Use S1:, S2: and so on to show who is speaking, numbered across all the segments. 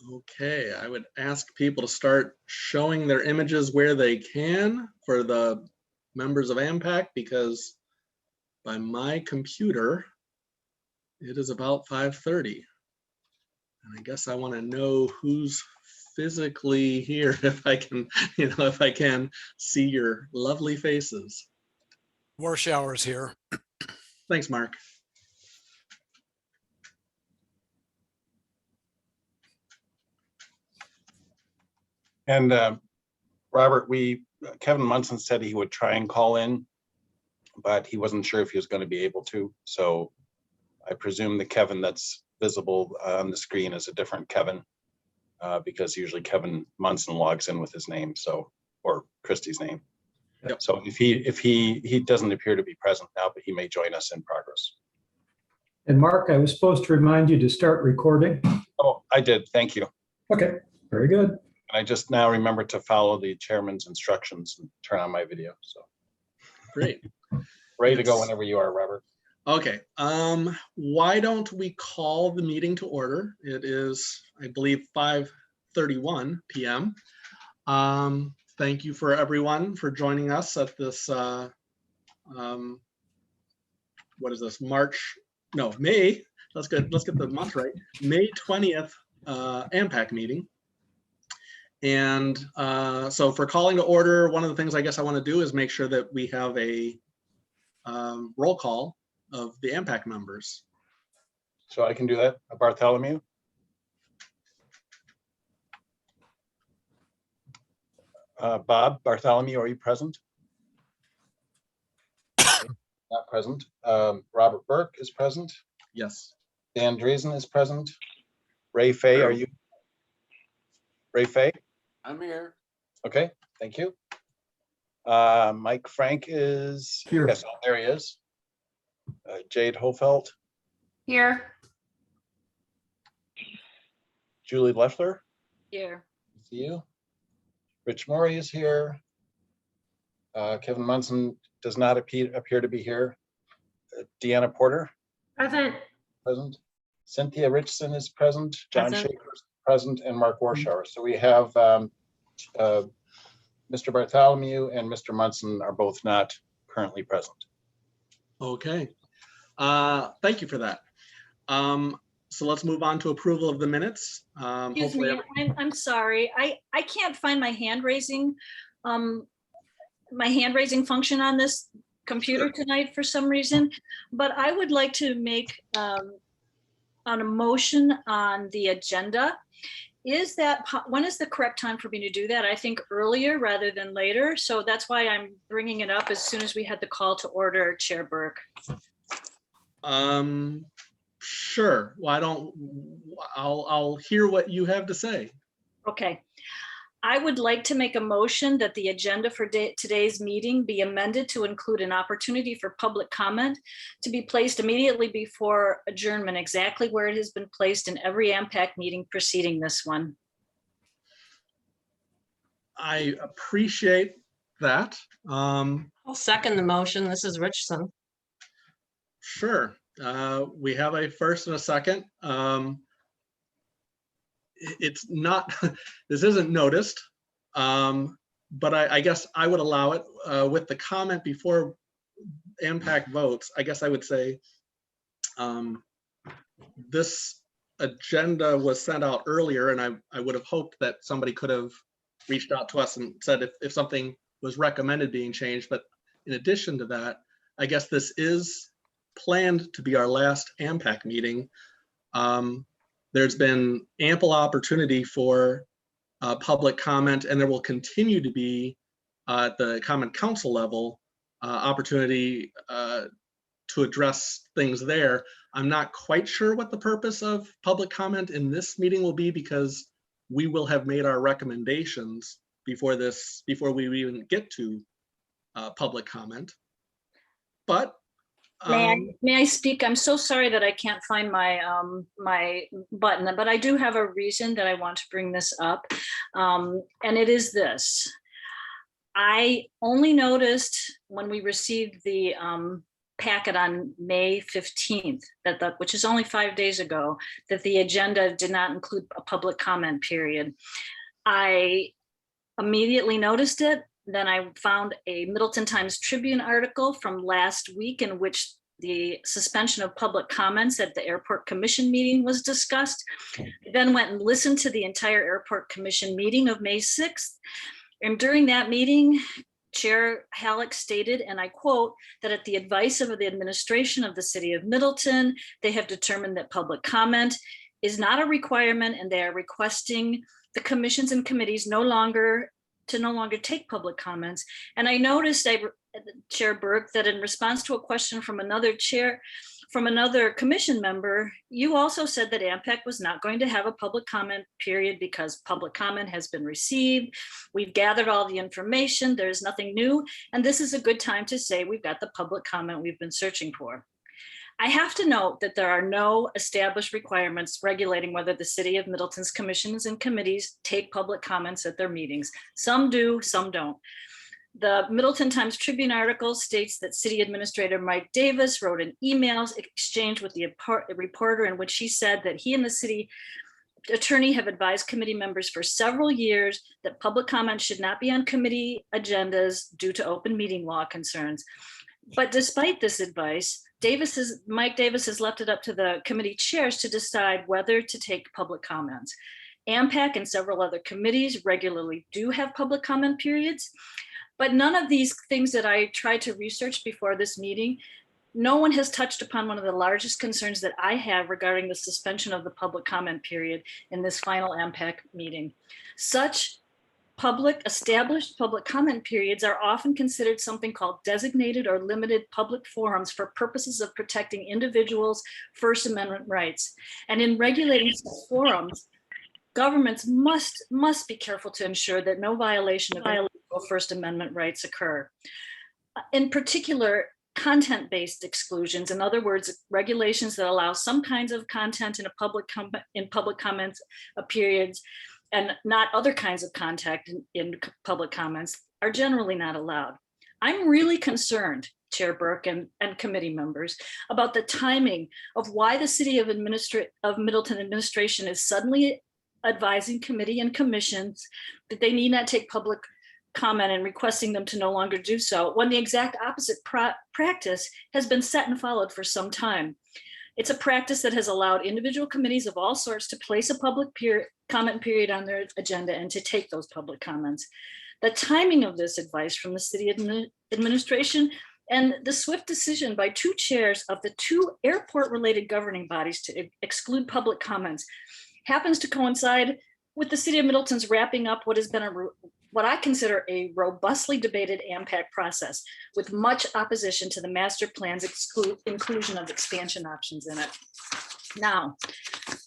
S1: Okay, I would ask people to start showing their images where they can for the members of AMPAC, because by my computer, it is about 5:30. And I guess I want to know who's physically here if I can, if I can see your lovely faces.
S2: Warshauer's here.
S1: Thanks, Mark.
S3: And Robert, Kevin Munson said he would try and call in, but he wasn't sure if he was going to be able to. So I presume the Kevin that's visible on the screen is a different Kevin, because usually Kevin Munson logs in with his name, or Christie's name.
S1: Yep.
S3: So if he doesn't appear to be present now, but he may join us in progress.
S4: And Mark, I was supposed to remind you to start recording.
S3: Oh, I did. Thank you.
S4: Okay, very good.
S3: I just now remember to follow the chairman's instructions and turn on my video. So
S1: Great.
S3: ready to go whenever you are, Robert.
S1: Okay. Why don't we call the meeting to order? It is, I believe, 5:31 p.m. Thank you for everyone for joining us at this. What is this? May. Let's get the month right. May 20th AMPAC meeting. And so for calling to order, one of the things I guess I want to do is make sure that we have a roll call of the AMPAC members.
S3: So I can do that. Bartholomew. Bob Bartholomew, are you present? Not present. Robert Burke is present.
S1: Yes.
S3: Dan Drazen is present. Ray Fay, are you? Ray Fay?
S5: I'm here.
S3: Okay, thank you. Mike Frank is
S4: Here.
S3: Yes, there he is. Jade Hofelt.
S6: Here.
S3: Julie Leffler.
S6: Here.
S3: See you. Rich Morey is here. Kevin Munson does not appear to be here. Deanna Porter.
S6: Present.
S3: Present. Cynthia Richardson is present. John
S6: Present.
S3: Shaker is present, and Mark Warshauer. So we have Mr. Bartholomew and Mr. Munson are both not currently present.
S1: Okay. Thank you for that. So let's move on to approval of the minutes.
S6: Excuse me, I'm sorry. I can't find my hand raising function on this computer tonight for some reason, but I would like to make on a motion on the agenda. When is the correct time for me to do that? I think earlier rather than later. So that's why I'm bringing it up as soon as we had the call to order, Chair Burke.
S1: Sure. I'll hear what you have to say.
S6: Okay. I would like to make a motion that the agenda for today's meeting be amended to include an opportunity for public comment to be placed immediately before adjournment, exactly where it has been placed in every AMPAC meeting preceding this one.
S1: I appreciate that.
S7: I'll second the motion. This is Richardson.
S1: Sure. We have a first and a second. It's not, this isn't noticed, but I guess I would allow it with the comment before AMPAC votes. I guess I would say this agenda was sent out earlier, and I would have hoped that somebody could have reached out to us and said if something was recommended being changed. But in addition to that, I guess this is planned to be our last AMPAC meeting. There's been ample opportunity for public comment, and there will continue to be at the Common Council level opportunity to address things there. I'm not quite sure what the purpose of public comment in this meeting will be, because we will have made our recommendations before we even get to public comment. But
S6: May I speak? I'm so sorry that I can't find my my button, but I do have a reason that I want to bring this up, and it is this. I only noticed when we received the packet on May 15th, which is only 5 days ago, that the agenda did not include a public comment period. I immediately noticed it. Then I found a Middleton Times Tribune article from last week in which the suspension of public comments at the Airport Commission meeting was discussed. I then went and listened to the entire Airport Commission meeting of May 6th. And during that meeting, Chair Halleck stated, and I quote, that at the advice of the administration of the city of Middleton, they have determined that public comment is not a requirement, and they are requesting the commissions and committees no longer take public comments. And I noticed, Chair Burke, that in response to a question from another commission member, you also said that AMPAC was not going to have a public comment period because public comment has been received. We've gathered all the information. There's nothing new. And this is a good time to say we've got the public comment we've been searching for. I have to note that there are no established requirements regulating whether the city of Middleton's commissions and committees take public comments at their meetings. Some do, some don't. The Middleton Times Tribune article states that City Administrator Mike Davis wrote an email exchange with the reporter in which he said that he and the city attorney have advised committee members for several years that public comment should not be on committee agendas due to open meeting law concerns. But despite this advice, Mike Davis has left it up to the committee chairs to decide whether to take public comments. AMPAC and several other committees regularly do have public comment periods, but none of these things that I tried to research before this meeting, no one has touched upon one of the largest concerns that I have regarding the suspension of the public comment period in this final AMPAC meeting. Such established public comment periods are often considered something called designated or limited public forums for purposes of protecting individuals' First Amendment rights. And in regulating such forums, governments must be careful to ensure that no violation of individual First Amendment rights occur. In particular, content-based exclusions, in other words, regulations that allow some kinds of content in public comments periods and not other kinds of contact in public comments, are generally not allowed. I'm really concerned, Chair Burke and committee members, about the timing of why the City of Middleton administration is suddenly advising committee and commissions that they need not take public comment and requesting them to no longer do so, when the exact opposite practice has been set and followed for some time. It's a practice that has allowed individual committees of all sorts to place a public comment period on their agenda and to take those public comments. The timing of this advice from the city administration and the swift decision by two chairs of the two airport-related governing bodies to exclude public comments happens to coincide with the city of Middleton's wrapping up what has been what I consider a robustly debated AMPAC process with much opposition to the master plan's inclusion of expansion options in it. Now,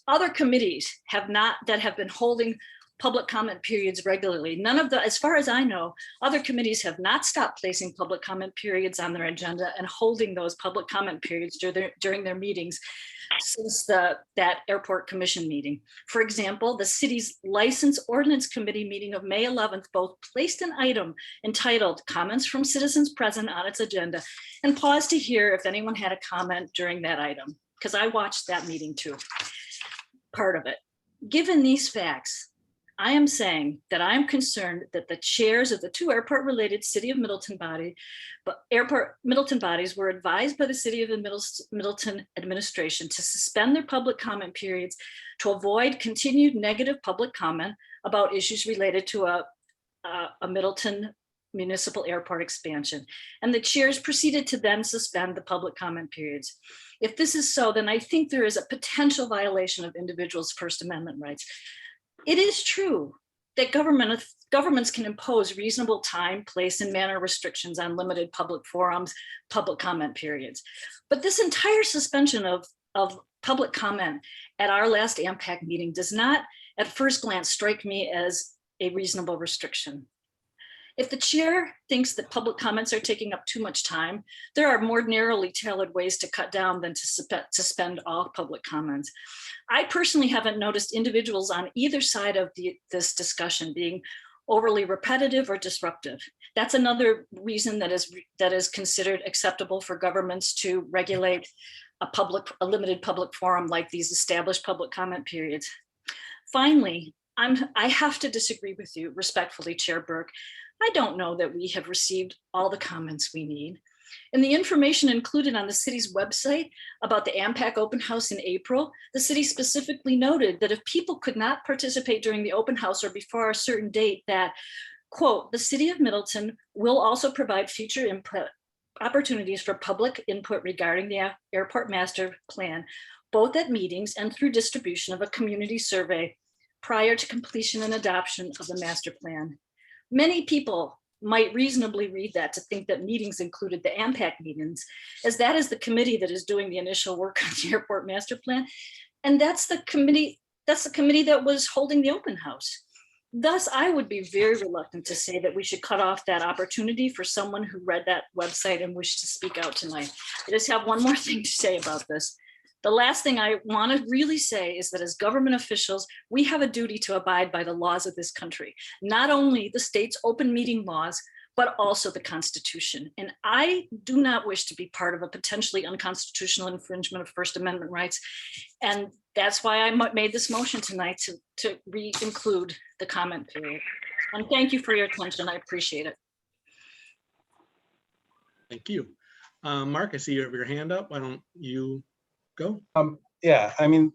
S6: other committees that have been holding public comment periods regularly. As far as I know, other committees have not stopped placing public comment periods on their agenda and holding those public comment periods during their meetings since that Airport Commission meeting. For example, the city's License Ordinance Committee meeting of May 11th both placed an item entitled Comments from Citizens Present on its agenda and paused to hear if anyone had a comment during that item, because I watched that meeting too, part of it. Given these facts, I am saying that I'm concerned that the chairs of the two airport-related City of Middleton Middleton bodies were advised by the City of Middleton administration to suspend their public comment periods to avoid continued negative public comment about issues related to a Middleton municipal airport expansion. And the chairs proceeded to then suspend the public comment periods. If this is so, then I think there is a potential violation of individuals' First Amendment rights. It is true that governments can impose reasonable time, place, and manner restrictions on limited public forums, public comment periods. But this entire suspension of public comment at our last AMPAC meeting does not, at first glance, strike me as a reasonable restriction. If the chair thinks that public comments are taking up too much time, there are more narrowly tailored ways to cut down than to suspend all public comments. I personally haven't noticed individuals on either side of this discussion being overly repetitive or disruptive. That's another reason that is considered acceptable for governments to regulate a limited public forum like these established public comment periods. Finally, I have to disagree with you respectfully, Chair Burke. I don't know that we have received all the comments we need. In the information included on the city's website about the AMPAC open house in April, the city specifically noted that if people could not participate during the open house or before a certain date, that, quote, the city of Middleton will also provide future input opportunities for public input regarding the airport master plan, both at meetings and through distribution of a community survey prior to completion and adoption of the master plan. Many people might reasonably read that to think that meetings included the AMPAC meetings, as that is the committee that is doing the initial work on the airport master plan. And that's the committee that was holding the open house. Thus, I would be very reluctant to say that we should cut off that opportunity for someone who read that website and wished to speak out tonight. I just have one more thing to say about this. The last thing I want to really say is that as government officials, we have a duty to abide by the laws of this country, not only the state's open meeting laws, but also the Constitution. And I do not wish to be part of a potentially unconstitutional infringement of First Amendment rights. And that's why I made this motion tonight to re-include the comment period. And thank you for your attention. I appreciate it.
S1: Thank you. Mark, I see you have your hand up. Why don't you go?
S3: Yeah, I mean,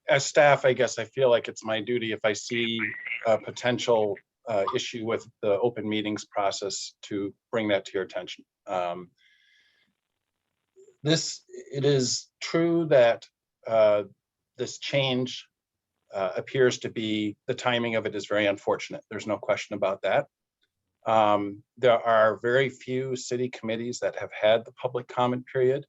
S3: as staff, I guess I feel like it's my duty if I see a potential issue with the open meetings process to bring that to your attention. It is true that this change appears to be, the timing of it is very unfortunate. There's no question about that. There are very few city committees that have had the public comment period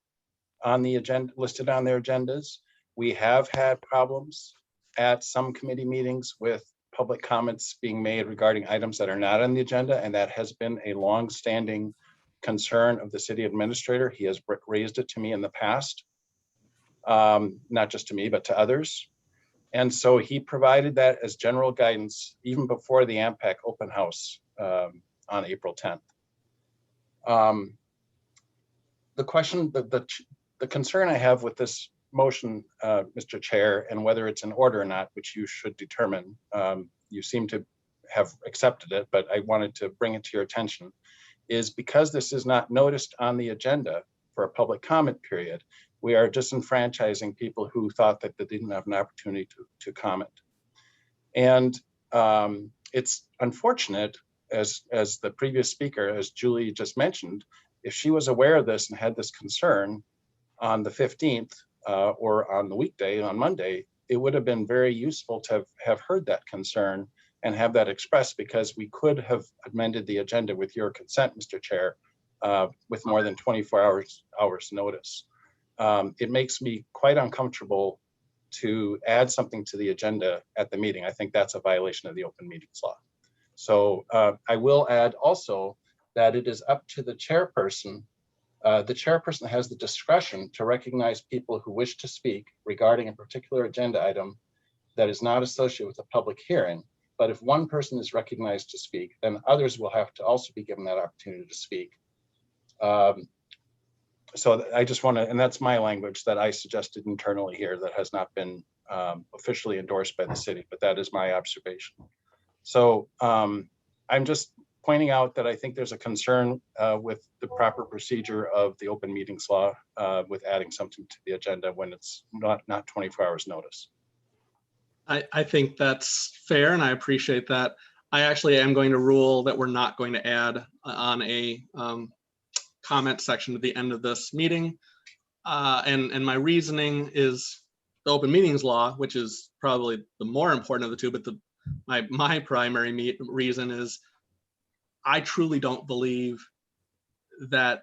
S3: on the agenda, listed on their agendas. We have had problems at some committee meetings with public comments being made regarding items that are not on the agenda, and that has been a long-standing concern of the city administrator. He has raised it to me in the past, not just to me, but to others. And so he provided that as general guidance even before the AMPAC open house on April 10th. The question, the concern I have with this motion, Mr. Chair, and whether it's in order or not, which you should determine, you seem to have accepted it, but I wanted to bring it to your attention, is because this is not noticed on the agenda for a public comment period, we are disenfranchising people who thought that they didn't have an opportunity to comment. And it's unfortunate, as the previous speaker, as Julie just mentioned, if she was aware of this and had this concern on the 15th or on the weekday, on Monday, it would have been very useful to have heard that concern and have that expressed, because we could have amended the agenda with your consent, Mr. Chair, with more than 24 hours notice. It makes me quite uncomfortable to add something to the agenda at the meeting. I think that's a violation of the open meetings law. So I will add also that it is up to the chairperson. The chairperson has the discretion to recognize people who wish to speak regarding a particular agenda item that is not associated with a public hearing. But if one person is recognized to speak, then others will have to also be given that opportunity to speak. So I just want to, and that's my language that I suggested internally here that has not been officially endorsed by the city, but that is my observation. So I'm just pointing out that I think there's a concern with the proper procedure of the open meetings law with adding something to the agenda when it's not 24 hours notice.
S1: I think that's fair, and I appreciate that. I actually am going to rule that we're not going to add on a comment section at the end of this meeting. And my reasoning is the open meetings law, which is probably the more important of the two, but my primary reason is I truly don't believe that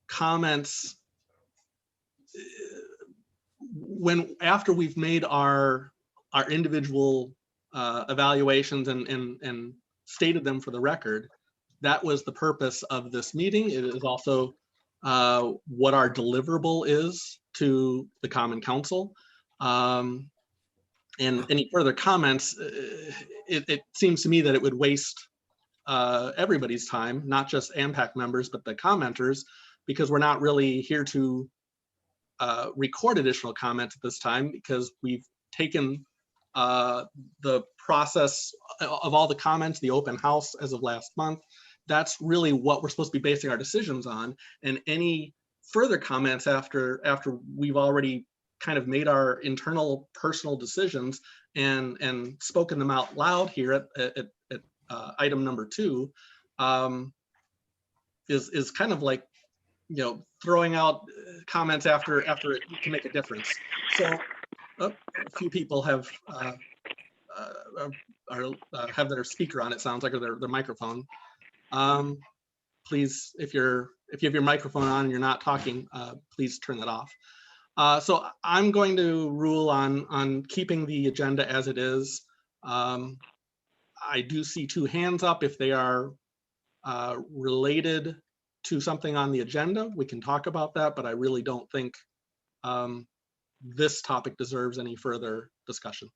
S1: comments, after we've made our individual evaluations and stated them for the record, that was the purpose of this meeting. It is also what our deliverable is to the Common Council. And And any further comments, it seems to me that it would waste everybody's time, not just AMPAC members, but the commenters, because we're not really here to record additional comments at this time, because we've taken the process of all the comments, the open house as of last month. That's really what we're supposed to be basing our decisions on. And any further comments after we've already kind of made our internal personal decisions and spoken them out loud here at item number 2, is kind of like, throwing out comments after it can make a difference. So a few people have their speaker on, it sounds like, or their microphone. Please, if you have your microphone on and you're not talking, please turn that off. So I'm going to rule on keeping the agenda as it is. I do see 2 hands up. If they are related to something on the agenda, we can talk about that, but I really don't think this topic deserves any further discussion.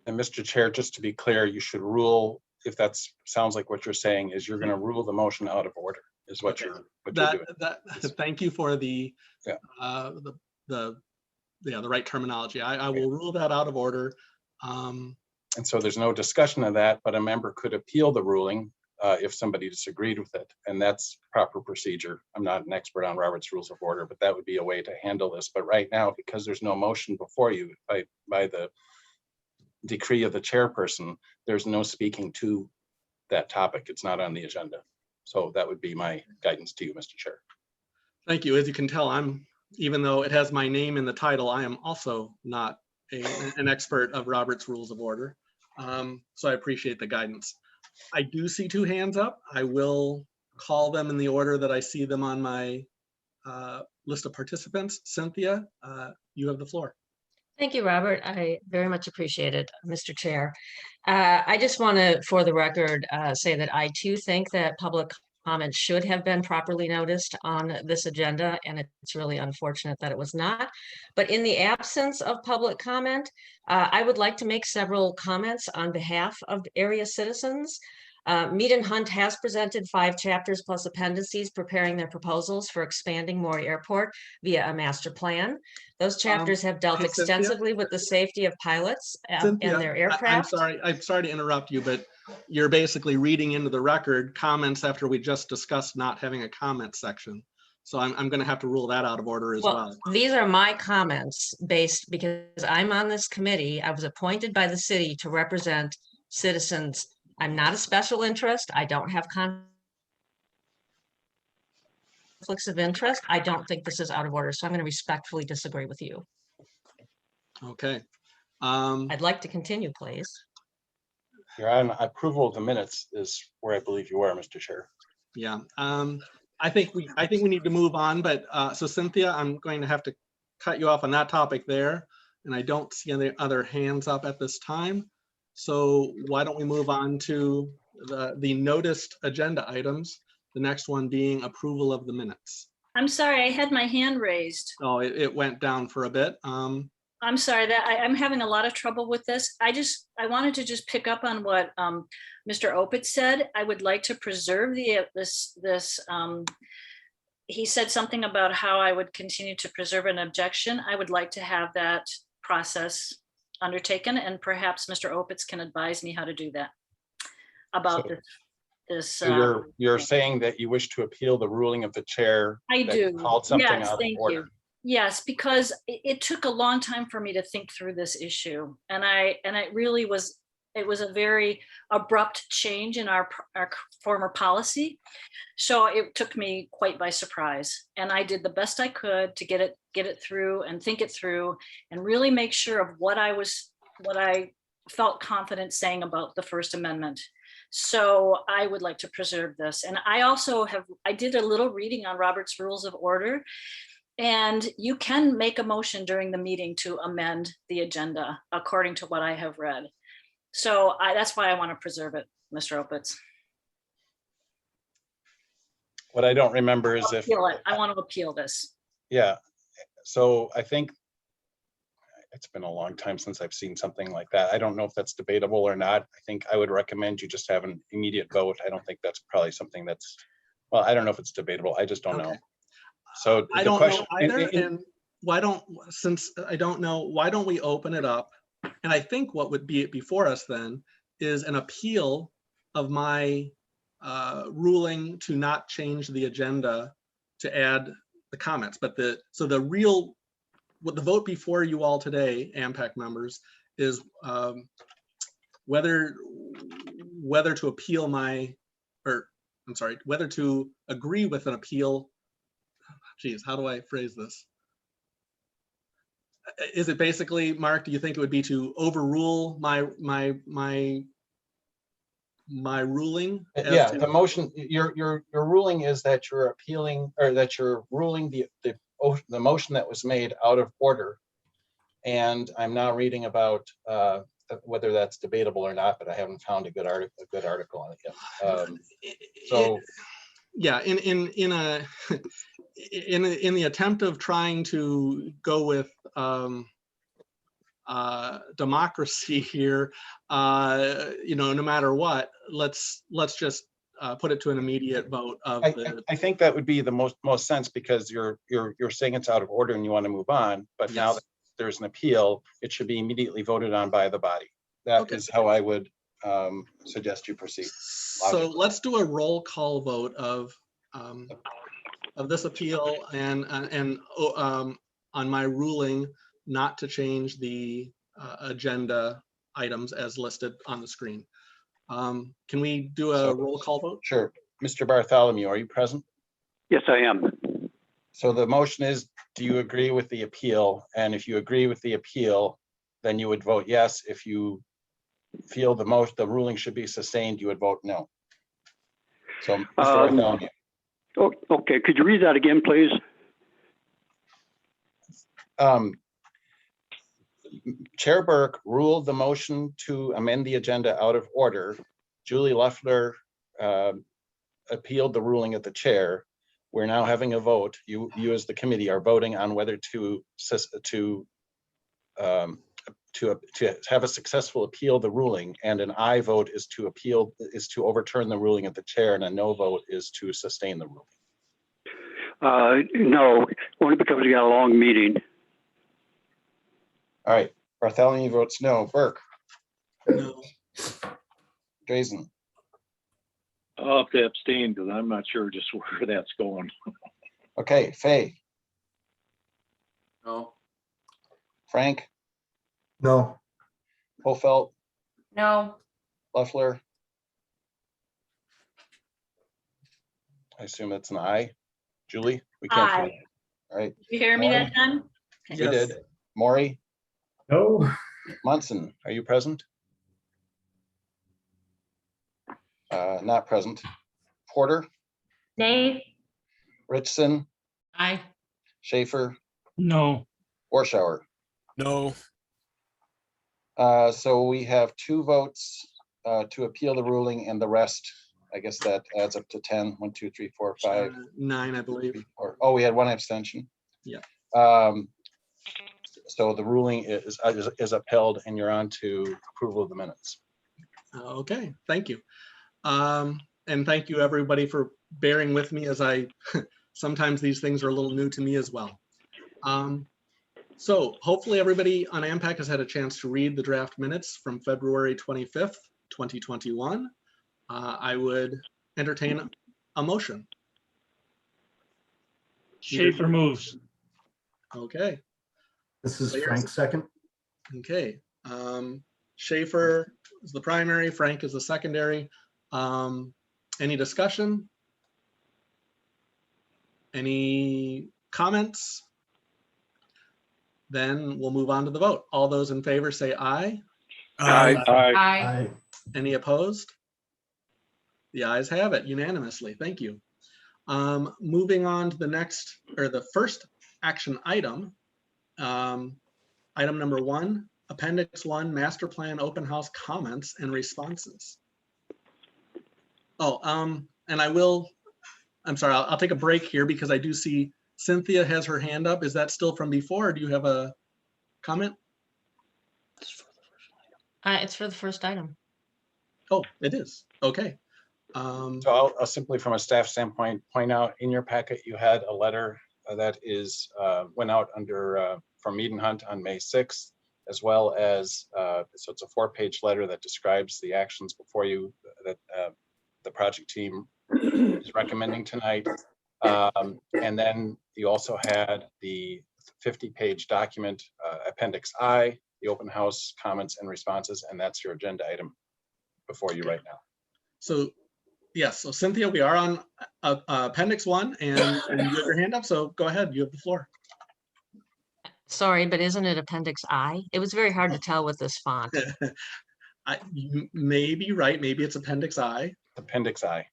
S3: And Mr. Chair, just to be clear, you should rule, if that sounds like what you're saying, is you're going to rule the motion out of order, is what you're doing.
S1: Thank you for the
S3: Yeah.
S1: the right terminology. I will rule that out of order.
S3: And so there's no discussion of that, but a member could appeal the ruling if somebody disagreed with it, and that's proper procedure. I'm not an expert on Robert's Rules of Order, but that would be a way to handle this. But right now, because there's no motion before you by the decree of the chairperson, there's no speaking to that topic. It's not on the agenda. So that would be my guidance to you, Mr. Chair.
S1: Thank you. As you can tell, even though it has my name in the title, I am also not an expert of Robert's Rules of Order. So I appreciate the guidance. I do see 2 hands up. I will call them in the order that I see them on my list of participants. Cynthia, you have the floor.
S7: Thank you, Robert. I very much appreciate it, Mr. Chair. I just want to, for the record, say that I too think that public comment should have been properly noticed on this agenda, and it's really unfortunate that it was not. But in the absence of public comment, I would like to make several comments on behalf of area citizens. Mead and Hunt has presented 5 chapters plus appendices preparing their proposals for expanding Maury Airport via a master plan. Those chapters have dealt
S1: hey, Cynthia?
S7: extensively with the safety of pilots
S1: Cynthia,
S7: and their aircraft.
S1: I'm sorry to interrupt you, but you're basically reading into the record comments after we just discussed not having a comment section. So I'm going to have to rule that out of order as well.
S7: These are my comments because I'm on this committee. I was appointed by the city to represent citizens. I'm not a special interest. I don't have conflicts of interest. I don't think this is out of order. So I'm going to respectfully disagree with you.
S1: Okay.
S7: I'd like to continue, please.
S3: You're on approval of the minutes is where I believe you are, Mr. Chair.
S1: Yeah. I think we need to move on, but so Cynthia, I'm going to have to cut you off on that topic there, and I don't see any other hands up at this time. So why don't we move on to the noticed agenda items, the next one being approval of the minutes.
S6: I'm sorry, I had my hand raised.
S1: Oh, it went down for a bit.
S6: I'm sorry that I'm having a lot of trouble with this. I wanted to just pick up on what Mr. Opitz said. I would like to preserve he said something about how I would continue to preserve an objection. I would like to have that process undertaken, and perhaps Mr. Opitz can advise me how to do that about this.
S3: So you're saying that you wish to appeal the ruling of the chair.
S6: I do.
S3: Called something
S6: Yes,
S3: out of
S6: thank
S3: order.
S6: you. Yes, because it took a long time for me to think through this issue, and it really was. It was a very abrupt change in our former policy, so it took me quite by surprise. And I did the best I could to get it through and think it through, and really make sure of what I felt confident saying about the First Amendment. So I would like to preserve this, and I did a little reading on Robert's Rules of Order. And you can make a motion during the meeting to amend the agenda according to what I have read. So that's why I want to preserve it, Mr. Opitz.
S3: What I don't remember is
S6: I want to appeal this.
S3: Yeah. So I think it's been a long time since I've seen something like that. I don't know if that's debatable or not. I think I would recommend you just have an immediate vote. I don't think that's probably something that's, well, I don't know if it's debatable. I just don't know.
S1: Okay.
S3: So
S1: I
S3: the
S1: don't
S3: question,
S1: know either. And since I don't know, why don't we open it up? And I think what would be before us then is an appeal of my ruling to not change the agenda to add the comments. But the vote before you all today, AMPAC members, is whether to appeal whether to agree with an appeal. Geez, how do I phrase this? Is it basically, Mark, do you think it would be to overrule my ruling?
S3: yeah, the motion, your ruling is that you're appealing, or that you're ruling the motion that was made out of order. And I'm now reading about whether that's debatable or not, but I haven't found a good article on it yet. So
S1: yeah, in the attempt of trying to go with democracy here, no matter what, let's just put it to an immediate vote of
S3: I think that would be the most sense, because you're saying it's out of order and you want to move on, but now that there's an appeal, it should be immediately voted on by the body. That is how I would suggest you proceed.
S1: So let's do a roll call vote of this appeal and on my ruling not to change the agenda items as listed on the screen. Can we do a roll call vote?
S3: Sure. Mr. Bartholomew, are you present?
S5: Yes, I am.
S3: So the motion is, do you agree with the appeal? And if you agree with the appeal, then you would vote yes. If you feel the ruling should be sustained, you would vote no. So, Mr. Bartholomew.
S5: Okay, could you read that again, please?
S3: Chair Burke ruled the motion to amend the agenda out of order. Julie Loeffler appealed the ruling of the chair. We're now having a vote. You as the committee are voting on whether to have a successful appeal the ruling, and an aye vote is to overturn the ruling of the chair, and a no vote is to sustain the ruling.
S5: No, only because we got a long meeting.
S3: All right, Bartholomew votes no. Burke?
S1: No.
S3: Drazen?
S8: I'll have to abstain because I'm not sure just where that's going.
S3: Okay, Fay?
S1: No.
S3: Frank?
S9: No.
S3: Hofeld?
S10: No.
S3: Loeffler? I assume that's an aye. Julie? We can't.
S6: Aye.
S3: All right,
S6: Did you hear me that time?
S3: we did. Maury?
S4: No.
S3: Munson, are you present? Not present. Porter?
S10: Nay.
S3: Richardson?
S10: Aye.
S3: Schaefer?
S2: No.
S3: Warschauer?
S2: No.
S3: So we have 2 votes to appeal the ruling, and the rest, I guess that adds up to 10. 1, 2, 3, 4, 5.
S1: 9, I believe.
S3: 3, 4. Oh, we had 1 abstention.
S1: Yeah.
S3: So the ruling is upheld, and you're on to approval of the minutes.
S1: Okay, thank you. And thank you everybody for bearing with me as sometimes these things are a little new to me as well. So hopefully everybody on AMPAC has had a chance to read the draft minutes from February 25th, 2021. I would entertain a motion.
S8: Schaefer moves.
S1: Okay.
S9: This is Frank second.
S1: Okay. Schaefer is the primary, Frank is the secondary. Any discussion? Any comments? Then we'll move on to the vote. All those in favor say aye.
S8: Aye.
S9: Aye.
S1: Any opposed? The ayes have it unanimously. Thank you. Moving on to the first action item. Item number 1, Appendix 1, Master Plan Open House Comments and Responses. Oh, and I'm sorry, I'll take a break here because I do see Cynthia has her hand up. Is that still from before, or do you have a comment?
S7: It's for the first item.
S1: Oh, it is. Okay.
S3: So I'll simply, from a staff standpoint, point out in your packet, you had a letter that went out from Mead and Hunt on May 6th, as well as, so it's a 4-page letter that describes the actions before you that the project team is recommending tonight. And then you also had the 50-page document, Appendix I, the open house comments and responses, and that's your agenda item before you right now.
S1: So yes, so Cynthia, we are on Appendix 1, and you have your hand up, so go ahead, you have the floor.
S7: Sorry, but isn't it Appendix I? It was very hard to tell with this font.
S1: You may be right, maybe it's Appendix I.
S3: Appendix I.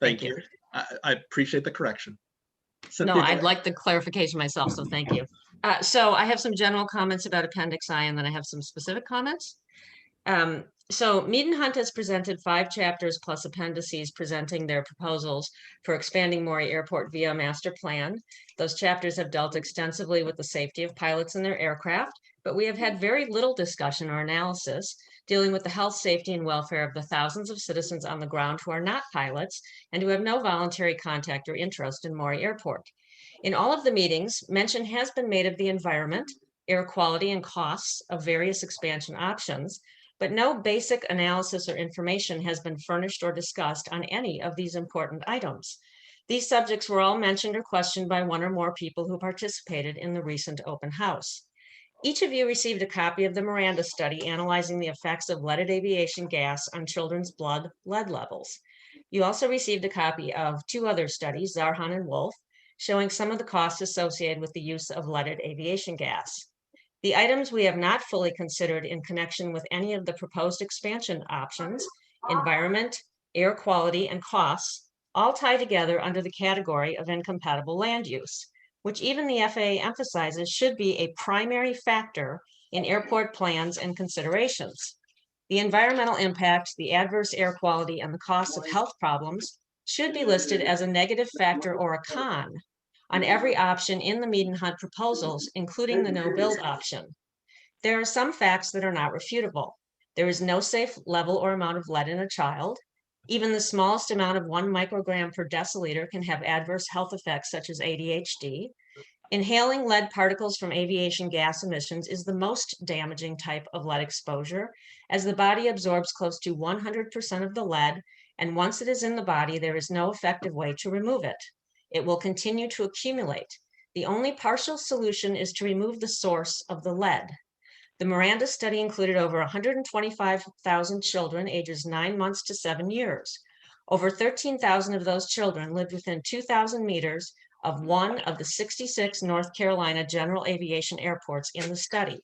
S1: Thank you. I appreciate the correction.
S7: No,
S1: Cynthia, go
S7: I'd
S1: ahead.
S7: like the clarification myself, so thank you. So I have some general comments about Appendix I, and then I have some specific comments. So Mead and Hunt has presented 5 chapters plus appendices presenting their proposals for expanding Maury Airport via master plan. Those chapters have dealt extensively with the safety of pilots and their aircraft, but we have had very little discussion or analysis dealing with the health, safety, and welfare of the thousands of citizens on the ground who are not pilots and who have no voluntary contact or interest in Maury Airport. In all of the meetings, mention has been made of the environment, air quality, and costs of various expansion options, but no basic analysis or information has been furnished or discussed on any of these important items. These subjects were all mentioned or questioned by one or more people who participated in the recent open house. Each of you received a copy of the Miranda study analyzing the effects of leaded aviation gas on children's blood lead levels. You also received a copy of 2 other studies, Zarhan and Wolf, showing some of the costs associated with the use of leaded aviation gas. The items we have not fully considered in connection with any of the proposed expansion options, environment, air quality, and costs, all tie together under the category of incompatible land use, which even the FAA emphasizes should be a primary factor in airport plans and considerations. The environmental impact, the adverse air quality, and the cost of health problems should be listed as a negative factor or a con on every option in the Mead and Hunt proposals, including the no-build option. There are some facts that are not refutable. There is no safe level or amount of lead in a child. Even the smallest amount of 1 microgram per deciliter can have adverse health effects such as ADHD. Inhaling lead particles from aviation gas emissions is the most damaging type of lead exposure, as the body absorbs close to 100% of the lead, and once it is in the body, there is no effective way to remove it. It will continue to accumulate. The only partial solution is to remove the source of the lead. The Miranda study included over 125,000 children ages 9 months to 7 years. Over 13,000 of those children lived within 2,000 meters of one of the 66 North Carolina general aviation airports in the study.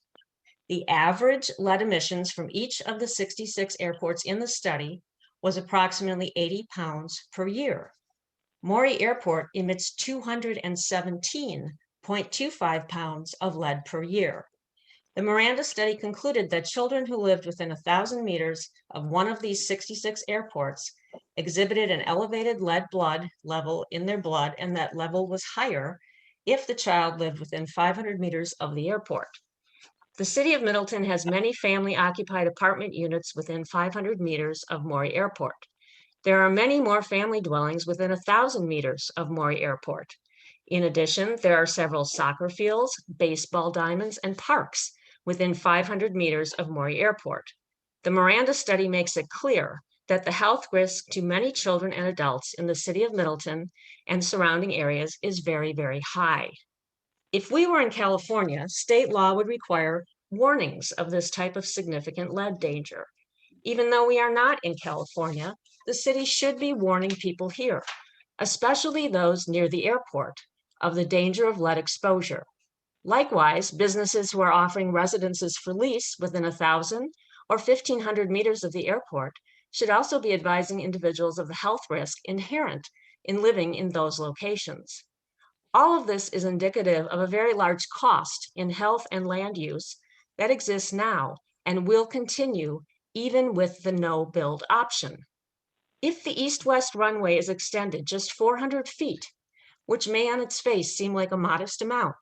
S7: The average lead emissions from each of the 66 airports in the study was approximately 80 pounds per year. Maury Airport emits 217.25 pounds of lead per year. The Miranda study concluded that children who lived within 1,000 meters of one of these 66 airports exhibited an elevated lead blood level in their blood, and that level was higher if the child lived within 500 meters of the airport. The city of Middleton has many family-occupied apartment units within 500 meters of Maury Airport. There are many more family dwellings within 1,000 meters of Maury Airport. In addition, there are several soccer fields, baseball diamonds, and parks within 500 meters of Maury Airport. The Miranda study makes it clear that the health risk to many children and adults in the city of Middleton and surrounding areas is very, very high. If we were in California, state law would require warnings of this type of significant lead danger. Even though we are not in California, the city should be warning people here, especially those near the airport, of the danger of lead exposure. Likewise, businesses who are offering residences for lease within 1,000 or 1,500 meters of the airport should also be advising individuals of the health risk inherent in living in those locations. All of this is indicative of a very large cost in health and land use that exists now and will continue even with the no-build option. If the east-west runway is extended just 400 feet, which may on its face seem like a modest amount,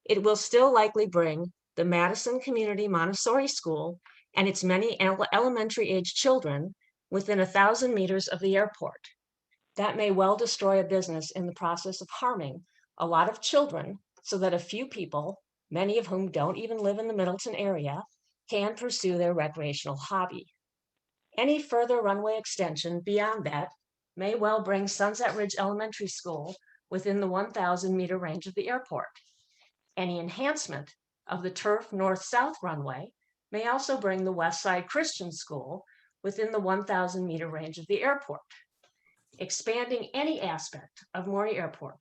S7: it will still likely bring the Madison Community Montessori School and its many elementary age children within 1,000 meters of the airport. That may well destroy a business in the process of harming a lot of children so that a few people, many of whom don't even live in the Middleton area, can pursue their recreational hobby. Any further runway extension beyond that may well bring Sunset Ridge Elementary School within the 1,000 meter range of the airport. Any enhancement of the turf north-south runway may also bring the West Side Christian School within the 1,000 meter range of the airport. Expanding any aspect of Maury Airport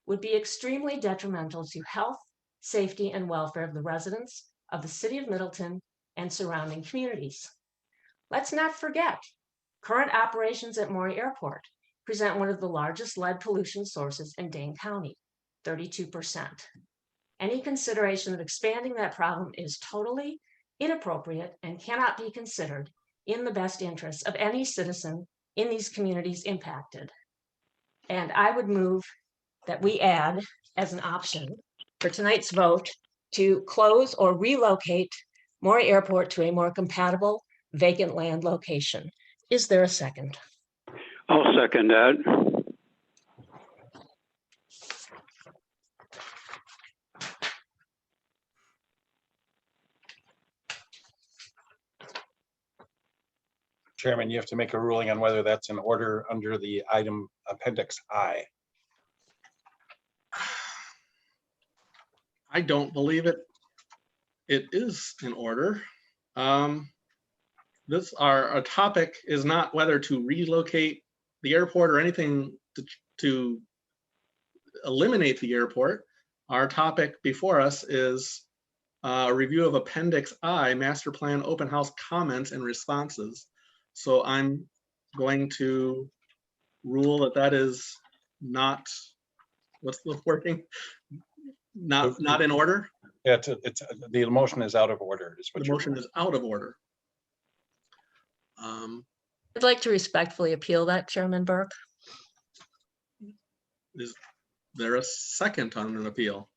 S7: would be extremely detrimental to health, safety, and welfare of the residents of the city of Middleton and surrounding communities. Let's not forget, current operations at Maury Airport present one of the largest lead pollution sources in Dane County, 32%. Any consideration of expanding that problem is totally inappropriate and cannot be considered in the best interest of any citizen in these communities impacted. And I would move that we add as an option for tonight's vote to close or relocate Maury Airport to a more compatible vacant land location. Is there a second?
S5: I'll second that.
S3: Chairman, you have to make a ruling on whether that's in order under the item Appendix I.
S1: I don't believe it. It is in order. Our topic is not whether to relocate the airport or anything to eliminate the airport. Our topic before us is a review of Appendix I, Master Plan Open House Comments and Responses. So I'm going to rule that that is not, what's the wording? Not in order?
S3: Yeah, the motion is out of order. Is what
S1: The motion is out of order.
S7: I'd like to respectfully appeal that, Chairman Burke.
S1: Is there a second on an appeal?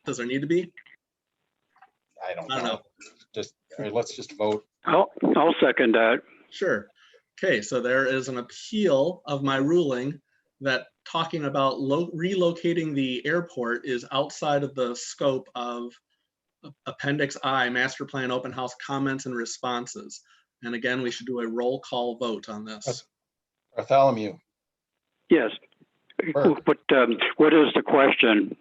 S1: Does there need to be?
S3: I don't know. Just let's just vote.
S5: I'll second that.
S1: Sure. Okay, so there is an appeal of my ruling that talking about relocating the airport is outside of the scope of Appendix I, Master Plan Open House Comments and Responses. And again, we should do a roll call vote on this.
S3: Bartholomew.
S5: Yes.
S3: Burke.
S5: But what is the question?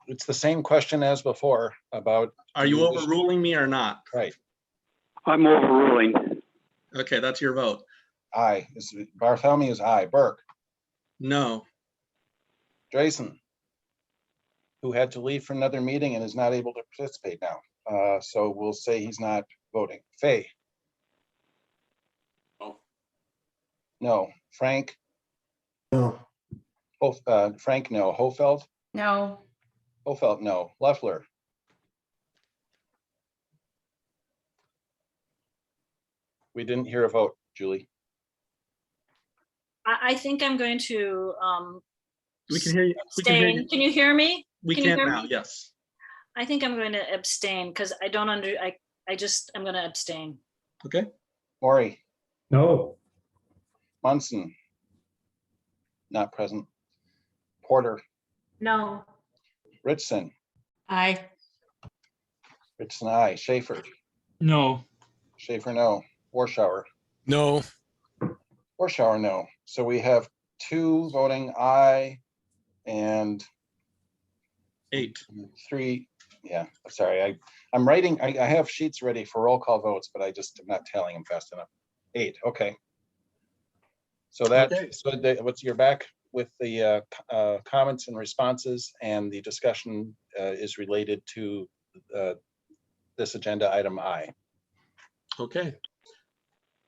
S3: It's the same question as before about.
S1: Are you overruling me or not?
S3: Right.
S5: I'm overruling.
S1: Okay, that's your vote.
S3: Aye. Bartholomew is aye. Burke.
S1: No.
S3: Drazen, who had to leave for another meeting and is not able to participate now. So we'll say he's not voting. Fay.
S1: No.
S3: No. Frank.
S9: No.
S3: Frank, no. Hofeld.
S10: No.
S3: Hofeld, no. Leffler. We didn't hear a vote, Julie.
S6: I think I'm going to
S1: We can hear you. We can hear
S6: abstain.
S1: you.
S6: Can you hear me?
S1: We
S6: Can you
S1: can
S6: hear
S1: now,
S6: me?
S1: yes.
S6: I think I'm going to abstain because I don't I'm going to abstain.
S1: Okay.
S3: Maury.
S4: No.
S3: Munson. Not present. Porter.
S10: No.
S3: Richardson.
S10: Aye.
S3: Richardson, aye. Schaefer.
S2: No.
S3: Schaefer, no. Warschauer.
S2: No.
S3: Warschauer, no. So we have 2 voting aye and
S1: 8.
S3: 3. Yeah, sorry. I'm writing. I have sheets ready for roll call votes, but I just am not tallying them fast enough. 8. Okay. So that.
S1: Okay.
S3: So what's your back with the comments and responses, and the discussion is related to this agenda item I.
S1: Okay.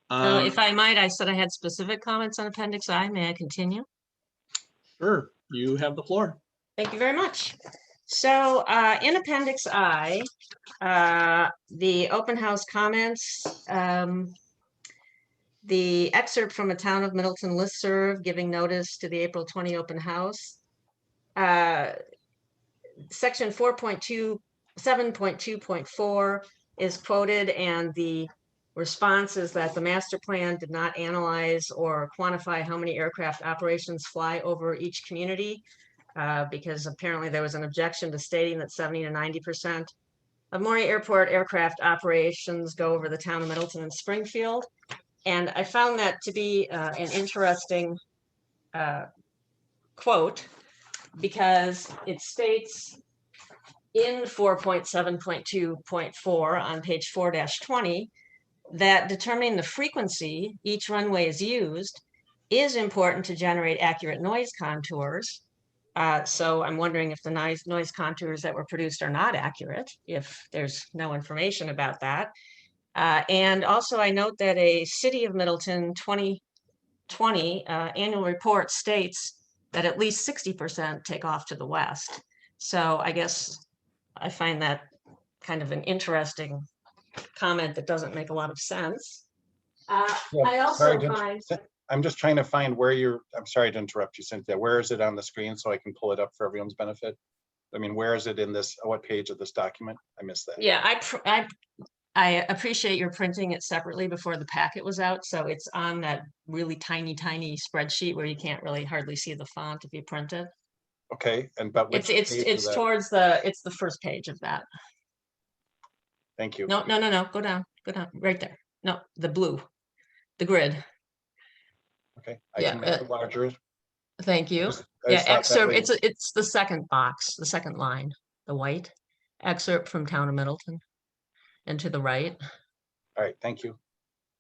S7: If I might, I said I had specific comments on Appendix I. May I continue?
S1: Sure, you have the floor.
S7: Thank you very much. So in Appendix I, the open house comments, the excerpt from a Town of Middleton listserv giving notice to the April 20 open house, Section 4.2 7.2.4 is quoted, and the response is that the master plan did not analyze or quantify how many aircraft operations fly over each community, because apparently there was an objection to stating that 70 to 90% of Maury Airport aircraft operations go over the town of Middleton and Springfield. And I found that to be an interesting quote, because it states in 4.7.2.4 on page 4-20 that determining the frequency each runway is used is important to generate accurate noise contours. So I'm wondering if the noise contours that were produced are not accurate, if there's no information about that. And also I note that a City of Middleton 2020 annual report states that at least 60% take off to the west. So I guess I find that kind of an interesting comment that doesn't make a lot of sense. I also find,
S3: I'm just trying to find where I'm sorry to interrupt you, Cynthia. Where is it on the screen so I can pull it up for everyone's benefit? I mean, where is it in this, what page of this document? I missed that.
S7: yeah, I appreciate your printing it separately before the packet was out. So it's on that really tiny spreadsheet where you can't really hardly see the font if you print it.
S3: Okay, and but which page is
S7: It's
S3: that?
S7: towards it's the first page of that.
S3: Thank you.
S7: No, go down, right there. No, the blue, the grid.
S3: Okay, I can make it larger.
S7: Thank you. Yeah, excerpt, it's the second box, the second line, the white excerpt from Town of Middleton and to the right.
S3: All right, thank you.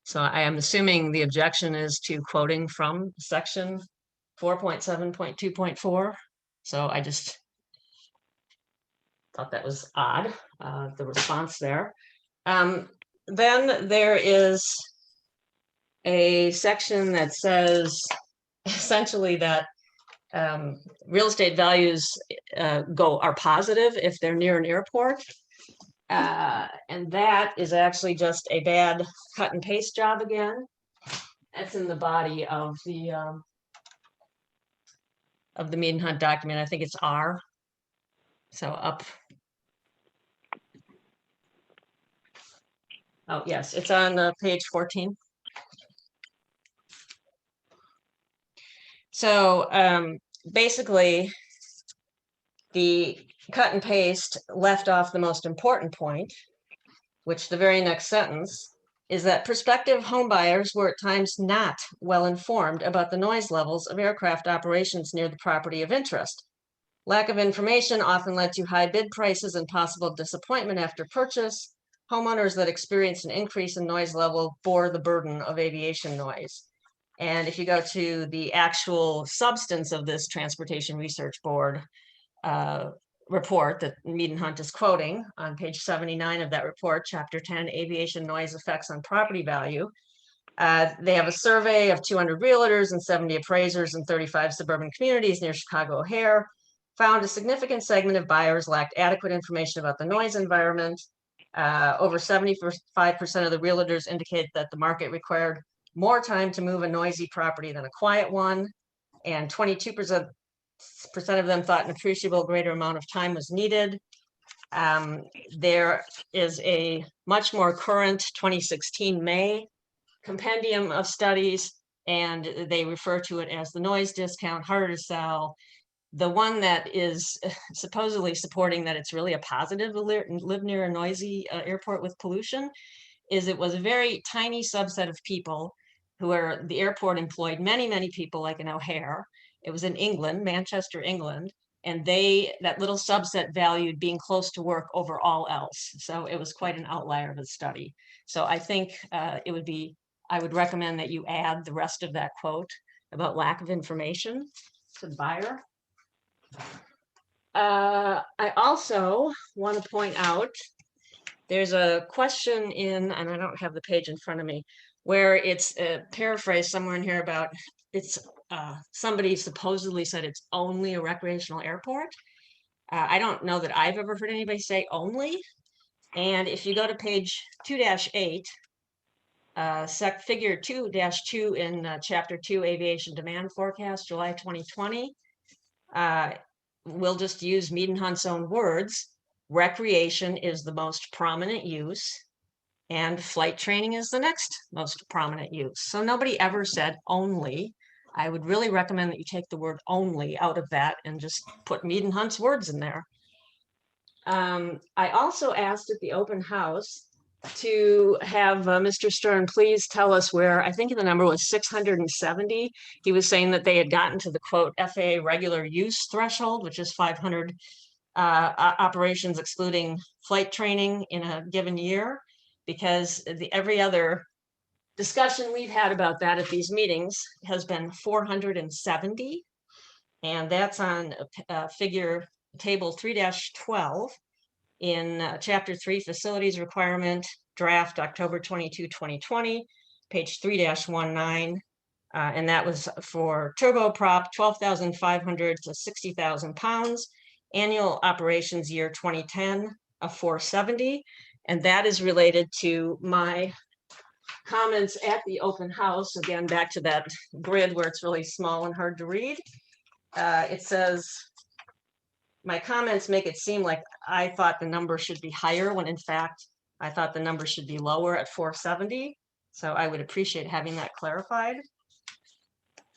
S7: So I am assuming the objection is to quoting from section 4.7.2.4. So I just thought that was odd, the response there. Then there is a section that says essentially that real estate values are positive if they're near an airport. And that is actually just a bad cut and paste job again. That's in the body of the Mead and Hunt document. I think it's R. So up. Oh, yes, it's on page 14. So basically, the cut and paste left off the most important point, which the very next sentence is that prospective homebuyers were at times not well informed about the noise levels of aircraft operations near the property of interest. Lack of information often led to high bid prices and possible disappointment after purchase. Homeowners that experienced an increase in noise level bore the burden of aviation noise. And if you go to the actual substance of this Transportation Research Board report that Mead and Hunt is quoting on page 79 of that report, chapter 10, Aviation Noise Effects on Property Value. They have a survey of 200 realtors and 70 appraisers in 35 suburban communities near Chicago O'Hare, found a significant segment of buyers lacked adequate information about the noise environment. Over 75% of the realtors indicated that the market required more time to move a noisy property than a quiet one, and 22% of them thought an appreciable greater amount of time was needed. There is a much more current 2016 May compendium of studies, and they refer to it as the noise discount, harder to sell. The one that is supposedly supporting that it's really a positive to live near a noisy airport with pollution is it was a very tiny subset of people who are, the airport employed many people like in O'Hare. It was in England, Manchester, England, and that little subset valued being close to work over all else. So it was quite an outlier of a study. So I think I would recommend that you add the rest of that quote about lack of information to the buyer. I also want to point out there's a question in, and I don't have the page in front of me, where it's paraphrased somewhere in here about somebody supposedly said it's only a recreational airport. I don't know that I've ever heard anybody say only. And if you go to page 2-8, figure 2-2 in chapter 2, Aviation Demand Forecast, July 2020, we'll just use Mead and Hunt's own words. recreation is the most prominent use, and flight training is the next most prominent use. So nobody ever said only. I would really recommend that you take the word only out of that and just put Mead and Hunt's words in there. I also asked at the open house to have Mr. Stern please tell us where, I think the number was 670. He was saying that they had gotten to the quote FAA regular use threshold, which is 500 operations excluding flight training in a given year, because every other discussion we've had about that at these meetings has been 470. And that's on figure table 3-12 in chapter 3 facilities requirement draft October 22, 2020, page 3-19. And that was for turboprop 12,500 to 60,000 pounds, annual operations year 2010 of 470. And that is related to my comments at the open house. Again, back to that grid where it's really small and hard to read. It says, my comments make it seem like I thought the number should be higher when in fact, I thought the number should be lower at 470. So I would appreciate having that clarified.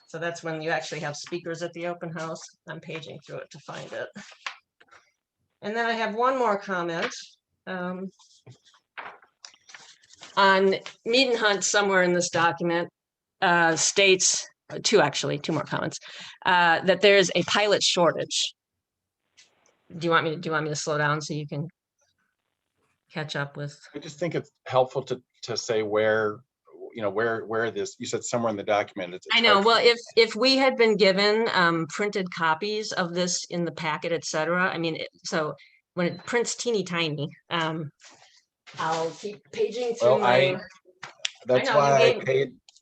S7: So that's when you actually have speakers at the open house. I'm paging through it to find it. And then I have one more comment. On Mead and Hunt, somewhere in this document, states, two more comments, that there's a pilot shortage. Do you want me to slow down so you can catch up with?
S3: I just think it's helpful to say where, where this, you said somewhere in the document.
S7: I know. Well, if we had been given printed copies of this in the packet, et cetera, I mean, so when it prints teeny tiny, I'll keep paging through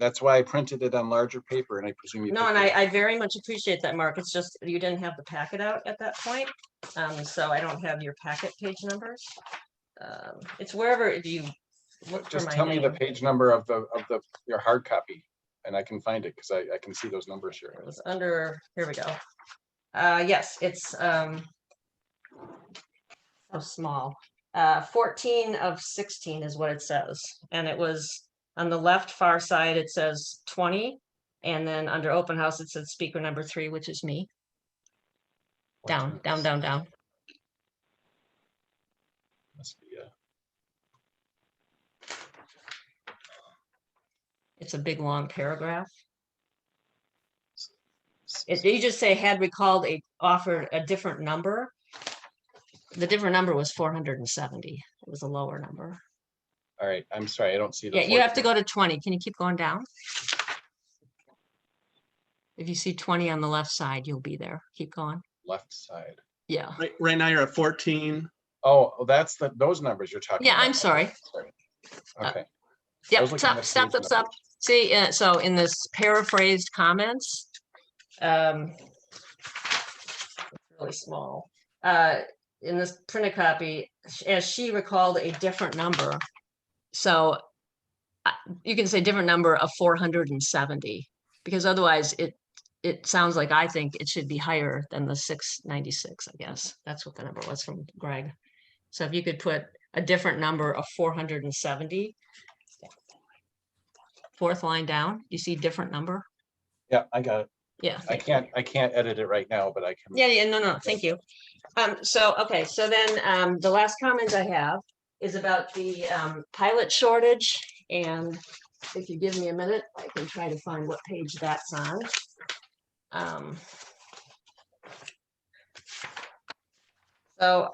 S3: that's why I printed it on larger paper, and I presume you.
S7: No, and I very much appreciate that, Mark. It's just you didn't have the packet out at that point, so I don't have your packet page numbers. It's wherever you look.
S3: Just tell me the page number of your hard copy, and I can find it because I can see those numbers here.
S7: It was under. Here we go. Yes, it's so small. 14 of 16 is what it says, and it was. On the left far side, it says 20, and then under open house, it says speaker number 3, which is me. Down.
S3: Must be
S7: It's a big long paragraph. You just say had recalled offered a different number. The different number was 470. It was a lower number.
S3: All right, I'm sorry, I don't see the.
S7: Yeah, you have to go to 20. Can you keep going down? If you see 20 on the left side, you'll be there. Keep going.
S3: Left side.
S7: Yeah.
S1: Right now you're at 14.
S3: Oh, that's those numbers you're talking about.
S7: Yeah, I'm sorry.
S3: Okay.
S7: Yeah, stop. See, so in this paraphrased comments, it's really small. In this printed copy, as she recalled a different number. So you can say different number of 470, because otherwise it sounds like I think it should be higher than the 696, I guess. That's what the number was from Greg. So if you could put a different number of 470, fourth line down, you see different number?
S3: Yeah, I got it.
S7: Yeah.
S3: I can't edit it right now, but I can.
S7: Yeah, no, thank you. So then the last comment I have is about the pilot shortage, and if you give me a minute, I can try to find what page that's on. So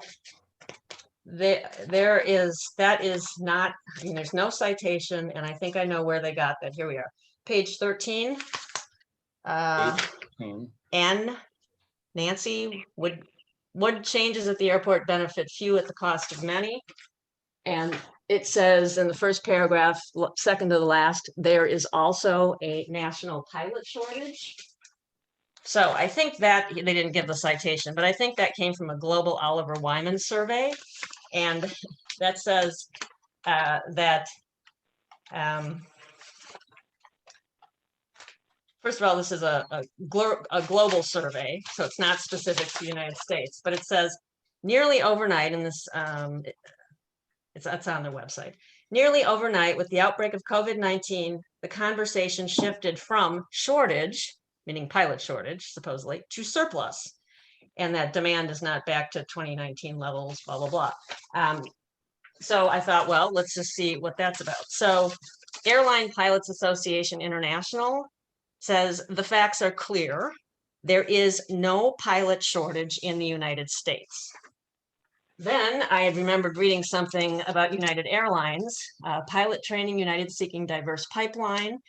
S7: that is not, I mean, there's no citation, and I think I know where they got that. Here we are, page 13. N, Nancy, would changes at the airport benefit few at the cost of many? And it says in the first paragraph, second to the last, there is also a national pilot shortage. So I think that they didn't give the citation, but I think that came from a global Oliver Wyman survey. And that says that, first of all, this is a global survey, so it's not specific to the United States, but it says nearly overnight, and this it's on their website. Nearly overnight, with the outbreak of COVID-19, the conversation shifted from shortage, meaning pilot shortage, supposedly, to surplus, and that demand is not back to 2019 levels, blah, blah, blah. So I thought, well, let's just see what that's about. So Airline Pilots Association International says the facts are clear. There is no pilot shortage in the United States. Then I had remembered reading something about United Airlines, pilot training, United seeking diverse pipeline.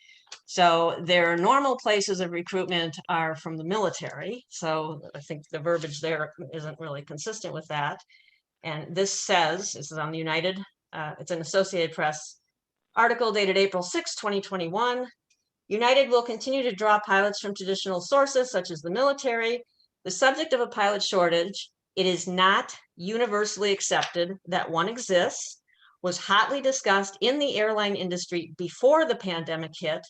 S7: So their normal places of recruitment are from the military. So I think the verbiage there isn't really consistent with that. And this says, this is on the United, it's an Associated Press article dated April 6, 2021. United will continue to draw pilots from traditional sources such as the military. The subject of a pilot shortage, it is not universally accepted that one exists, was hotly discussed in the airline industry before the pandemic hit,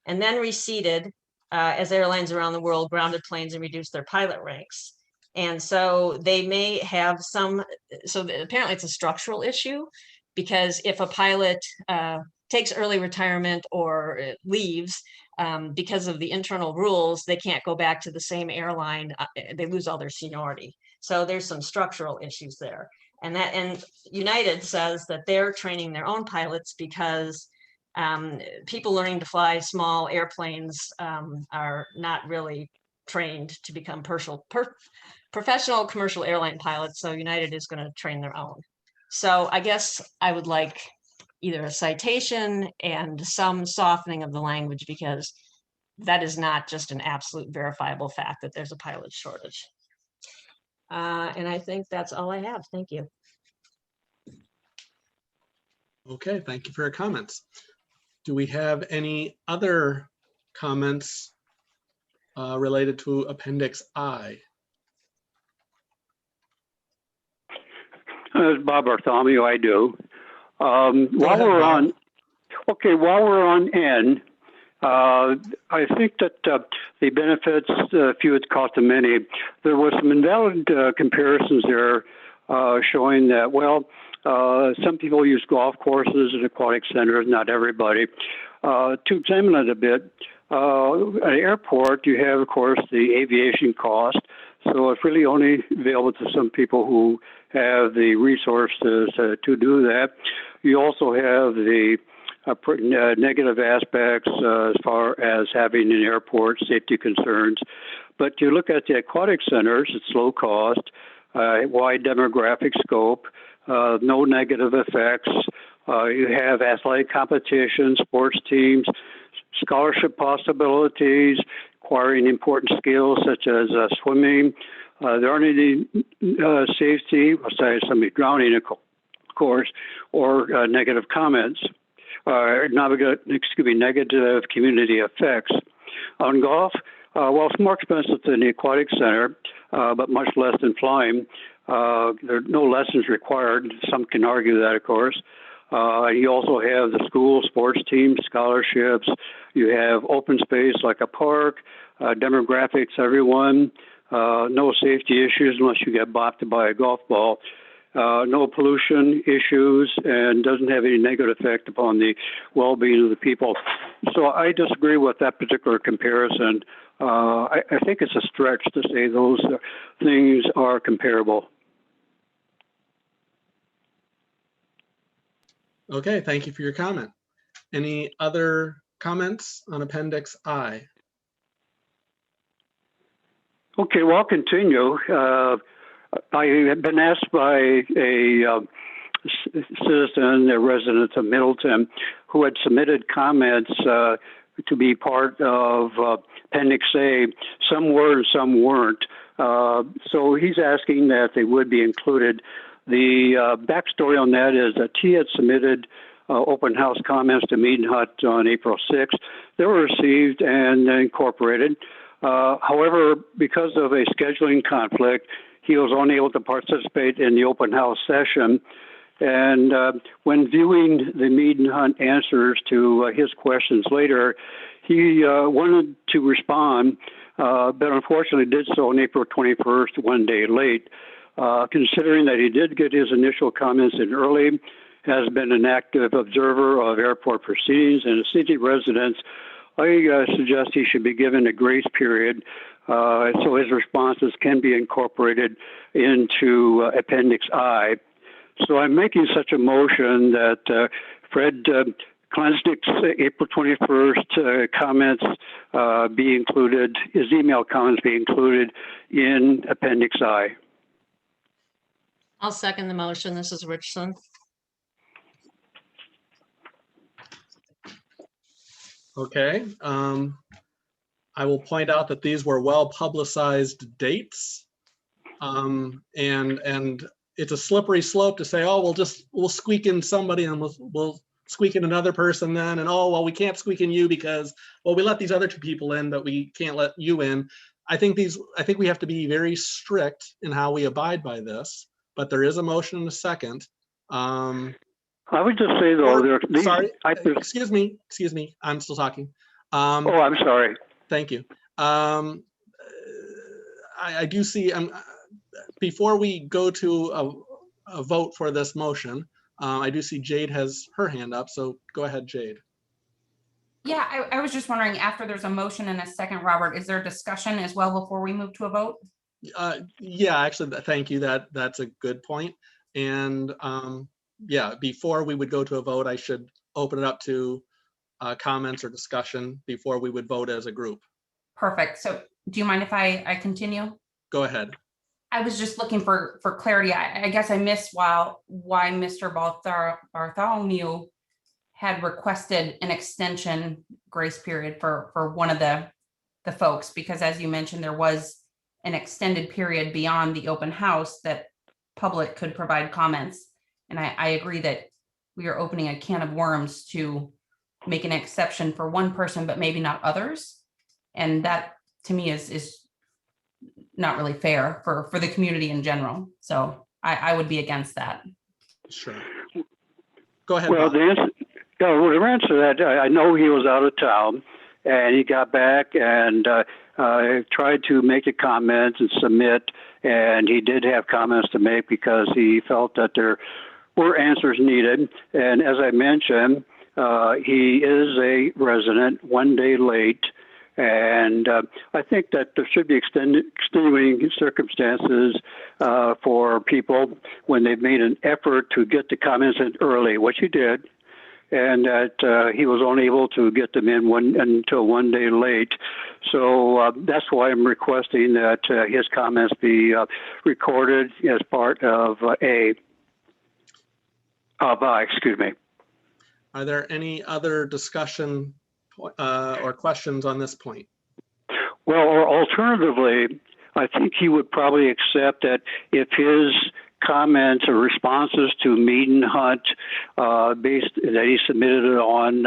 S7: and then receded as airlines around the world grounded planes and reduced their pilot ranks. And so they may have some, so apparently it's a structural issue, because if a pilot takes early retirement or leaves, because of the internal rules, they can't go back to the same airline. They lose all their seniority. So there's some structural issues there. And United says that they're training their own pilots because people learning to fly small airplanes are not really trained to become professional commercial airline pilots. So United is going to train their own. So I guess I would like either a citation and some softening of the language, because that is not just an absolute verifiable fact that there's a pilot shortage. And I think that's all I have. Thank you.
S1: Okay, thank you for your comments. Do we have any other comments related to Appendix I?
S5: Bob Bartholomew, I do. While we're on N, I think that the benefits, few at the cost of many, there was some invalid comparisons there showing that, well, some people use golf courses and aquatic centers, not everybody. To examine it a bit, at an airport, you have, of course, the aviation cost. So it's really only available to some people who have the resources to do that. You also have the negative aspects as far as having an airport, safety concerns. But you look at the aquatic centers, it's low cost, wide demographic scope, no negative effects. You have athletic competition, sports teams, scholarship possibilities, acquiring important skills such as swimming. There aren't any safety, besides somebody drowning, of course, or negative comments. Negative community effects. On golf, well, it's more expensive than the aquatic center, but much less than flying. There are no lessons required. Some can argue that, of course. You also have the school sports teams, scholarships. You have open space like a park, demographics, everyone. No safety issues unless you get bopped by a golf ball. No pollution issues, and doesn't have any negative effect upon the well-being of the people. So I disagree with that particular comparison. I think it's a stretch to say those things are comparable.
S1: Okay, thank you for your comment. Any other comments on Appendix I?
S5: Okay, well, I'll continue. I have been asked by a citizen, a resident of Middleton, who had submitted comments to be part of Appendix A. Some were and some weren't. So he's asking that they would be included. The backstory on that is that he had submitted open house comments to Mead & Hut on April 6th. They were received and incorporated. However, because of a scheduling conflict, he was unable to participate in the open house session. And when viewing the Mead & Hunt answers to his questions later, he wanted to respond, but unfortunately did so on April 21st, one day late. considering that he did get his initial comments in early, has been an active observer of airport proceedings and a city resident, I suggest he should be given a grace period so his responses can be incorporated into Appendix I. So I'm making such a motion that Fred Klensnick's April 21st comments be included, his email comments be included in Appendix I.
S7: I'll second the motion. This is Richardson.
S1: Okay. I will point out that these were well-publicized dates. And it's a slippery slope to say, oh, we'll squeak in somebody and we'll squeak in another person then, and oh, well, we can't squeak in you because, well, we let these other two people in, but we can't let you in. I think we have to be very strict in how we abide by this, but there is a motion and a second.
S5: I would just say though,
S1: sorry, excuse me, I'm still talking.
S5: Oh, I'm sorry.
S1: Thank you. I do see, before we go to a vote for this motion, I do see Jade has her hand up, so go ahead, Jade.
S10: Yeah, I was just wondering, after there's a motion and a second, Robert, is there a discussion as well before we move to a vote?
S1: Yeah, actually, thank you. That's a good point. And yeah, before we would go to a vote, I should open it up to comments or discussion before we would vote as a group.
S10: Perfect. So do you mind if I continue?
S1: Go ahead.
S10: I was just looking for clarity. I guess I missed why Mr. Bartholomew had requested an extension grace period for one of the folks, because as you mentioned, there was an extended period beyond the open house that public could provide comments. And I agree that we are opening a can of worms to make an exception for one person, but maybe not others. And that to me is not really fair for the community in general. So I would be against that.
S1: Sure. Go ahead.
S5: Well,
S1: Bob.
S5: the answer to that, I know he was out of town and he got back and tried to make a comment and submit, and he did have comments to make because he felt that there were answers needed. And as I mentioned, he is a resident, 1 day late. And I think that there should be extenuating circumstances for people when they've made an effort to get the comments in early, which he did, and that he was only able to get them in until 1 day late. So that's why I'm requesting that his comments be recorded as part of excuse me.
S1: Are there any other discussion or questions on this point?
S5: Well, or alternatively, I think he would probably accept that if his comments or responses to Mead and Hunt that he submitted on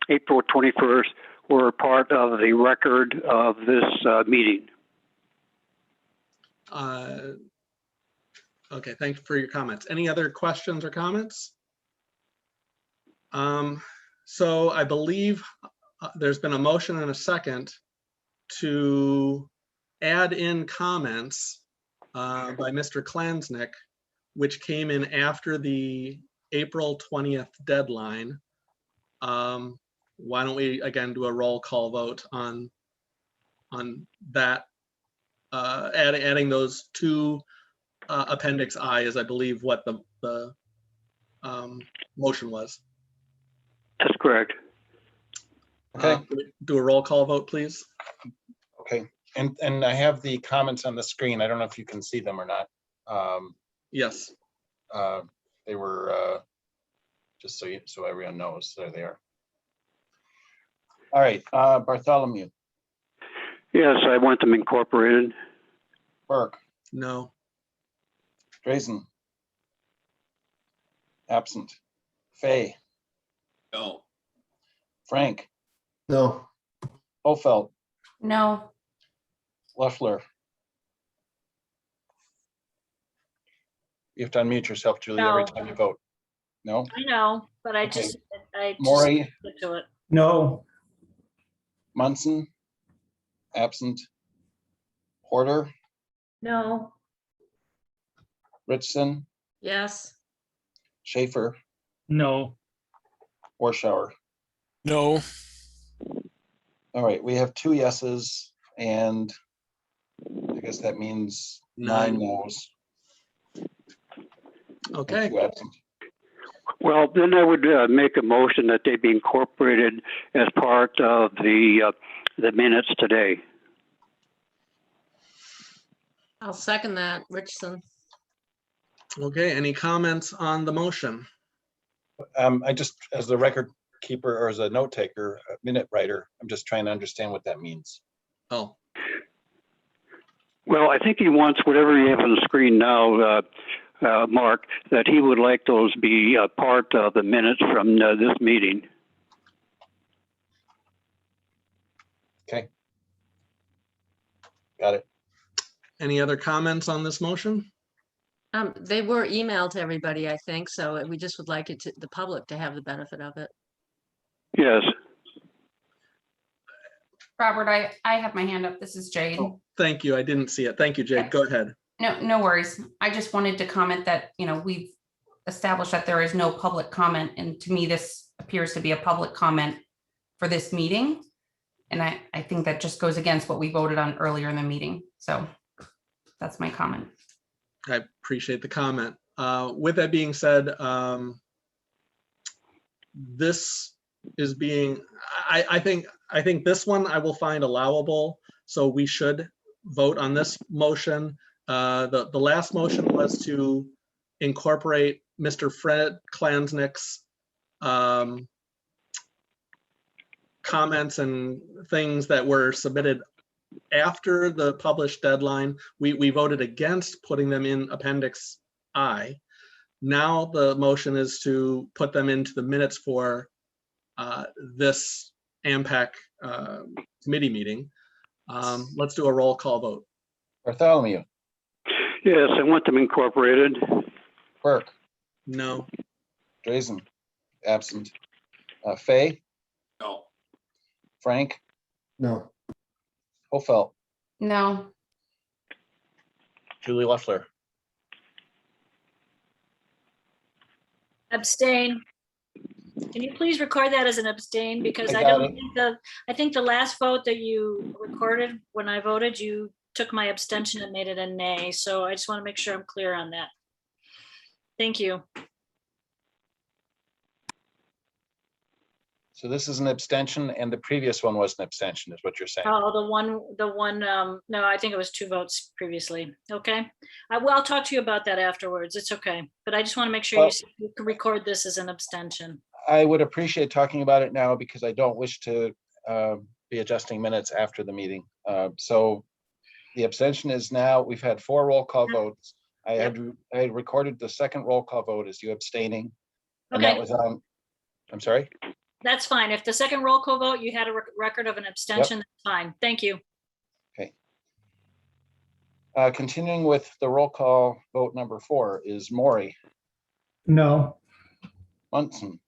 S5: April 21st were part of the record of this meeting.
S1: Okay, thank you for your comments. Any other questions or comments? So I believe there's been a motion and a second to add in comments by Mr. Klansnick, which came in after the April 20th deadline. Why don't we again do a roll call vote on that, adding those two Appendix I is, I believe, what the motion was.
S5: That's correct.
S3: Okay.
S1: Do a roll call vote, please.
S3: Okay, and I have the comments on the screen. I don't know if you can see them or not.
S1: Yes.
S3: They were just so everyone knows, there they are. All right, Bartholomew.
S5: Yes, I want them incorporated.
S3: Burke.
S1: No.
S3: Drazen. Absent. Fay.
S8: No.
S3: Frank.
S9: No.
S3: Ofelt.
S10: No.
S3: Loeffler. You have to unmute yourself, Julie, every
S6: No.
S3: time you vote. No?
S6: I know, but I
S3: Okay.
S6: just
S3: Maury.
S6: get to it.
S4: No.
S3: Munson. Absent. Porter.
S6: No.
S3: Richardson,
S7: Yes.
S3: Schaefer,
S8: No.
S3: Warschauer.
S2: No.
S3: All right, we have 2 yeses, and I guess that means 9 no's. and
S1: Okay,
S3: 2 absent.
S5: Well, then I would make a motion that they be incorporated as part of the minutes today.
S7: I'll second that, Richardson.
S1: okay. Any comments on the motion?
S3: I just, as the record keeper or as a note taker, a minute writer, I'm just trying to understand what that means.
S1: Oh,
S5: Well, I think he wants whatever you have on the screen now, Mark, that he would like those be part of the minutes from this meeting.
S3: Okay. Got it.
S1: any other comments on this motion?
S7: They were emailed to everybody, I think, so we just would like the public to have the benefit of it.
S5: Yes.
S10: Robert, I have my hand up. This is Jade.
S1: Oh, thank you. I didn't see it. Thank you, Jade. Go ahead.
S10: No worries. I just wanted to comment that, we've established that there is no public comment. And to me, this appears to be a public comment for this meeting. And I think that just goes against what we voted on earlier in the meeting. So that's my comment.
S1: I appreciate the comment. With that being said, this is being, I think this one I will find allowable. So we should vote on this motion. The last motion was to incorporate Mr. Fred Klansnick's comments and things that were submitted after the published deadline. We voted against putting them in Appendix I. Now the motion is to put them into the minutes for this AMPAC committee meeting. Let's do a roll call vote.
S3: Bartholomew,
S5: Yes, I want them incorporated.
S3: Burke,
S1: No.
S3: Drazen, absent. Fay,
S8: No.
S3: Frank,
S9: No.
S3: Hofelt,
S10: No,
S3: Julie Loeffler.
S6: Abstain. Can you please record that as an abstain? Because
S3: I
S6: I
S3: got
S6: don't
S3: it.
S6: think I think the last vote that you recorded when I voted, you took my abstention and made it a nay. So I just want to make sure I'm clear on that. Thank you.
S3: So this is an abstention and the previous one was an abstention is what you're saying.
S6: Oh, the one, no, I think it was 2 votes previously. Okay. I'll talk to you about that afterwards. It's okay. But I just want to make sure
S3: Well-
S6: you can record this as an abstention.
S3: I would appreciate talking about it now because I don't wish to be adjusting minutes after the meeting. So the abstention is now, we've had 4 roll call votes. I had recorded the second roll call vote as you abstaining. And that
S6: Okay,
S3: was on, I'm sorry?
S6: that's fine. If the second roll call vote, you had a record of an abstention, that's fine. Thank you.
S3: Continuing with the roll call vote number 4 is Maury,
S4: No.
S3: Munson,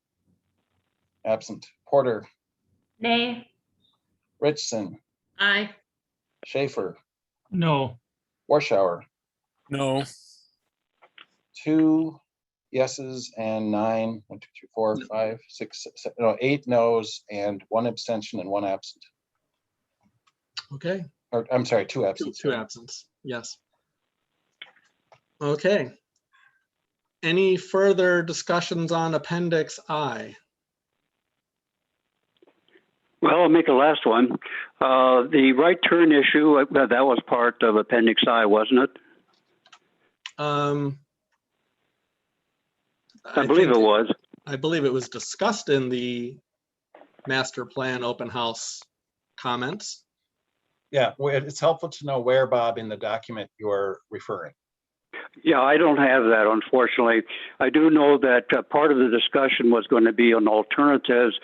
S3: absent. Porter,
S10: nay,
S3: Richardson,
S7: Aye.
S3: Schaefer,
S8: No.
S3: Warschauer.
S2: No.
S3: 2 yeses and 9, 1, 2, 3, 4, 5, 6, 7, no, 8 no's and 1 abstention and 1 absent.
S1: Okay.
S3: Or I'm sorry, 2 absent.
S1: Two absence. Yes. Okay. Any further discussions on Appendix I?
S5: Well, I'll make a last one. The right turn issue, that was part of Appendix I, wasn't it? I believe it was.
S1: I believe it was discussed in the master plan open house comments.
S3: Yeah, it's helpful to know where, Bob, in the document you're referring.
S5: Yeah, I don't have that, unfortunately. I do know that part of the discussion was going to be on alternatives.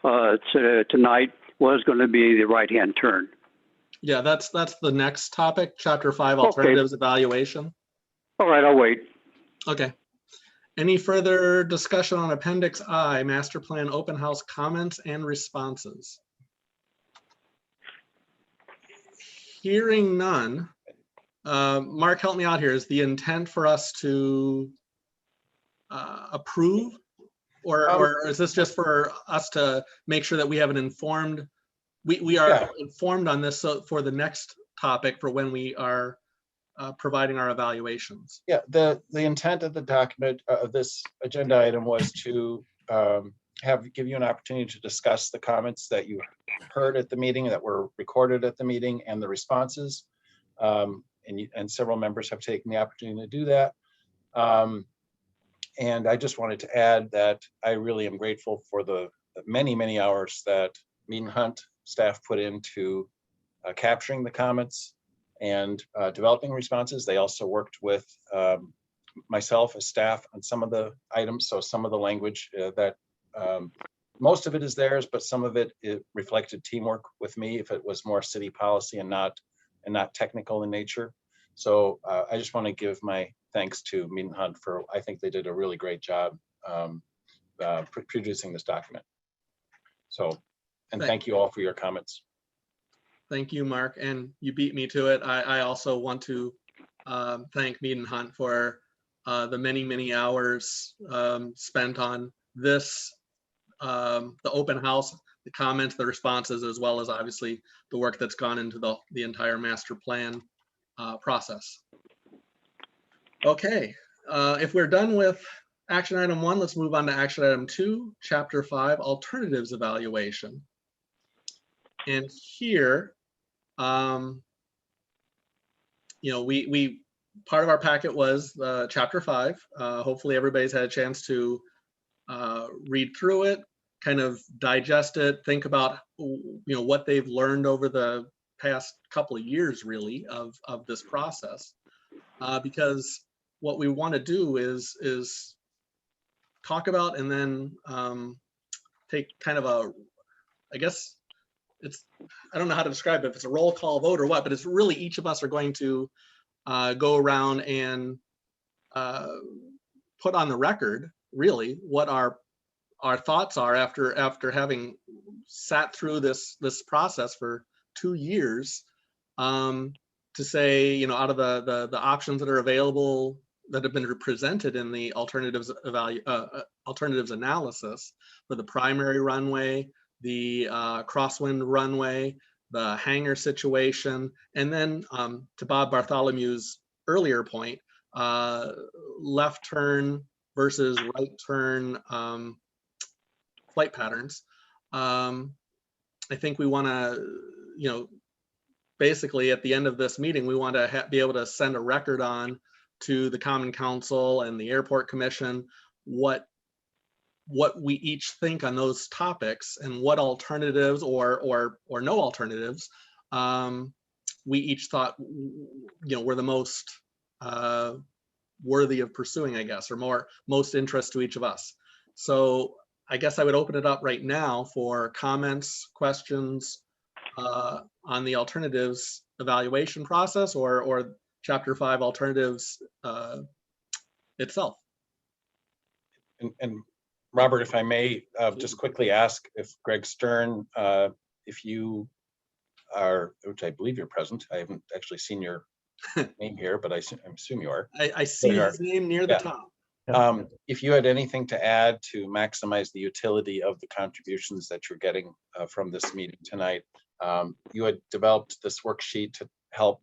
S5: Tonight was going to be the right-hand turn.
S1: Yeah, that's the next topic, Chapter 5, alternatives evaluation.
S5: All right, I'll wait.
S1: Okay. Any further discussion on Appendix I, master plan open house comments and responses? Hearing none, Mark, help me out here. Is the intent for us to approve? Or is this just for us to make sure that we have an informed, we are
S3: Yeah.
S1: informed on this so for the next topic for when we are providing our evaluations?
S3: Yeah, the intent of the document of this agenda item was to give you an opportunity to discuss the comments that you heard at the meeting that were recorded at the meeting and the responses. And several members have taken the opportunity to do that. And I just wanted to add that I really am grateful for the many, many hours that Mead and Hunt staff put into capturing the comments and developing responses. They also worked with myself as staff on some of the items. So some of the language that most of it is theirs, but some of it reflected teamwork with me if it was more city policy and not technical in nature. So I just want to give my thanks to Mead and Hunt for, I think they did a really great job producing this document. So, and thank you all for your comments.
S1: Thank you, Mark, and you beat me to it. I also want to thank Mead and Hunt for the many, many hours spent on this, the open house, the comments, the responses, as well as obviously the work that's gone into the entire master plan process. Okay, if we're done with action item 1, let's move on to action item 2, chapter 5, alternatives evaluation. And here, we part of our packet was chapter 5. Hopefully everybody's had a chance to read through it, kind of digest it, think about what they've learned over the past couple of years really of this process, because what we want to do is talk about and then take kind of I guess I don't know how to describe it, if it's a roll call vote or what, but it's really each of us are going to go around and put on the record really what our thoughts are after having sat through this process for 2 years, to say, out of the options that are available that have been presented in the alternatives analysis for the primary runway, the Crosswind Runway, the hangar situation, and then to Bob Bartholomew's earlier point, left turn versus right turn flight patterns. I think we want to, basically at the end of this meeting, we want to be able to send a record on to the Common Council and the Airport Commission what we each think on those topics and what alternatives or no alternatives we each thought were the most worthy of pursuing, I guess, or most interest to each of us. So I guess I would open it up right now for comments, questions on the alternatives evaluation process or chapter 5 alternatives itself.
S3: And Robert, if I may just quickly ask if Greg Stern, if you are, which I believe you're present. I haven't actually seen your name here, but I assume you are.
S1: I see his name near the top.
S3: If you had anything to add to maximize the utility of the contributions that you're getting from this meeting tonight, you had developed this worksheet to help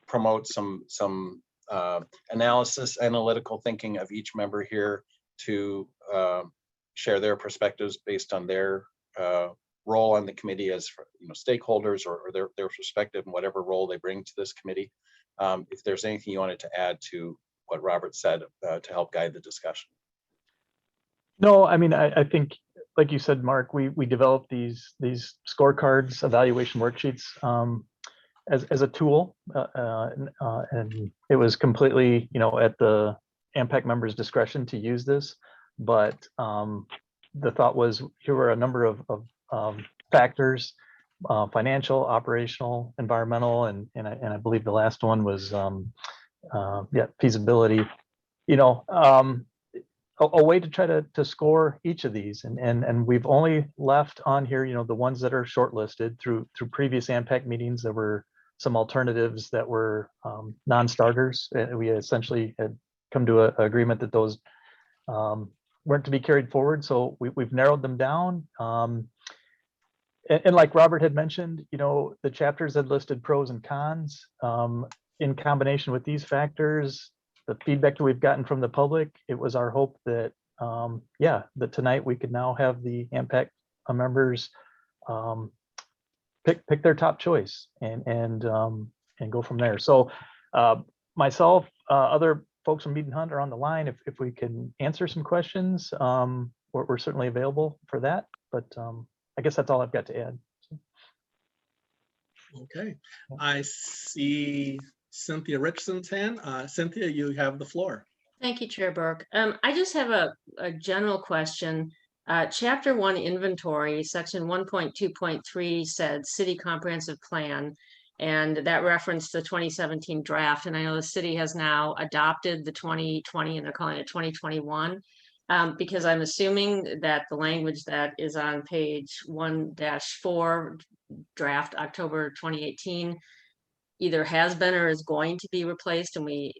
S3: promote some analysis, analytical thinking of each member here to share their perspectives based on their role on the committee as stakeholders or their perspective and whatever role they bring to this committee. If there's anything you wanted to add to what Robert said to help guide the discussion.
S11: No, I mean, I think, like you said, Mark, we developed these scorecards, evaluation worksheets as a tool, and it was completely, at the AMPAC members' discretion to use this. But the thought was, here were a number of factors: financial, operational, environmental, and I believe the last one was feasibility. A way to try to score each of these, and we've only left on here, the ones that are shortlisted through previous AMPAC meetings. There were some alternatives that were non-starters. We essentially had come to an agreement that those weren't to be carried forward. So we've narrowed them down. And like Robert had mentioned, the chapters had listed pros and cons. In combination with these factors, the feedback that we've gotten from the public, it was our hope that, that tonight we could now have the AMPAC members pick their top choice and go from there. So myself, other folks from Mead and Hunt are on the line. If we can answer some questions, we're certainly available for that. But I guess that's all I've got to add.
S1: Okay, I see Cynthia Richardson's hand. Cynthia, you have the floor.
S7: Thank you, Chair Burke. I just have a general question. Chapter 1 inventory, section 1.2.3 said city comprehensive plan, and that referenced the 2017 draft. And I know the city has now adopted the 2020 and they're calling it 2021. Because I'm assuming that the language that is on page 1-4 draft October 2018 either has been or is going to be replaced. And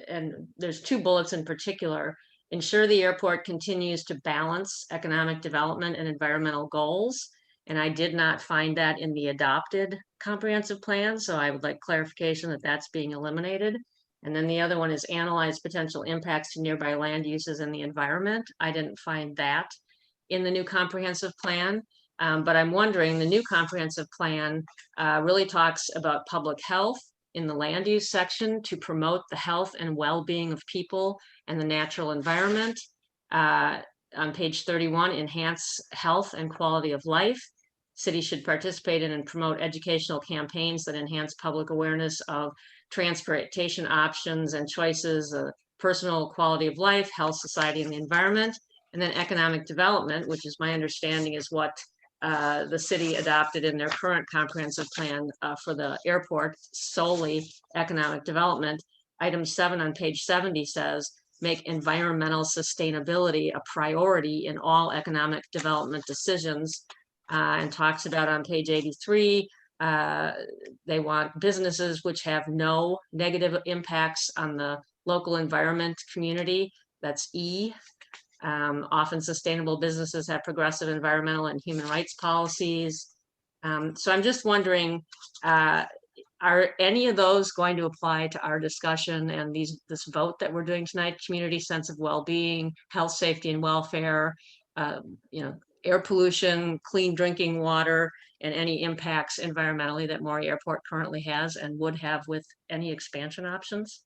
S7: and there's two bullets in particular: ensure the airport continues to balance economic development and environmental goals. And I did not find that in the adopted comprehensive plan. So I would like clarification that that's being eliminated. And then the other one is analyze potential impacts to nearby land uses and the environment. I didn't find that in the new comprehensive plan, but I'm wondering, the new comprehensive plan really talks about public health in the land use section to promote the health and well-being of people and the natural environment. On page 31, enhance health and quality of life. Cities should participate in and promote educational campaigns that enhance public awareness of transportation options and choices, personal quality of life, health, society, and the environment. And then economic development, which is my understanding is what the city adopted in their current comprehensive plan for the airport, solely economic development. Item 7 on page 70 says, make environmental sustainability a priority in all economic development decisions, and talks about on page 83, they want businesses which have no negative impacts on the local environment community. That's E. Often sustainable businesses have progressive environmental and human rights policies. So I'm just wondering, are any of those going to apply to our discussion and this vote that we're doing tonight? Community sense of well-being, health, safety, and welfare, air pollution, clean drinking water, and any impacts environmentally that Maury Airport currently has and would have with any expansion options?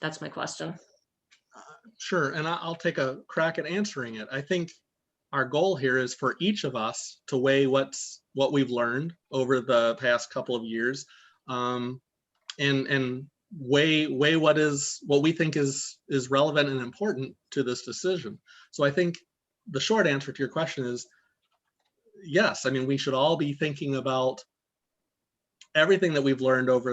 S7: That's my question.
S1: Sure, and I'll take a crack at answering it. I think our goal here is for each of us to weigh what we've learned over the past couple of years, and weigh what we think is relevant and important to this decision. So I think the short answer to your question is yes. I mean, we should all be thinking about everything that we've learned over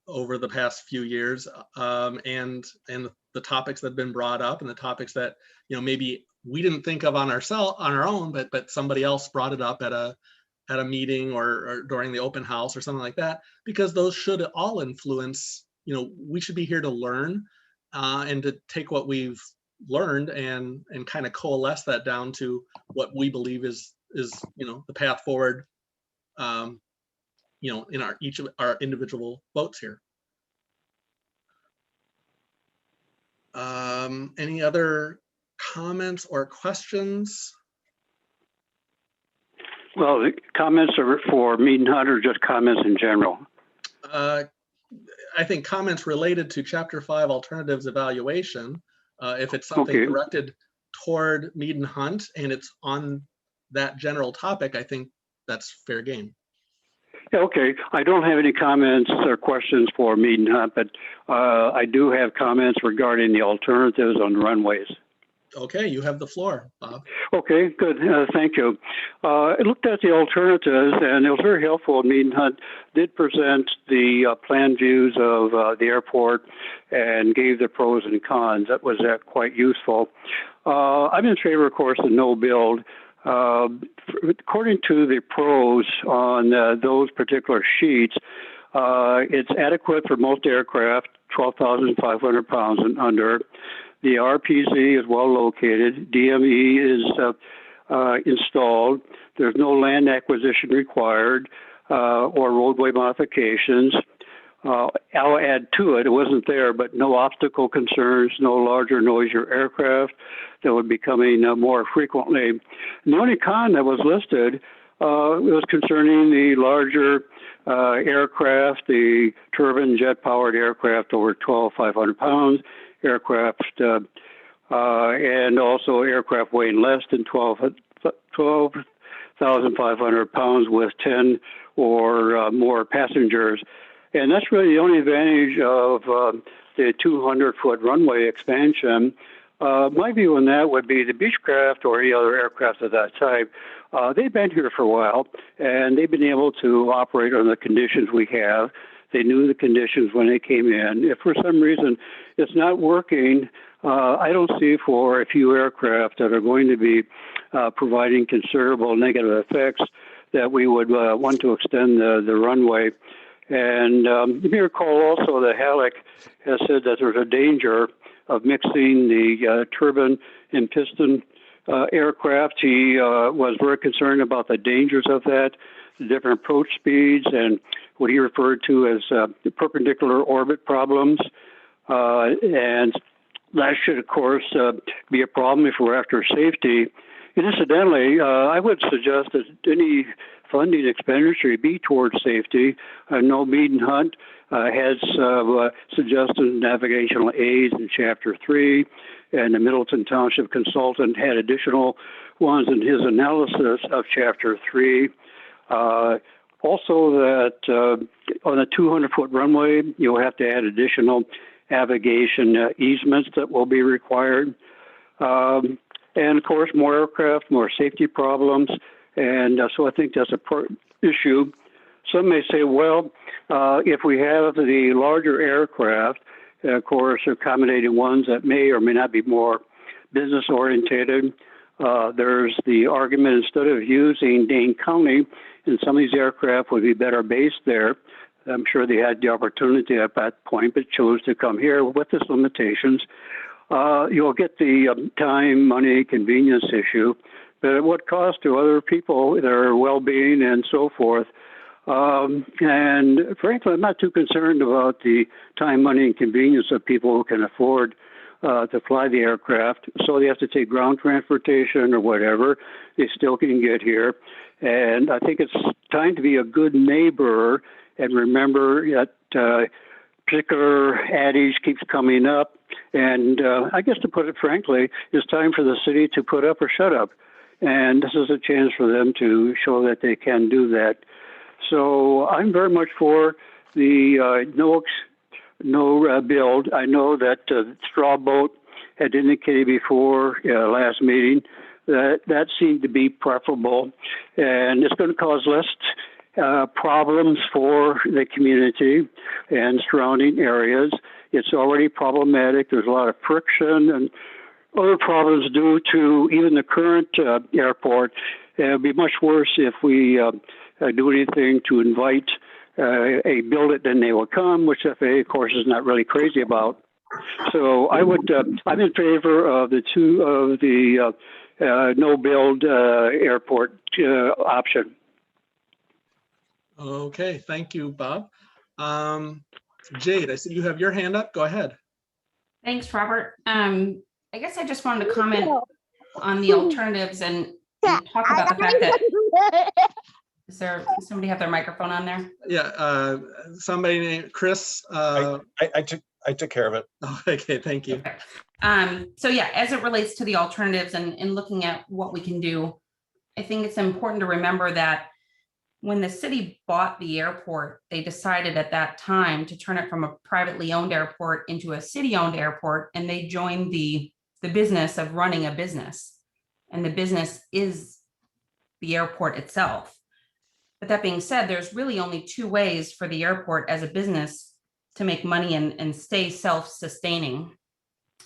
S1: the past few years, and the topics that have been brought up, and the topics that maybe we didn't think of on our own, but somebody else brought it up at a meeting or during the open house or something like that, because those should all influence. We should be here to learn and to take what we've learned and kind of coalesce that down to what we believe is the path forward, in each of our individual votes here. Any other comments or questions?
S5: Well, the comments are for Mead and Hunt or just comments in general?
S1: I think comments related to Chapter 5 alternatives evaluation, if it's something directed toward Mead and Hunt and it's on that general topic, I think that's fair game.
S5: Yeah, okay, I don't have any comments or questions for Mead and Hunt, but I do have comments regarding the alternatives on runways.
S1: Okay, you have the floor, Bob.
S5: Okay, good. Thank you. I looked at the alternatives, and it was very helpful. Mead and Hunt did present the plan views of the airport and gave the pros and cons. That was quite useful. I'm in favor, of course, of no build. According to the pros on those particular sheets, it's adequate for most aircraft, 12,500 pounds and under. The RPZ is well located. DME is installed. There's no land acquisition required or roadway modifications. I'll add to it, it wasn't there, but no obstacle concerns, no larger, noisier aircraft that would be coming more frequently. And the only con that was listed was concerning the larger aircraft, the turbine jet-powered aircraft over 12,500 pounds, aircraft, and also aircraft weighing less than 12,500 pounds with 10 or more passengers. And that's really the only advantage of the 200-foot runway expansion. My view on that would be the Beechcraft or any other aircraft of that type. They've been here for a while, and they've been able to operate under the conditions we have. They knew the conditions when they came in. If for some reason it's not working, I don't see for a few aircraft that are going to be providing considerable negative effects that we would want to extend the runway. And you may recall also that Halleck has said that there's a danger of mixing the turbine and piston aircraft. He was very concerned about the dangers of that, the different approach speeds, and what he referred to as perpendicular orbit problems. And that should, of course, be a problem if we're after safety. And incidentally, I would suggest that any funding expenditure be towards safety. I know Mead and Hunt has suggested navigational aids in Chapter 3, and the Middleton Township consultant had additional ones in his analysis of Chapter 3. Also that on a 200-foot runway, you'll have to add additional navigation easements that will be required. And of course, more aircraft, more safety problems. And so I think that's a issue. Some may say, well, if we have the larger aircraft, of course, accommodating ones that may or may not be more business orientated, there's the argument instead of using Dane County, and some of these aircraft would be better based there. I'm sure they had the opportunity at that point, but chose to come here with its limitations. You'll get the time, money, convenience issue, but at what cost to other people, their well-being and so forth. And frankly, I'm not too concerned about the time, money, and convenience of people who can afford to fly the aircraft. So they have to take ground transportation or whatever. They still can get here. And I think it's time to be a good neighbor and remember that particular adage keeps coming up. And I guess to put it frankly, it's time for the city to put up or shut up. And this is a chance for them to show that they can do that. So I'm very much for the no build. I know that Straw Boat had indicated before last meeting that seemed to be preferable, and it's going to cause less problems for the community and surrounding areas. It's already problematic. There's a lot of friction and other problems due to even the current airport. It would be much worse if we do anything to invite a build it, then they will come, which FAA, of course, is not really crazy about. So I would, I'm in favor of the no build airport option.
S1: Okay, thank you, Bob. Jade, I see you have your hand up. Go ahead.
S10: Thanks, Robert. I guess I just wanted to comment on the alternatives and talk about the fact that, is there somebody have their microphone on there?
S1: Yeah, somebody named Chris.
S3: I took care of it.
S1: Okay, thank you.
S10: Okay. So yeah, as it relates to the alternatives and looking at what we can do, I think it's important to remember that when the city bought the airport, they decided at that time to turn it from a privately owned airport into a city-owned airport, and they joined the business of running a business, and the business is the airport itself. But that being said, there's really only two ways for the airport as a business to make money and stay self-sustaining.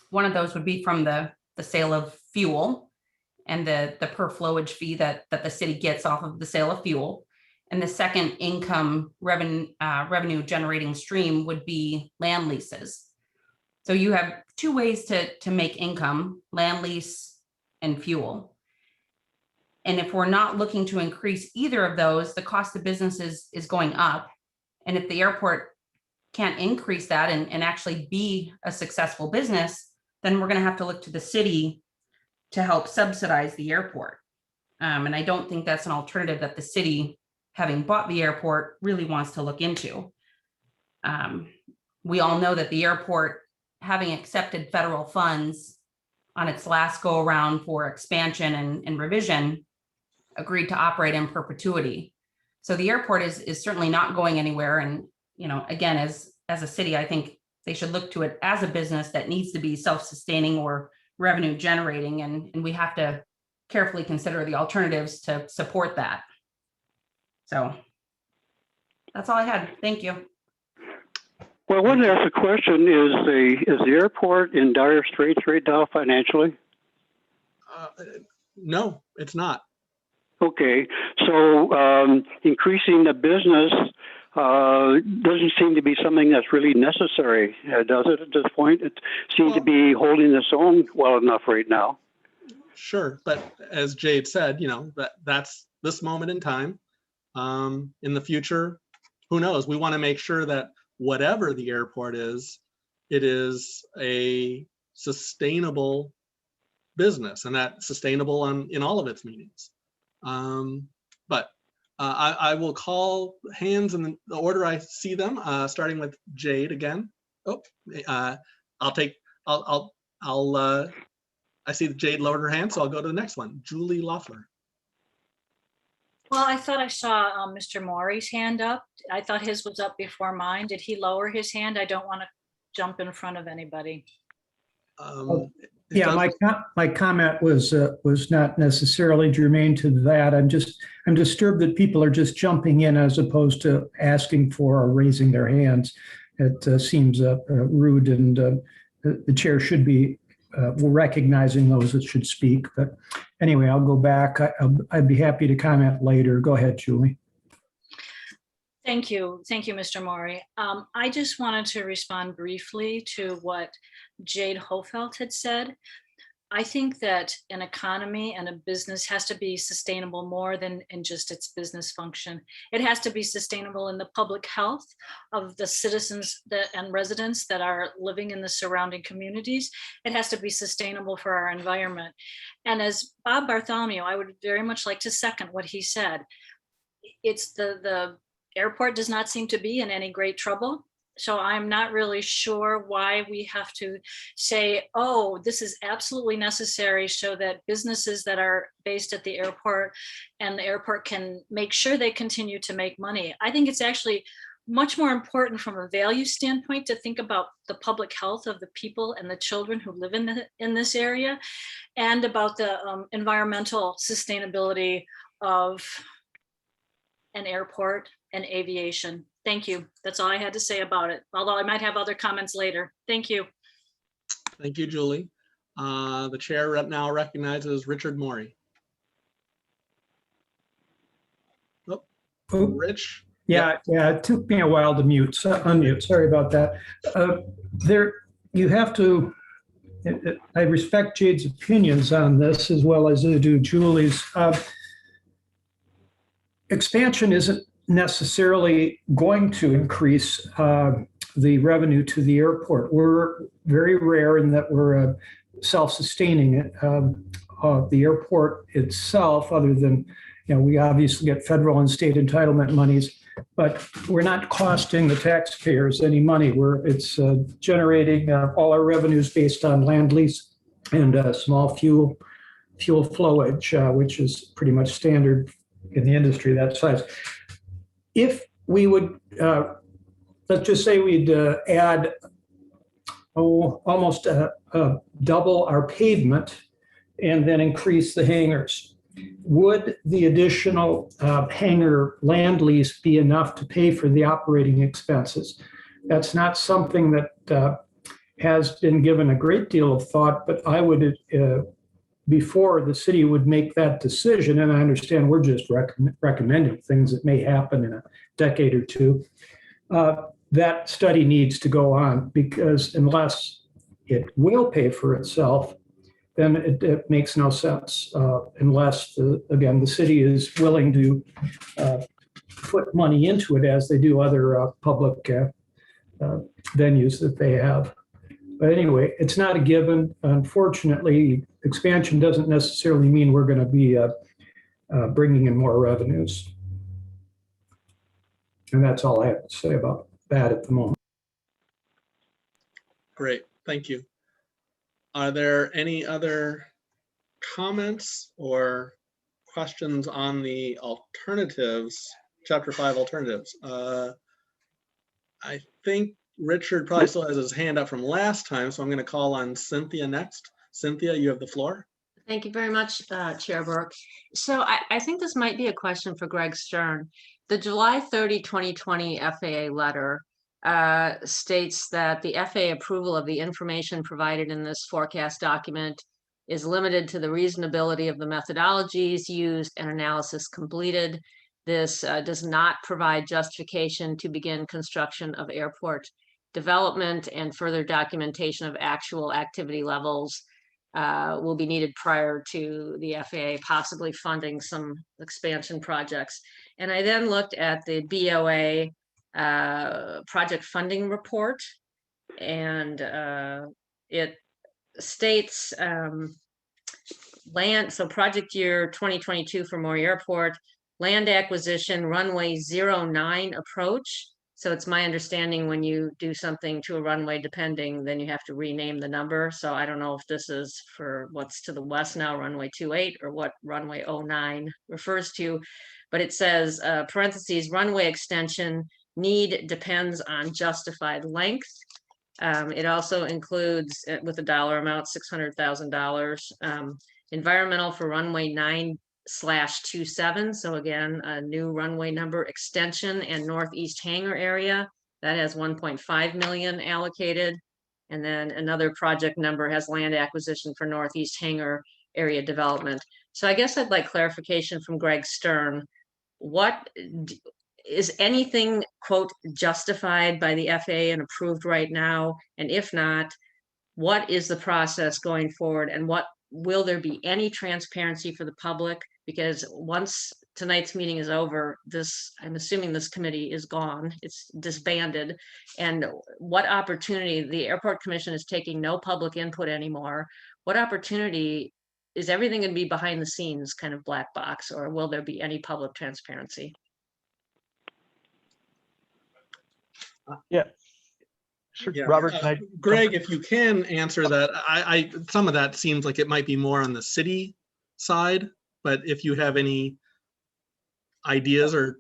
S10: One of those would be from the sale of fuel, and the per flowage fee that the city gets off of the sale of fuel. And the second income revenue generating stream would be land leases. So you have two ways to make income: land lease and fuel. And if we're not looking to increase either of those, the cost of business is going up. And if the airport can't increase that and actually be a successful business, then we're going to have to look to the city to help subsidize the airport. And I don't think that's an alternative that the city, having bought the airport, really wants to look into. We all know that the airport, having accepted federal funds on its last go around for expansion and revision, agreed to operate in perpetuity. So the airport is certainly not going anywhere. And, you know, again, as a city, I think they should look to it as a business that needs to be self-sustaining or revenue generating. And we have to carefully consider the alternatives to support that. So that's all I had. Thank you.
S5: Well, I wanted to ask a question. Is the airport in dire straits right now financially?
S1: No, it's not.
S5: Okay, so increasing the business doesn't seem to be something that's really necessary, does it, at this point? It seems to be holding its own well enough right now.
S1: Sure, but as Jade said, you know, that's this moment in time. In the future, who knows? We want to make sure that whatever the airport is, it is a sustainable business, and that sustainable in all of its meanings. But I will call hands in the order I see them, starting with Jade again. Oh, I see that Jade lowered her hand, so I'll go to the next one. Julie Loeffler.
S6: Well, I thought I saw Mr. Maury's hand up. I thought his was up before mine. Did he lower his hand? I don't want to jump in front of anybody.
S4: Yeah, my comment was not necessarily germane to that. I'm disturbed that people are just jumping in as opposed to asking for or raising their hands. It seems rude, and the chair should be recognizing those that should speak. But anyway, I'll go back. I'd be happy to comment later. Go ahead, Julie.
S6: Thank you, Mr. Maury. I just wanted to respond briefly to what Jade Hofelt had said. I think that an economy and a business has to be sustainable more than in just its business function. It has to be sustainable in the public health of the citizens and residents that are living in the surrounding communities. It has to be sustainable for our environment. And as Bob Bartholomew, I would very much like to second what he said. It's the airport does not seem to be in any great trouble. So I'm not really sure why we have to say, oh, this is absolutely necessary so that businesses that are based at the airport and the airport can make sure they continue to make money. I think it's actually much more important from a value standpoint to think about the public health of the people and the children who live in this area, and about the environmental sustainability of an airport and aviation. Thank you. That's all I had to say about it, although I might have other comments later. Thank you.
S1: Thank you, Julie. The chair now recognizes Richard Maury. Oh, Rich.
S4: Yeah, it took me a while to unmute. Sorry about that. You have to, I respect Jade's opinions on this as well as I do Julie's. Expansion isn't necessarily going to increase the revenue to the airport. We're very rare in that we're self-sustaining it. The airport itself, other than, we obviously get federal and state entitlement monies, but we're not costing the taxpayers any money. It's generating all our revenues based on land lease and small fuel flowage, which is pretty much standard in the industry that size. If we would, let's just say we'd add almost double our pavement and then increase the hangars, would the additional hangar land lease be enough to pay for the operating expenses? That's not something that has been given a great deal of thought, but I would before the city would make that decision, and I understand we're just recommending things that may happen in a decade or two, that study needs to go on, because unless it will pay for itself, then it makes no sense unless, again, the city is willing to put money into it as they do other public venues that they have. But anyway, it's not a given. Unfortunately, expansion doesn't necessarily mean we're going to be bringing in more revenues. And that's all I have to say about that at the moment.
S1: Great, thank you. Are there any other comments or questions on the alternatives, Chapter 5 alternatives? I think Richard probably still has his hand up from last time, so I'm going to call on Cynthia next. Cynthia, you have the floor.
S7: Thank you very much, Chair Burke. So I think this might be a question for Greg Stern. The July 30, 2020 FAA letter states that the FAA approval of the information provided in this forecast document is limited to the reasonability of the methodologies used and analysis completed. This does not provide justification to begin construction of airport development, and further documentation of actual activity levels will be needed prior to the FAA possibly funding some expansion projects. And I then looked at the BOA project funding report, and it states so project year 2022 for Maury Airport, land acquisition, runway 09 approach. So it's my understanding when you do something to a runway, depending, then you have to rename the number. So I don't know if this is for what's to the west now, runway 28, or what runway 09 refers to, but it says, parentheses, runway extension need depends on justified length. It also includes, with a dollar amount, $600,000, environmental for runway 9/27. So again, a new runway number extension and northeast hangar area that has 1.5 million allocated. And then another project number has land acquisition for northeast hangar area development. So I guess I'd like clarification from Greg Stern. What is anything, quote, justified by the FAA and approved right now? And if not, what is the process going forward, and what will there be any transparency for the public? Because once tonight's meeting is over, I'm assuming this committee is gone, it's disbanded. And what opportunity, the Airport Commission is taking no public input anymore. What opportunity, is everything going to be behind the scenes kind of black box, or will there be any public transparency?
S11: Yeah. Sure.
S1: Yeah.
S11: Robert, can I?
S1: Greg, if you can answer that, some of that seems like it might be more on the city side, but if you have any ideas or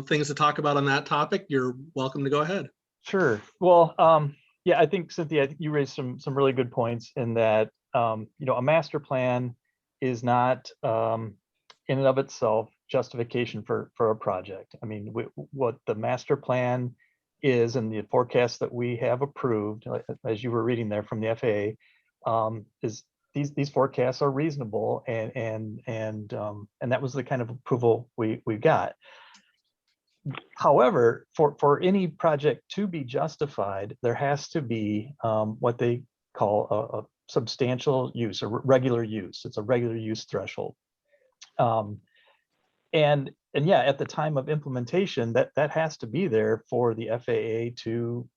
S1: things to talk about on that topic, you're welcome to go ahead.
S11: Sure. Well, yeah, I think, Cynthia, I think you raised some really good points in that, a master plan is not in and of itself justification for a project. I mean, what the master plan is, and the forecast that we have approved, as you were reading there from the FAA, is these forecasts are reasonable, and that was the kind of approval we got. However, for any project to be justified, there has to be what they call a substantial use, or regular use. It's a regular use threshold. And yeah, at the time of implementation, that has to be there for the FAA to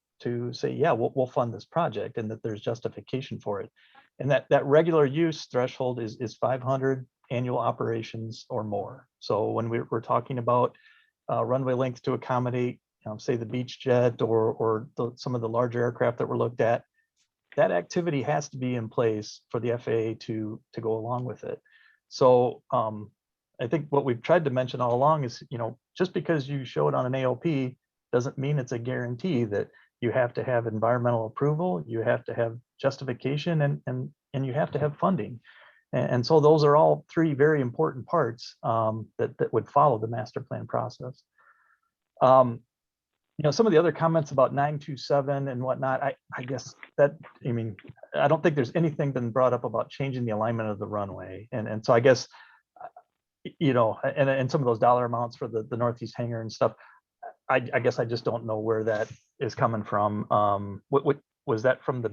S11: say, yeah, we'll fund this project, and that there's justification for it. And that regular use threshold is 500 annual operations or more. So when we're talking about runway length to accommodate, say, the beach jet or some of the larger aircraft that were looked at, that activity has to be in place for the FAA to go along with it. So I think what we've tried to mention all along is, just because you show it on an AOP doesn't mean it's a guarantee that you have to have environmental approval, you have to have justification, and you have to have funding. And so those are all three very important parts that would follow the master plan process. some of the other comments about 927 and whatnot, I guess that, I mean, I don't think there's anything been brought up about changing the alignment of the runway. And so I guess, and some of those dollar amounts for the Northeast hangar and stuff, I guess I just don't know where that is coming from. What was that from the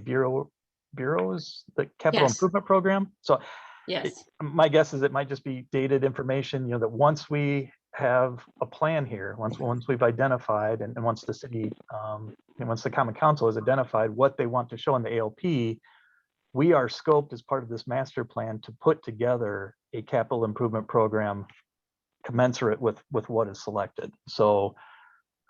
S11: bureaus, the capital
S7: Yes.
S11: improvement program? So
S7: Yes.
S11: my guess is it might just be dated information, that once we have a plan here, once we've identified and once the city, and once the Common Council has identified what they want to show in the ALP, we are scoped as part of this master plan to put together a capital improvement program commensurate with what is selected. So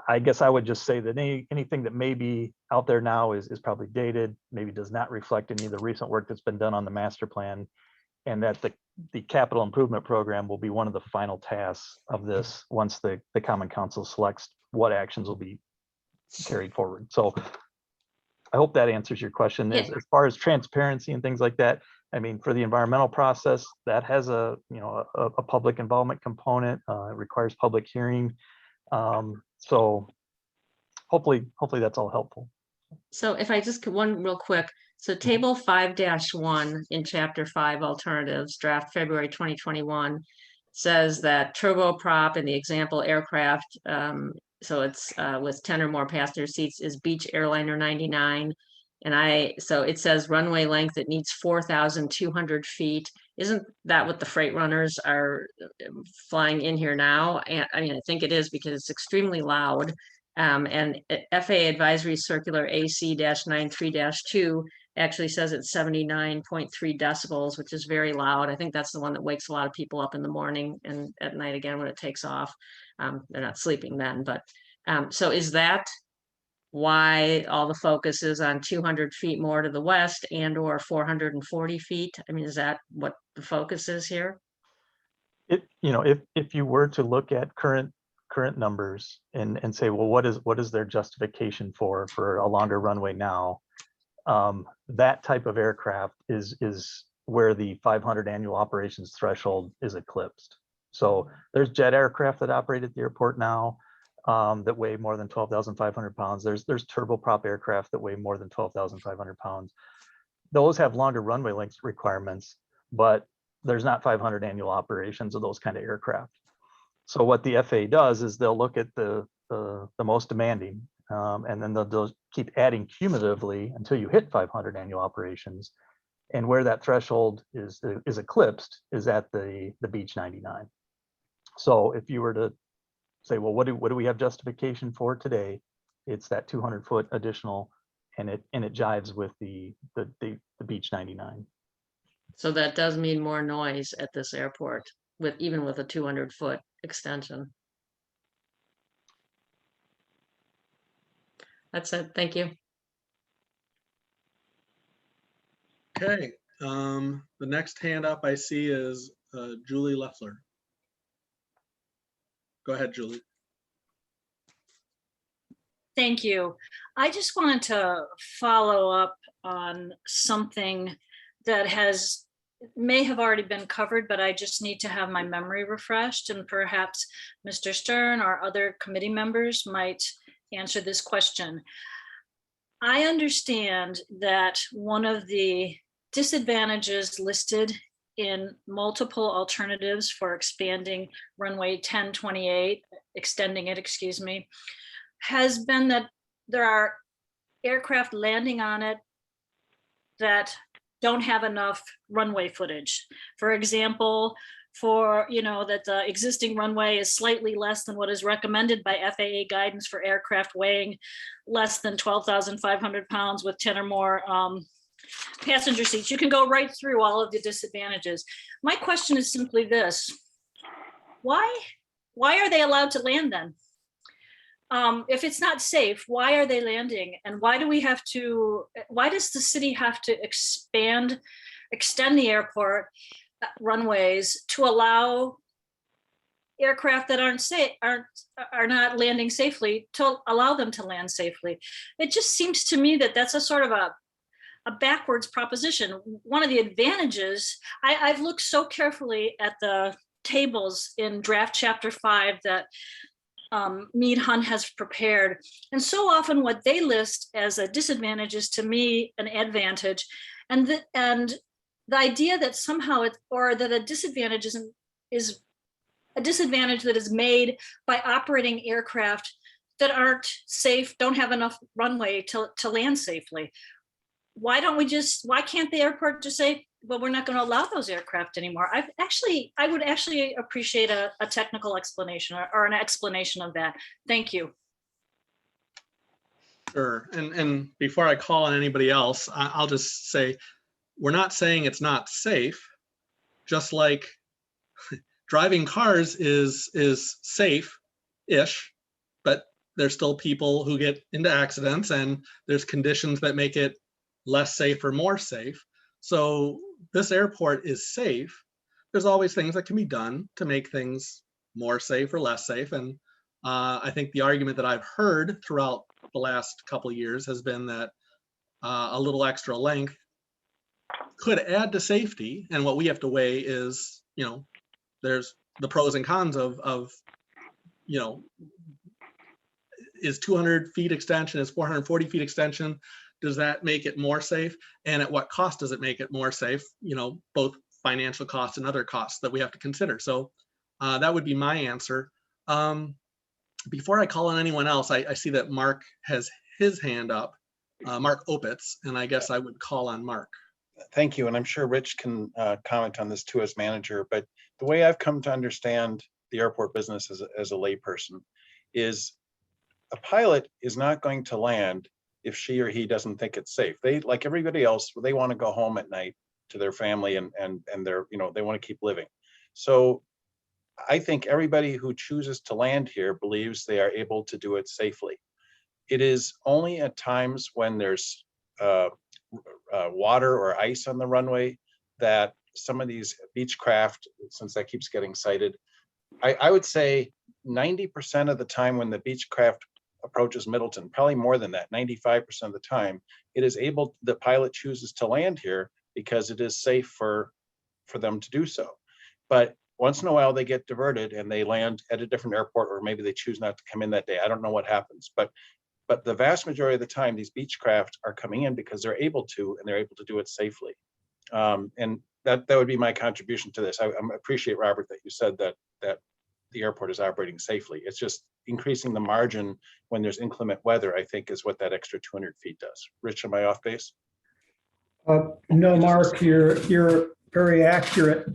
S11: I guess I would just say that anything that may be out there now is probably dated, maybe does not reflect any of the recent work that's been done on the master plan, and that the capital improvement program will be one of the final tasks of this once the Common Council selects what actions will be carried forward. So I hope that answers your question.
S7: Yeah.
S11: As far as transparency and things like that, I mean, for the environmental process, that has a public involvement component. It requires public hearing. So hopefully that's all helpful.
S7: So if I just one real quick, so table 5-1 in chapter 5 alternatives, draft February 2021, says that turboprop and the example aircraft, so it's with 10 or more passenger seats, is Beech Airliner 99. And so it says runway length, it needs 4,200 feet. Isn't that what the freight runners are flying in here now? And I mean, I think it is because it's extremely loud. And FAA Advisory Circular AC-93-2 actually says it's 79.3 decibels, which is very loud. I think that's the one that wakes a lot of people up in the morning and at night again when it takes off. They're not sleeping then, but so is that why all the focus is on 200 feet more to the west and or 440 feet? I mean, is that what the focus is here?
S11: If you were to look at current numbers and say, well, what is their justification for a longer runway now? That type of aircraft is where the 500 annual operations threshold is eclipsed. So there's jet aircraft that operate at the airport now that weigh more than 12,500 pounds. There's turboprop aircraft that weigh more than 12,500 pounds. Those have longer runway length requirements, but there's not 500 annual operations of those kind of aircraft. So what the FAA does is they'll look at the most demanding, and then they'll keep adding cumulatively until you hit 500 annual operations. And where that threshold is eclipsed is at the Beech 99. So if you were to say, well, what do we have justification for today? It's that 200-foot additional, and it jives with the Beech 99.
S7: So that does mean more noise at this airport even with a 200-foot extension. That's it. Thank you.
S1: Okay. The next hand up I see is Julie Leffler. Go ahead, Julie.
S6: Thank you. I just wanted to follow up on something that may have already been covered, but I just need to have my memory refreshed, and perhaps Mr. Stern or other committee members might answer this question. I understand that one of the disadvantages listed in multiple alternatives for expanding runway 1028, extending it, excuse me, has been that there are aircraft landing on it that don't have enough runway footage. For example, that the existing runway is slightly less than what is recommended by FAA guidance for aircraft weighing less than 12,500 pounds with 10 or more passenger seats. You can go right through all of the disadvantages. My question is simply this: why are they allowed to land then? If it's not safe, why are they landing? And why does the city have to extend the airport runways to allow aircraft that are not landing safely, to allow them to land safely? It just seems to me that that's a sort of a backwards proposition. One of the advantages, I've looked so carefully at the tables in draft chapter 5 that Mead Hunt has prepared. And so often what they list as a disadvantage is to me an advantage. And the idea that somehow that a disadvantage is a disadvantage that is made by operating aircraft that aren't safe, don't have enough runway to land safely. Why can't the airport just say, well, we're not going to allow those aircraft anymore? I would actually appreciate a technical explanation or an explanation of that. Thank you.
S1: Sure. And before I call on anybody else, I'll just say, we're not saying it's not safe, just like driving cars is safe-ish, but there's still people who get into accidents, and there's conditions that make it less safe or more safe. So this airport is safe. There's always things that can be done to make things more safe or less safe. And I think the argument that I've heard throughout the last couple of years has been that a little extra length could add to safety. And what we have to weigh is, there's the pros and cons of is 200 feet extension, is 440 feet extension, does that make it more safe? And at what cost does it make it more safe? Both financial costs and other costs that we have to consider. So that would be my answer. Before I call on anyone else, I see that Mark has his hand up, Mark Opitz, and I guess I would call on Mark.
S3: Thank you. And I'm sure Rich can comment on this too as manager, but the way I've come to understand the airport business as a layperson is a pilot is not going to land if she or he doesn't think it's safe. They, like everybody else, they want to go home at night to their family and they're, they want to keep living. So I think everybody who chooses to land here believes they are able to do it safely. It is only at times when there's water or ice on the runway that some of these Beechcraft, since that keeps getting cited, I would say 90% of the time when the Beechcraft approaches Middleton, probably more than that, 95% of the time, the pilot chooses to land here because it is safe for them to do so. But once in a while they get diverted and they land at a different airport, or maybe they choose not to come in that day. I don't know what happens, but the vast majority of the time, these Beechcraft are coming in because they're able to, and they're able to do it safely. And that would be my contribution to this. I appreciate, Robert, that you said that the airport is operating safely. It's just increasing the margin when there's inclement weather, I think, is what that extra 200 feet does. Rich, am I off base?
S4: No, Mark, you're very accurate.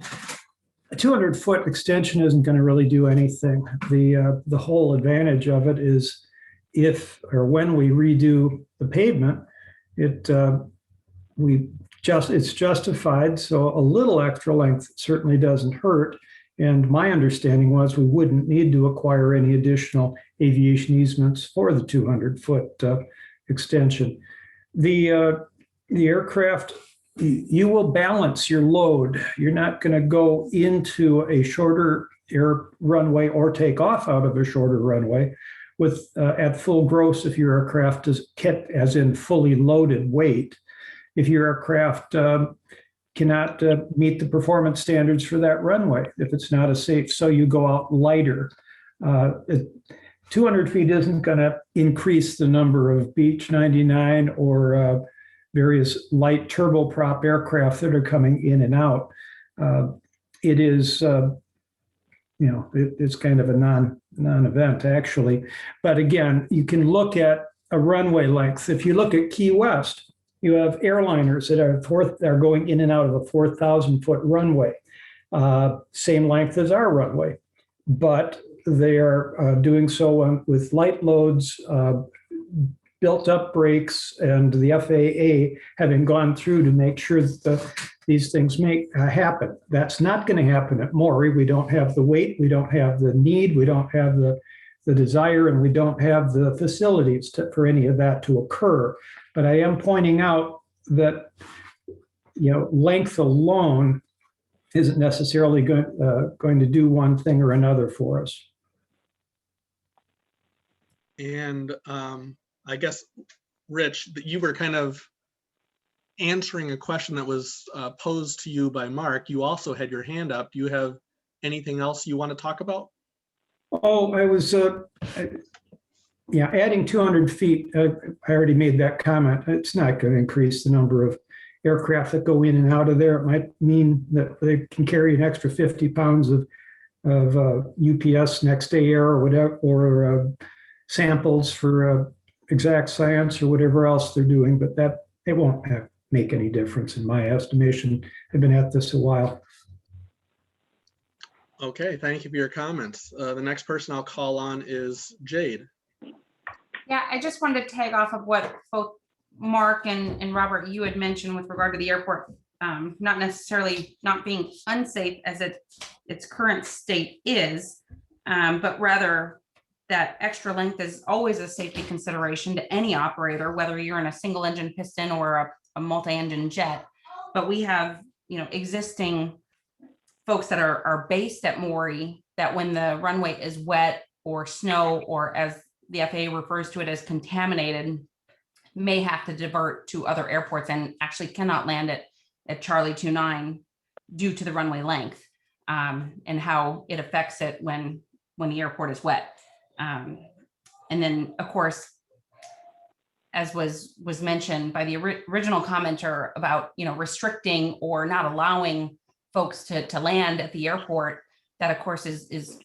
S4: A 200-foot extension isn't going to really do anything. The whole advantage of it is if or when we redo the pavement, it's justified. So a little extra length certainly doesn't hurt. And my understanding was we wouldn't need to acquire any additional aviation easements for the 200-foot extension. The aircraft, you will balance your load. You're not going to go into a shorter air runway or take off out of a shorter runway with at full gross if your aircraft is kept as in fully loaded weight. If your aircraft cannot meet the performance standards for that runway, if it's not a safe, so you go out lighter. 200 feet isn't going to increase the number of Beech 99 or various light turboprop aircraft that are coming in and out. It is, it's kind of a non-event actually. But again, you can look at a runway length. If you look at Key West, you have airliners that are going in and out of a 4,000-foot runway, same length as our runway, but they are doing so with light loads, built-up brakes, and the FAA having gone through to make sure that these things happen. That's not going to happen at Maury. We don't have the weight, we don't have the need, we don't have the desire, and we don't have the facilities for any of that to occur. But I am pointing out that length alone isn't necessarily going to do one thing or another for us.
S1: And I guess, Rich, you were kind of answering a question that was posed to you by Mark. You also had your hand up. Do you have anything else you want to talk about?
S4: Oh, yeah, adding 200 feet, I already made that comment. It's not going to increase the number of aircraft that go in and out of there. It might mean that they can carry an extra 50 pounds of UPS next day air or whatever, or samples for exact science or whatever else they're doing, but that it won't make any difference in my estimation. I've been at this a while.
S1: Okay, thank you for your comments. The next person I'll call on is Jade.
S10: Yeah, I just wanted to tag off of what both Mark and Robert, you had mentioned with regard to the airport, not necessarily not being unsafe as its current state is, but rather that extra length is always a safety consideration to any operator, whether you're in a single engine piston or a multi-engine jet. But we have, existing folks that are based at Maury that when the runway is wet or snow, or as the FAA refers to it as contaminated, may have to divert to other airports and actually cannot land at Charlie 29 due to the runway length, and how it affects it when the airport is wet. And then, of course, as was mentioned by the original commenter about, restricting or not allowing folks to land at the airport, that of course is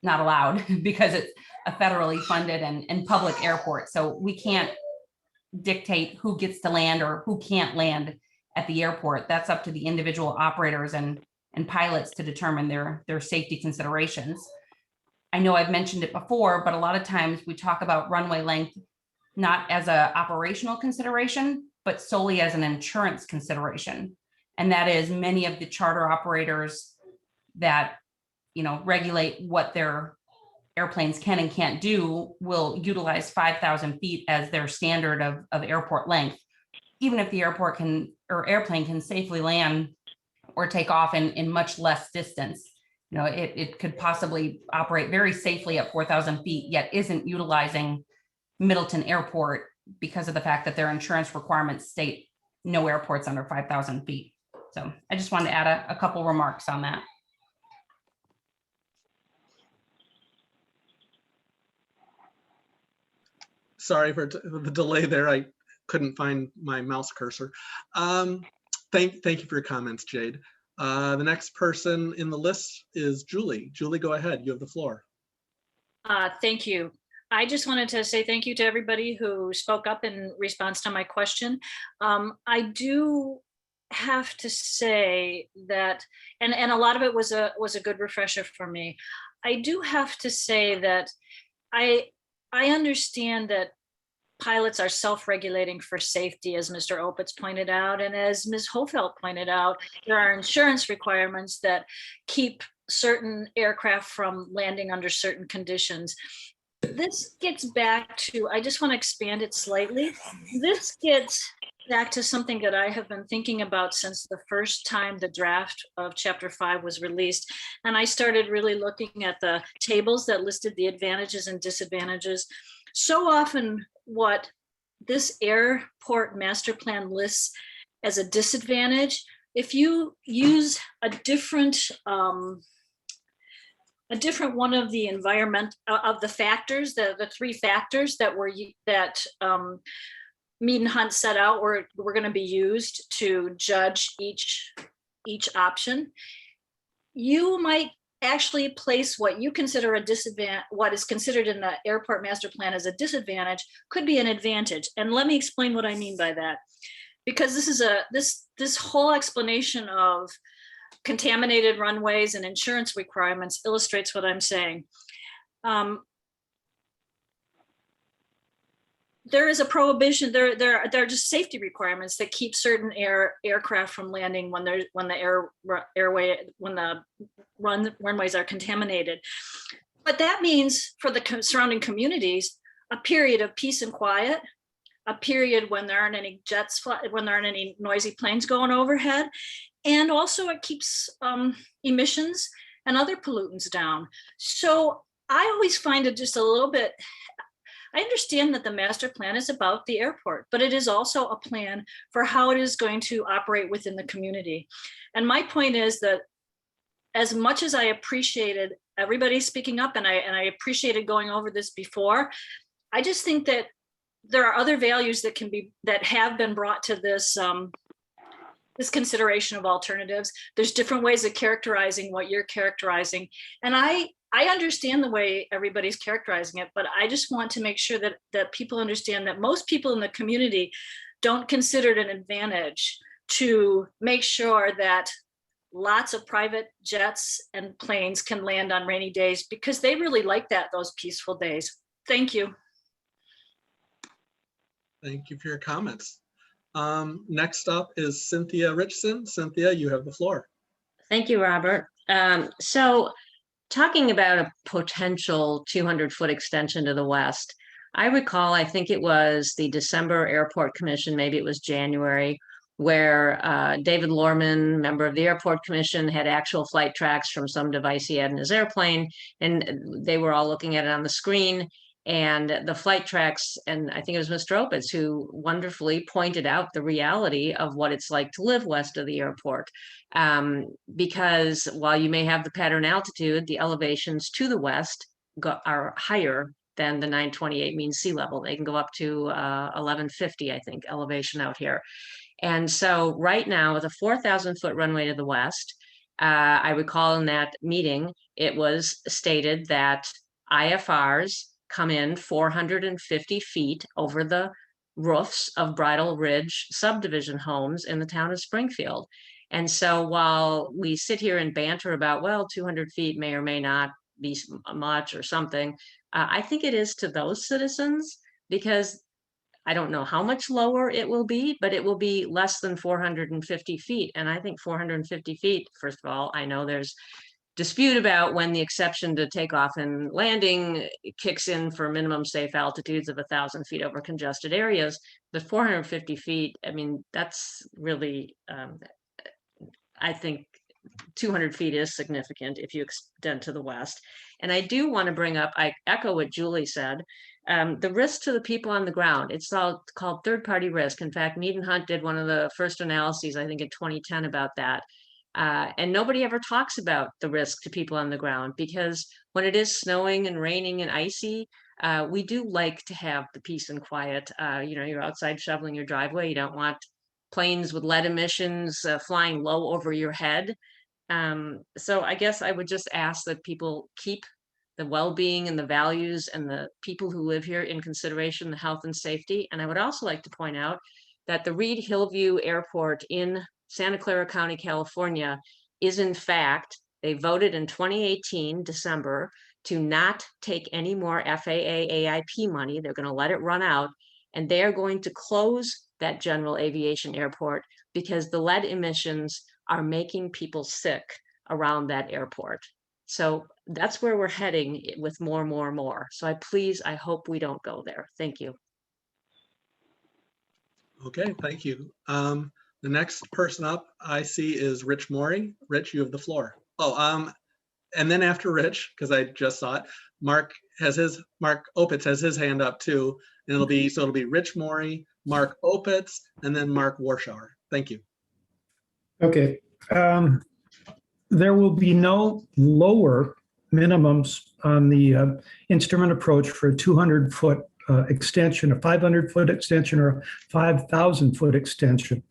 S10: not allowed because it's a federally funded and public airport. So we can't dictate who gets to land or who can't land at the airport. That's up to the individual operators and pilots to determine their safety considerations. I know I've mentioned it before, but a lot of times we talk about runway length not as an operational consideration, but solely as an insurance consideration. And that is many of the charter operators that, regulate what their airplanes can and can't do will utilize 5,000 feet as their standard of airport length, even if the airplane can safely land or take off in much less distance. It could possibly operate very safely at 4,000 feet, yet isn't utilizing Middleton Airport because of the fact that their insurance requirements state no airports under 5,000 feet. So I just wanted to add a couple remarks on that.
S1: Sorry for the delay there. I couldn't find my mouse cursor. Thank you for your comments, Jade. The next person in the list is Julie. Julie, go ahead. You have the floor.
S6: Thank you. I just wanted to say thank you to everybody who spoke up in response to my question. I do have to say that, and a lot of it was a good refresher for me. I do have to say that I understand that pilots are self-regulating for safety, as Mr. Opitz pointed out, and as Ms. Hofeld pointed out, there are insurance requirements that keep certain aircraft from landing under certain conditions. This gets back to, I just want to expand it slightly. This gets back to something that I have been thinking about since the first time the draft of Chapter 5 was released. And I started really looking at the tables that listed the advantages and disadvantages. So often what this airport master plan lists as a disadvantage, if you use a different one of the environment of the factors, the three factors that Mead and Hunt set out were going to be used to judge each option, you might actually place what you consider a disadvantage, what is considered in the airport master plan as a disadvantage could be an advantage. And let me explain what I mean by that, because this is this whole explanation of contaminated runways and insurance requirements illustrates what I'm saying. There is a prohibition. There are just safety requirements that keep certain aircraft from landing when the runways are contaminated. But that means for the surrounding communities, a period of peace and quiet, a period when there aren't any jets, when there aren't any noisy planes going overhead, and also it keeps emissions and other pollutants down. So I always find it just a little bit. I understand that the master plan is about the airport, but it is also a plan for how it is going to operate within the community. And my point is that as much as I appreciated everybody speaking up, and I appreciated going over this before. I just think that there are other values that have been brought to this this consideration of alternatives. There's different ways of characterizing what you're characterizing, and I understand the way everybody's characterizing it, but I just want to make sure that people understand that most people in the community don't consider it an advantage to make sure that lots of private jets and planes can land on rainy days, because they really like those peaceful days. Thank you.
S1: Thank you for your comments. Next up is Cynthia Richardson. Cynthia, you have the floor.
S7: Thank you, Robert. So talking about a potential 200-foot extension to the west, I recall, I think it was the December Airport Commission, maybe it was January, where David Lorman, member of the Airport Commission, had actual flight tracks from some device he had in his airplane, and they were all looking at it on the screen. And the flight tracks, and I think it was Mr. Opitz who wonderfully pointed out the reality of what it's like to live west of the airport. Because while you may have the pattern altitude, the elevations to the west are higher than the 928 mean sea level. They can go up to 1150, I think, elevation out here. And so right now, with a 4,000-foot runway to the west, I recall in that meeting, it was stated that IFRs come in 450 feet over the roofs of Bridal Ridge subdivision homes in the town of Springfield. And so while we sit here and banter about, well, 200 feet may or may not be much or something, I think it is to those citizens, because I don't know how much lower it will be, but it will be less than 450 feet. And I think 450 feet, first of all, I know there's dispute about when the exception to takeoff and landing kicks in for minimum safe altitudes of 1,000 feet over congested areas. But 450 feet, I mean, that's really, I think 200 feet is significant if you extend to the west. And I do want to bring up, I echo what Julie said, the risk to the people on the ground. It's all called third-party risk. In fact, Mead and Hunt did one of the first analyses, I think in 2010, about that. And nobody ever talks about the risk to people on the ground, because when it is snowing and raining and icy, we do like to have the peace and quiet. You know, you're outside shoveling your driveway. You don't want planes with lead emissions flying low over your head. So I guess I would just ask that people keep the well-being and the values and the people who live here in consideration, the health and safety. And I would also like to point out that the Reed Hillview Airport in Santa Clara County, California, is in fact, they voted in 2018, December, to not take any more FAA AIP money. They're going to let it run out, and they are going to close that general aviation airport because the lead emissions are making people sick around that airport. So that's where we're heading with more. So I hope we don't go there. Thank you.
S1: Okay, thank you. The next person up I see is Rich Morey. Rich, you have the floor. Oh, and then after Rich, because I just saw it, Mark Opitz has his hand up too. And it'll be Rich Morey, Mark Opitz, and then Mark Warschauer. Thank you.
S4: Okay. There will be no lower minimums on the instrument approach for a 200-foot extension, a 500-foot extension, or a 5,000-foot extension.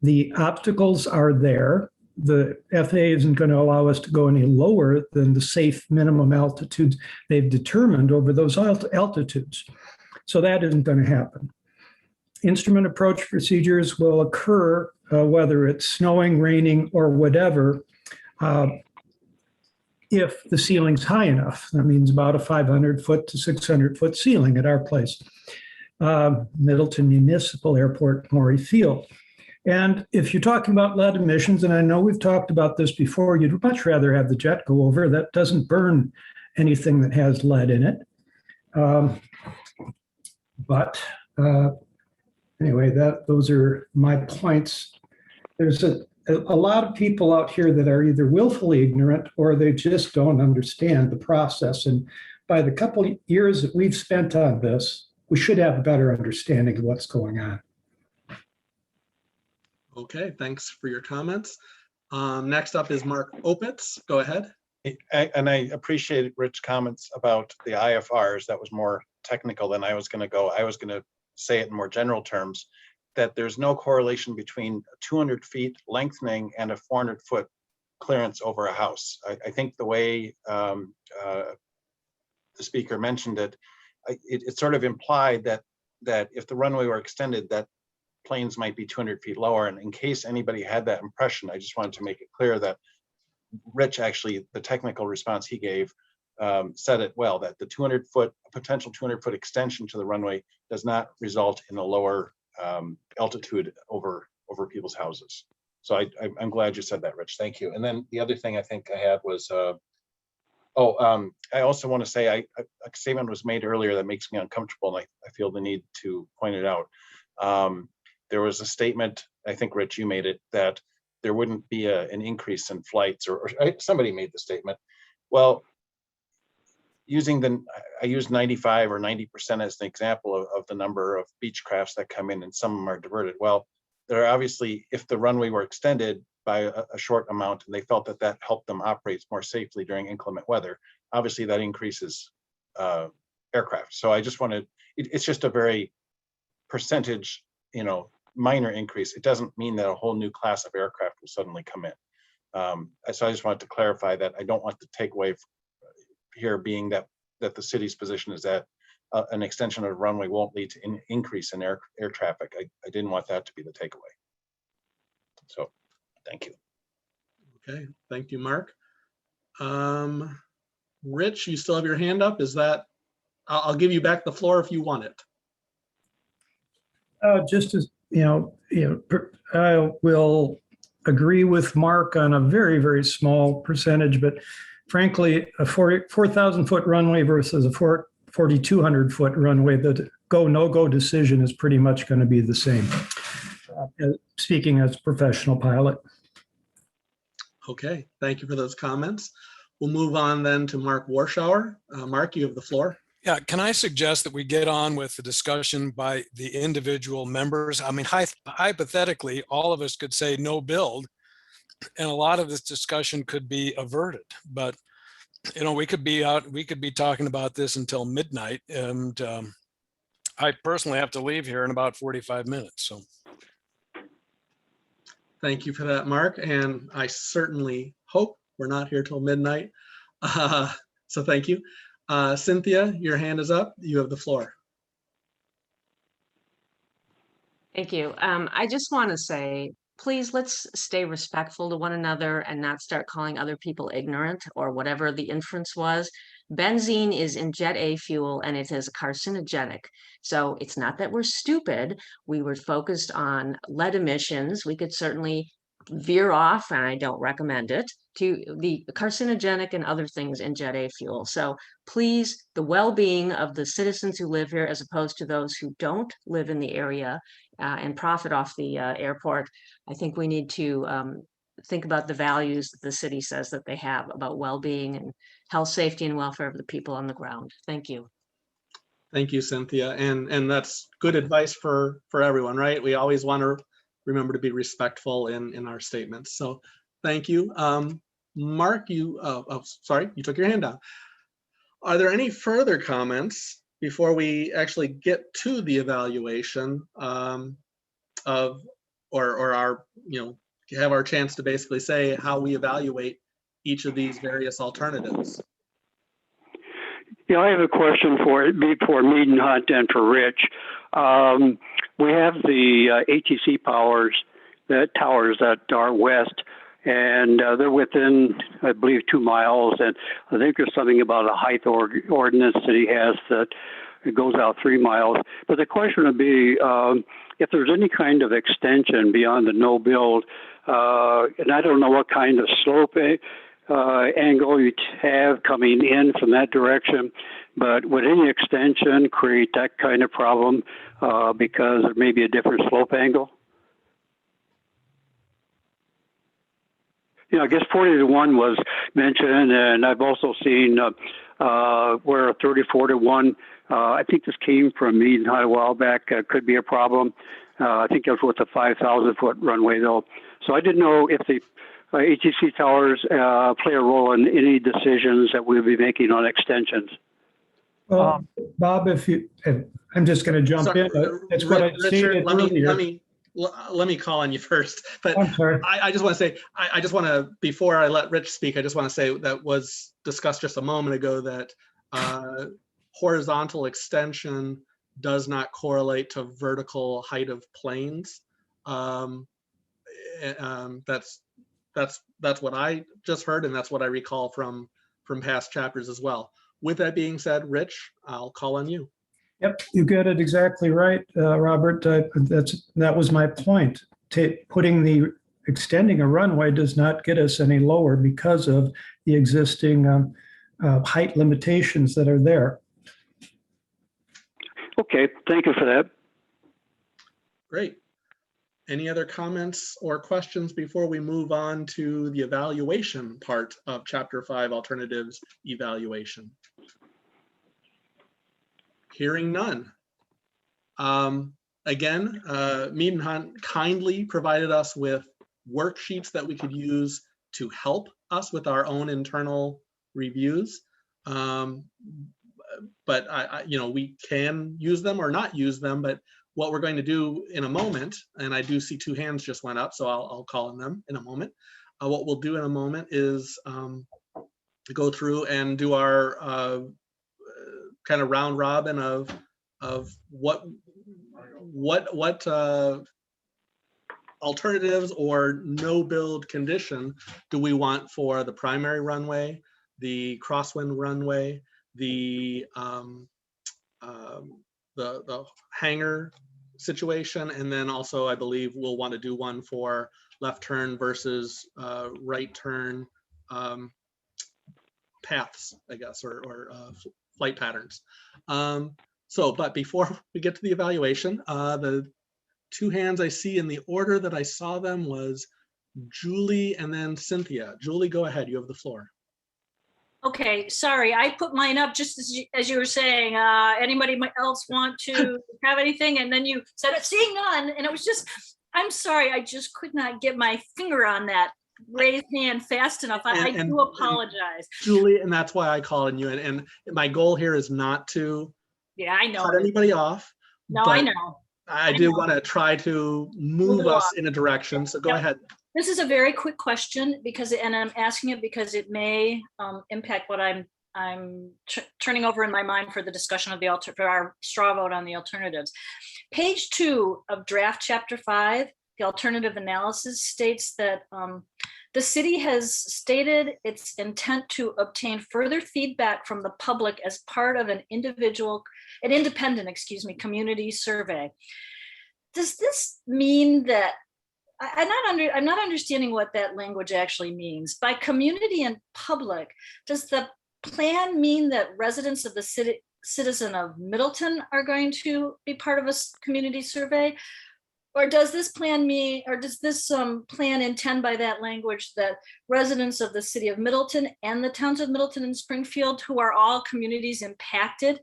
S4: The obstacles are there. The FAA isn't going to allow us to go any lower than the safe minimum altitudes they've determined over those altitudes. So that isn't going to happen. Instrument approach procedures will occur whether it's snowing, raining, or whatever, if the ceiling's high enough. That means about a 500-foot to 600-foot ceiling at our place, Middleton Municipal Airport, Maury Field. And if you're talking about lead emissions, and I know we've talked about this before, you'd much rather have the jet go over. That doesn't burn anything that has lead in it. Anyway, those are my points. There's a lot of people out here that are either willfully ignorant or they just don't understand the process. And by the couple of years that we've spent on this, we should have a better understanding of what's going on.
S1: Okay, thanks for your comments. Next up is Mark Opitz. Go ahead.
S3: And I appreciated Rich's comments about the IFRs. That was more technical than I was going to go. I was going to say it in more general terms, that there's no correlation between 200 feet lengthening and a 400-foot clearance over a house. I think the way the speaker mentioned it, it sort of implied that if the runway were extended, that planes might be 200 feet lower. And in case anybody had that impression, I just wanted to make it clear that Rich, actually, the technical response he gave said it well, that the 200-foot, potential 200-foot extension to the runway does not result in a lower altitude over people's houses. So I'm glad you said that, Rich. Thank you. And then the other thing I think I had was, I also want to say a statement was made earlier that makes me uncomfortable, and I feel the need to point it out. There was a statement, I think, Rich, you made it, that there wouldn't be an increase in flights, or somebody made the statement. Well, I used 95 or 90% as an example of the number of Beechcrafts that come in, and some of them are diverted. Well, there are obviously, if the runway were extended by a short amount, and they felt that helped them operate more safely during inclement weather, obviously that increases aircraft. So I just wanted, it's just a very percentage, minor increase. It doesn't mean that a whole new class of aircraft will suddenly come in. So I just wanted to clarify that I don't want the takeaway here being that the city's position is that an extension of the runway won't lead to an increase in air traffic. I didn't want that to be the takeaway. So thank you.
S1: Okay, thank you, Mark. Rich, you still have your hand up? Is that, I'll give you back the floor if you want it.
S4: Just as, I will agree with Mark on a very, very small percentage, but frankly, a 4,000 foot runway versus a 4,200 foot runway, the go, no go decision is pretty much going to be the same. Speaking as a professional pilot.
S1: Okay, thank you for those comments. We'll move on then to Mark Warschauer. Mark, you have the floor.
S2: Yeah, can I suggest that we get on with the discussion by the individual members? I mean, hypothetically, all of us could say no build, and a lot of this discussion could be averted. But we could be talking about this until midnight, and I personally have to leave here in about 45 minutes. So
S1: thank you for that, Mark. And I certainly hope we're not here till midnight. So thank you. Cynthia, your hand is up. You have the floor.
S7: Thank you. I just want to say, please, let's stay respectful to one another and not start calling other people ignorant or whatever the inference was. Benzene is in Jet A fuel and it is carcinogenic. So it's not that we're stupid. We were focused on lead emissions. We could certainly veer off, and I don't recommend it, to the carcinogenic and other things in Jet A fuel. So please, the well-being of the citizens who live here, as opposed to those who don't live in the area and profit off the airport, I think we need to think about the values that the city says that they have about well-being and health, safety, and welfare of the people on the ground. Thank you.
S1: Thank you, Cynthia. And that's good advice for everyone, right? We always want to remember to be respectful in our statements. So thank you. Mark, sorry, you took your hand down. Are there any further comments before we actually get to the evaluation of, or our, have our chance to basically say how we evaluate each of these various alternatives?
S5: Yeah, I have a question for Mead and Hunt and for Rich. We have the ATC towers that are west, and they're within, I believe, 2 miles. And I think there's something about a height ordinance that he has that it goes out 3 miles. But the question would be, if there's any kind of extension beyond the no build, and I don't know what kind of slope angle you have coming in from that direction, but would any extension create that kind of problem because there may be a different slope angle? I guess 40-1 was mentioned, and I've also seen where 34-1, I think this came from Mead and Hunt a while back, could be a problem. I think it was with the 5,000 foot runway though. So I didn't know if the ATC towers play a role in any decisions that we'll be making on extensions?
S4: Well, Bob, if I'm just going to jump
S1: Sorry,
S4: in. That's what I
S1: Richard,
S4: stated earlier.
S1: let me call on you first, but
S4: I'm sorry.
S1: I just want to say, I just want to, before I let Rich speak, I just want to say that was discussed just a moment ago that horizontal extension does not correlate to vertical height of planes. That's what I just heard, and that's what I recall from past chapters as well. With that being said, Rich, I'll call on you.
S4: Yep, you get it exactly right, Robert. That was my point. Extending a runway does not get us any lower because of the existing height limitations that are there.
S5: Okay, thank you for that.
S1: Great. Any other comments or questions before we move on to the evaluation part of Chapter 5, Alternatives Evaluation? Hearing none. Again, Mead and Hunt kindly provided us with worksheets that we could use to help us with our own internal reviews. But we can use them or not use them, but what we're going to do in a moment, and I do see 2 hands just went up, so I'll call on them in a moment. What we'll do in a moment is go through and do our kind of round robin of what alternatives or no build condition do we want for the primary runway, the crosswind runway, the hangar situation, and then also I believe we'll want to do one for left turn versus right turn paths, I guess, or flight patterns. But before we get to the evaluation, the 2 hands I see in the order that I saw them was Julie and then Cynthia. Julie, go ahead. You have the floor.
S6: Okay, sorry, I put mine up just as you were saying. Anybody else want to have anything? And then you said, seeing none, and it was just, I'm sorry, I just could not get my finger on that raised hand fast enough. I do apologize.
S1: Julie, and that's why I call on you. And my goal here is not to
S6: I know.
S1: cut anybody off.
S6: No, I know.
S1: I do want to try to move us in a direction. So go ahead.
S6: This is a very quick question and I'm asking it because it may impact what I'm turning over in my mind for the discussion of for our straw vote on the alternatives. Page 2 of draft chapter 5, the alternative analysis states that the city has stated its intent to obtain further feedback from the public as part of an independent community survey. Does this mean that I'm not understanding what that language actually means. By community and public, does the plan mean that residents of the citizen of Middleton are going to be part of a community survey? Or does this plan plan intend by that language that residents of the city of Middleton and the towns of Middleton and Springfield, who are all communities impacted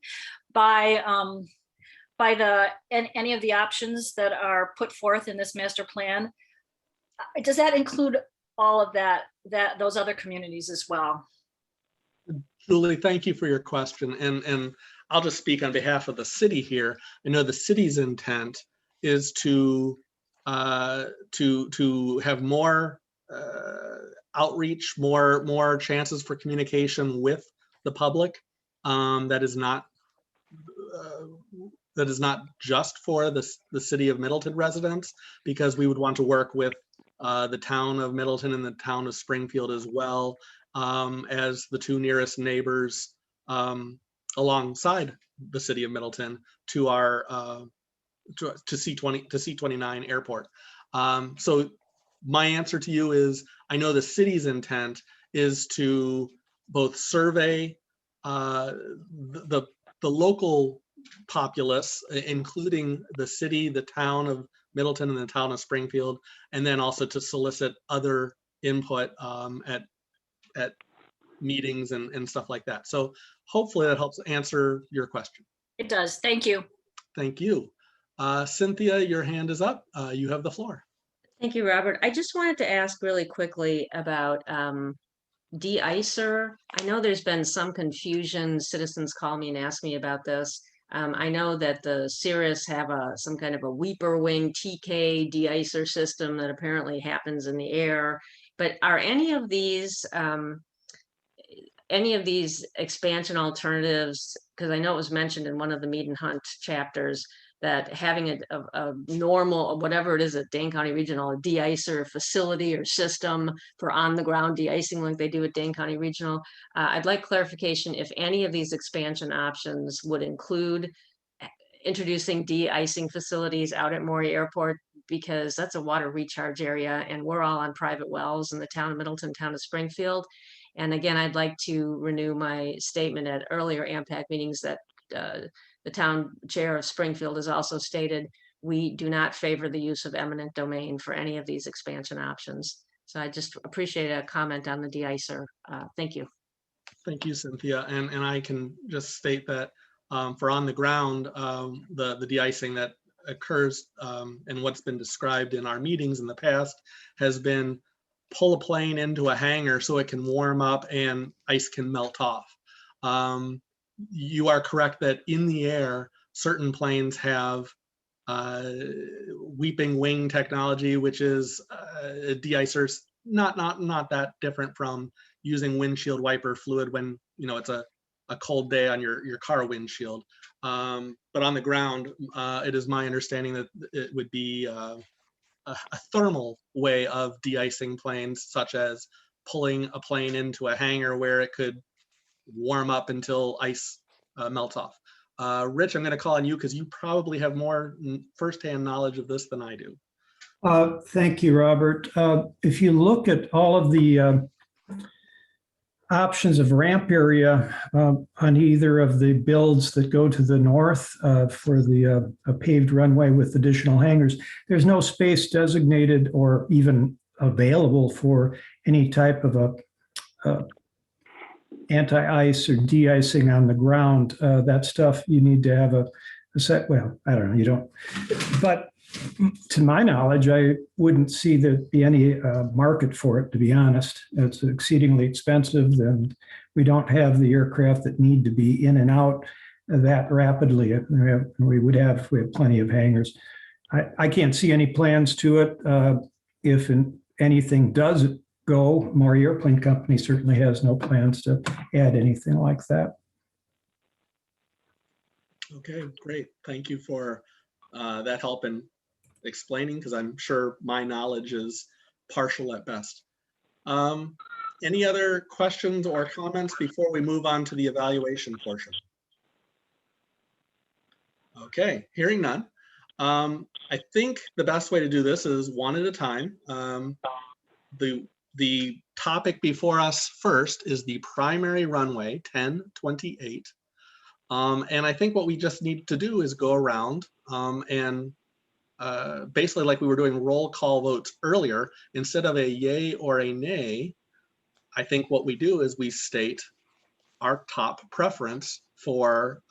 S6: by any of the options that are put forth in this master plan, does that include all of those other communities as well?
S1: Julie, thank you for your question. And I'll just speak on behalf of the city here. I know the city's intent is to have more outreach, more chances for communication with the public. That is not just for the city of Middleton residents, because we would want to work with the town of Middleton and the town of Springfield as well, as the 2 nearest neighbors alongside the city of Middleton to our to C29 airport. So my answer to you is, I know the city's intent is to both survey the local populace, including the city, the town of Middleton and the town of Springfield, and then also to solicit other input at meetings and stuff like that. So hopefully that helps answer your question.
S6: It does. Thank you.
S1: Thank you. Cynthia, your hand is up. You have the floor.
S7: Thank you, Robert. I just wanted to ask really quickly about de-icer. I know there's been some confusion. Citizens call me and ask me about this. I know that the Cirrus have some kind of a Weeper wing TK de-icer system that apparently happens in the air. But are any of these expansion alternatives, because I know it was mentioned in one of the Mead and Hunt chapters, that having a normal, whatever it is at Dane County Regional, a de-icer facility or system for on-the-ground de-icing like they do at Dane County Regional. I'd like clarification if any of these expansion options would include introducing de-icing facilities out at Maury Airport, because that's a water recharge area and we're all on private wells in the town of Middleton, town of Springfield. And again, I'd like to renew my statement at earlier AMPAC meetings that the town chair of Springfield has also stated we do not favor the use of eminent domain for any of these expansion options. So I just appreciate a comment on the de-icer. Thank you.
S1: Thank you, Cynthia. And I can just state that for on the ground, the de-icing that occurs and what's been described in our meetings in the past has been pull a plane into a hangar so it can warm up and ice can melt off. You are correct that in the air, certain planes have weeping wing technology, which is de-icers, not that different from using windshield wiper fluid when it's a cold day on your car windshield. But on the ground, it is my understanding that it would be a thermal way of de-icing planes, such as pulling a plane into a hangar where it could warm up until ice melts off. Rich, I'm going to call on you because you probably have more firsthand knowledge of this than I do.
S4: Thank you, Robert. If you look at all of the options of ramp area on either of the builds that go to the north for the paved runway with additional hangars, there's no space designated or even available for any type of a anti-ice or de-icing on the ground. That stuff you need to have a set. Well, I don't know, you don't. But to my knowledge, I wouldn't see there be any market for it, to be honest. It's exceedingly expensive, and we don't have the aircraft that need to be in and out that rapidly. We have plenty of hangars. I can't see any plans to it. If anything does go, Maury Airplane Company certainly has no plans to add anything like that.
S1: Okay, great. Thank you for that help in explaining, because I'm sure my knowledge is partial at best. Any other questions or comments before we move on to the evaluation portion? Okay, hearing none. I think the best way to do this is one at a time. The topic before us first is the primary runway 1028. And I think what we just need to do is go around and basically like we were doing roll call votes earlier, instead of a yay or a nay, I think what we do is we state our top preference for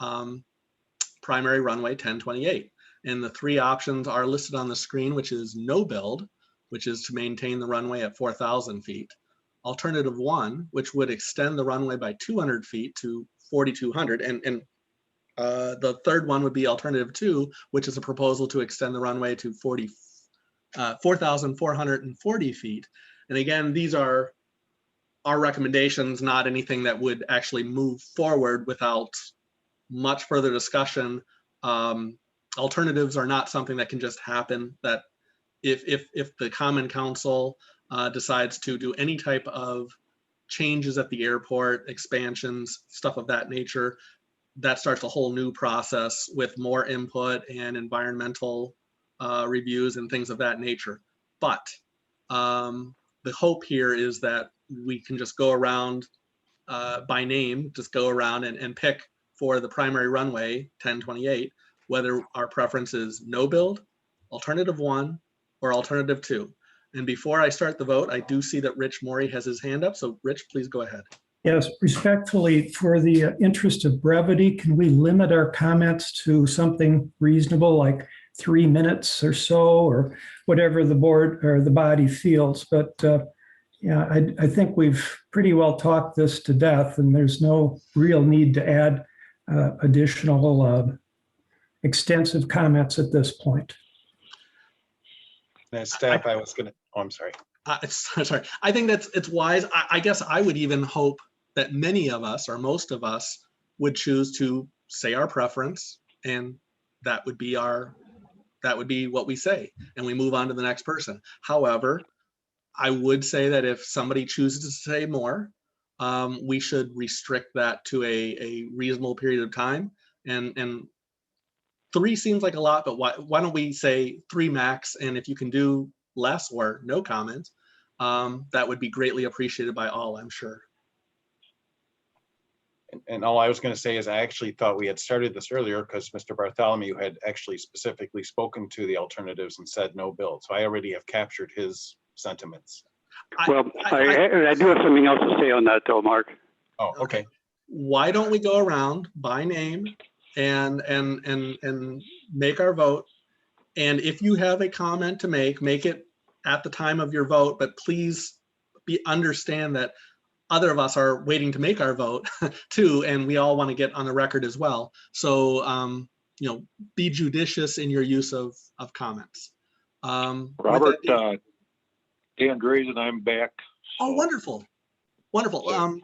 S1: primary runway 1028. And the three options are listed on the screen, which is no build, which is to maintain the runway at 4,000 feet. Alternative 1, which would extend the runway by 200 feet to 4,200. And the third one would be alternative 2, which is a proposal to extend the runway to 4,440 feet. And again, these are our recommendations, not anything that would actually move forward without much further discussion. Alternatives are not something that can just happen. That if the Common Council decides to do any type of changes at the airport, expansions, stuff of that nature, that starts a whole new process with more input and environmental reviews and things of that nature. But the hope here is that we can just go around by name, just go around and pick for the primary runway 1028, whether our preference is no build, alternative 1, or alternative 2. And before I start the vote, I do see that Rich Morey has his hand up. So Rich, please go ahead.
S4: Yes, respectfully, for the interest of brevity, can we limit our comments to something reasonable, like 3 minutes or so, or whatever the board or the body feels. But yeah, I think we've pretty well talked this to death, and there's no real need to add additional extensive comments at this point.
S3: As staff, I was gonna, oh, I'm sorry.
S1: Sorry, I think it's wise. I guess I would even hope that many of us or most of us would choose to say our preference, and that would be what we say, and we move on to the next person. However, I would say that if somebody chooses to say more, we should restrict that to a reasonable period of time. And 3 seems like a lot, but why don't we say 3 max? And if you can do less or no comment, that would be greatly appreciated by all, I'm sure.
S3: And all I was going to say is I actually thought we had started this earlier because Mr. Bartholomew had actually specifically spoken to the alternatives and said no build. So I already have captured his sentiments.
S5: Well, I do have something else to say on that though, Mark.
S3: Oh, okay.
S1: Why don't we go around by name and make our vote? And if you have a comment to make it at the time of your vote, but please understand that other of us are waiting to make our vote too, and we all want to get on the record as well. So, be judicious in your use of comments.
S8: Robert, Dan Grays and I'm back.
S1: So. Oh, wonderful. Wonderful. So,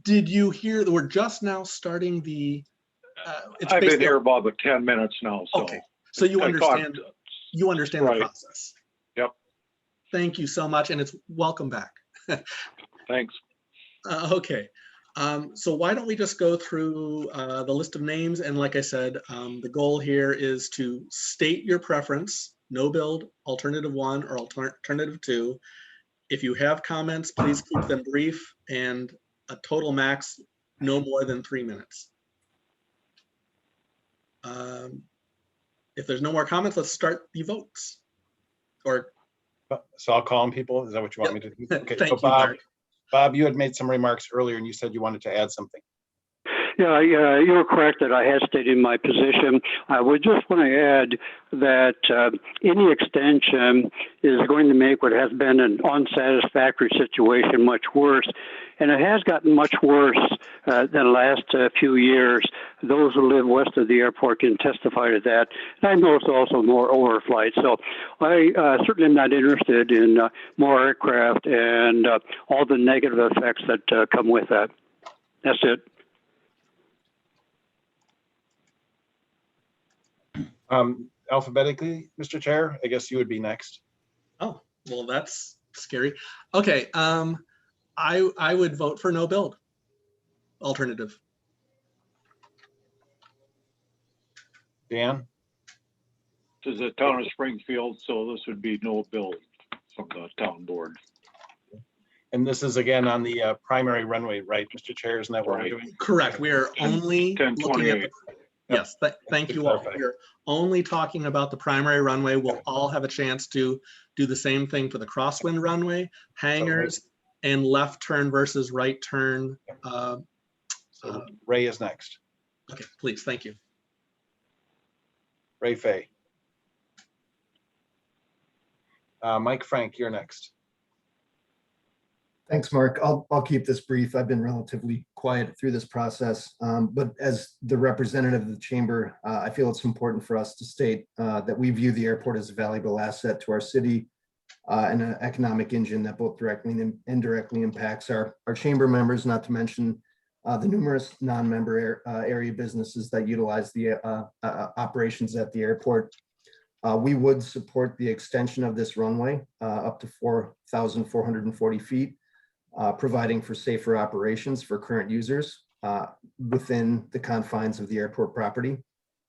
S1: did you hear that we're just now starting the,
S8: I've been here about 10 minutes now. So
S1: okay. So you understand
S8: right.
S1: The process.
S8: Yep.
S1: Thank you so much. And it's welcome back.
S8: Thanks.
S1: Okay, so why don't we just go through the list of names? And like I said, the goal here is to state your preference, no build, alternative 1 or alternative 2. If you have comments, please keep them brief and a total max no more than 3 minutes. If there's no more comments, let's start the votes. Or
S3: so I'll call on people. Is that what you want me to do? Okay.
S1: Thank
S3: so
S1: you,
S3: Bob, you had made some remarks earlier and you said you wanted to add something.
S5: Yeah, you're correct that I had stated my position. I would just want to add that any extension is going to make what has been an unsatisfactory situation much worse. And it has gotten much worse than the last few years. Those who live west of the airport can testify to that. And I noticed also more overflights. So I certainly am not interested in more aircraft and all the negative effects that come with that. That's it.
S3: Alphabetically, Mr. Chair, I guess you would be next.
S1: Oh, well, that's scary. Okay, I would vote for no build alternative.
S3: Dan?
S8: This is the town of Springfield, so this would be no build from the town board.
S3: And this is again on the primary runway, right, Mr. Chair? Isn't that what we're doing?
S1: Correct. We are only looking at the, yes, thank you all. We're only talking about the primary runway. We'll all have a chance to do the same thing for the crosswind runway, hangars, and left turn versus right turn.
S3: So Ray is next.
S1: Okay, please, thank you.
S3: Ray Fay. Mike Frank, you're next.
S9: Thanks, Mark. I'll keep this brief. I've been relatively quiet through this process, but as the representative of the chamber, I feel it's important for us to state that we view the airport as a valuable asset to our city and an economic engine that both directly and indirectly impacts our chamber members, not to mention the numerous non-member area businesses that utilize the operations at the airport. We would support the extension of this runway up to 4,440 feet. Providing for safer operations for current users within the confines of the airport property,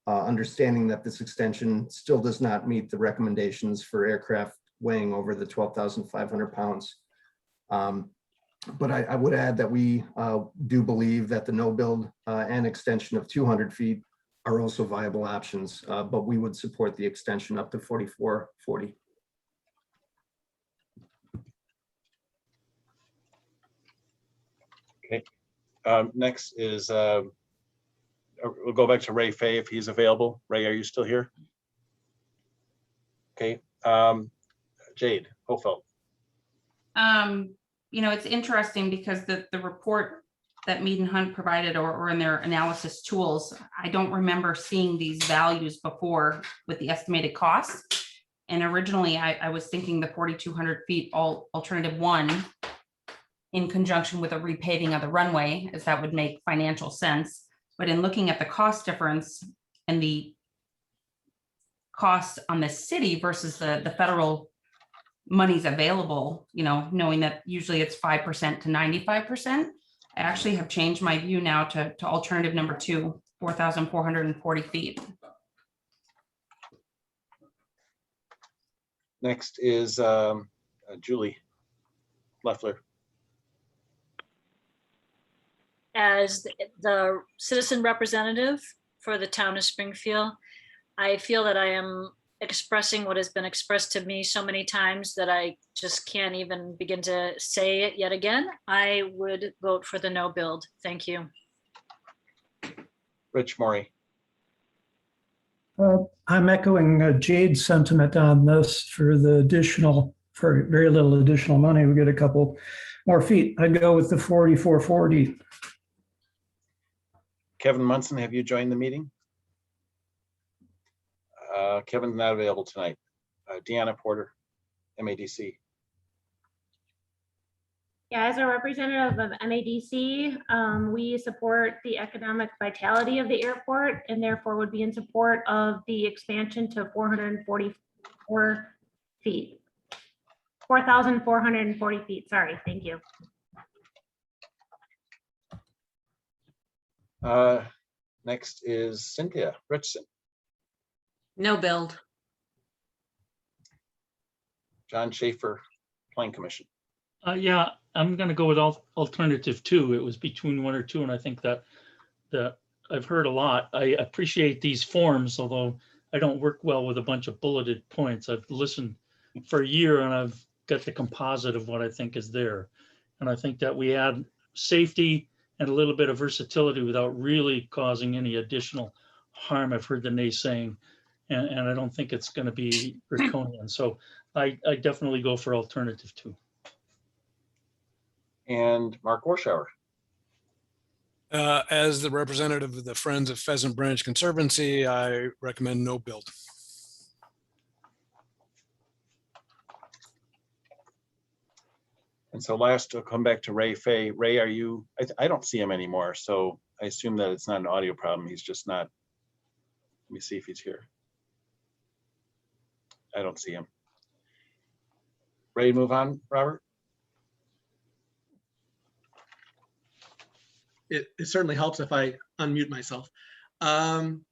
S9: understanding that this extension still does not meet the recommendations for aircraft weighing over the 12,500 pounds. But I would add that we do believe that the no build and extension of 200 feet are also viable options, but we would support the extension up to 4,440.
S3: Okay, next is, we'll go back to Ray Fay if he's available. Ray, are you still here? Okay, Jade Hofeld.
S10: It's interesting because the report that Mead and Hunt provided or in their analysis tools, I don't remember seeing these values before with the estimated costs. And originally I was thinking the 4,200 feet alternative one in conjunction with a repaving of the runway, as that would make financial sense. But in looking at the cost difference and the costs on the city versus the federal monies available, knowing that usually it's 5% to 95%, I actually have changed my view now to alternative number 2, 4,440 feet.
S3: Next is Julie Leffler.
S6: As the citizen representative for the town of Springfield, I feel that I am expressing what has been expressed to me so many times that I just can't even begin to say it yet again. I would vote for the no build. Thank you.
S3: Rich Morey.
S4: I'm echoing Jade's sentiment on this. For very little additional money, we get a couple more feet. I'd go with the 4,440.
S3: Kevin Munson, have you joined the meeting? Kevin's not available tonight. Deanna Porter, MADC.
S12: Yeah, as a representative of MADC, we support the economic vitality of the airport and therefore would be in support of the expansion to 444 feet. 4,440 feet, sorry, thank you.
S3: Next is Cynthia Richardson.
S7: No build.
S3: John Schaefer, Plan Commission.
S13: Yeah, I'm going to go with alternative 2. It was between 1 or 2, and I think that I've heard a lot. I appreciate these forms, although I don't work well with a bunch of bulleted points. I've listened for a year and I've got the composite of what I think is there. And I think that we add safety and a little bit of versatility without really causing any additional harm. I've heard the naysaying, and I don't think it's going to be draconian. So I definitely go for alternative 2.
S3: And Mark Warschauer.
S2: As the representative of the Friends of Pheasant Branch Conservancy, I recommend no build.
S3: And so last, we'll come back to Ray Fay. Ray, are you, I don't see him anymore, so I assume that it's not an audio problem. He's just not, let me see if he's here. I don't see him. Ready to move on, Robert?
S1: It certainly helps if I unmute myself. I'm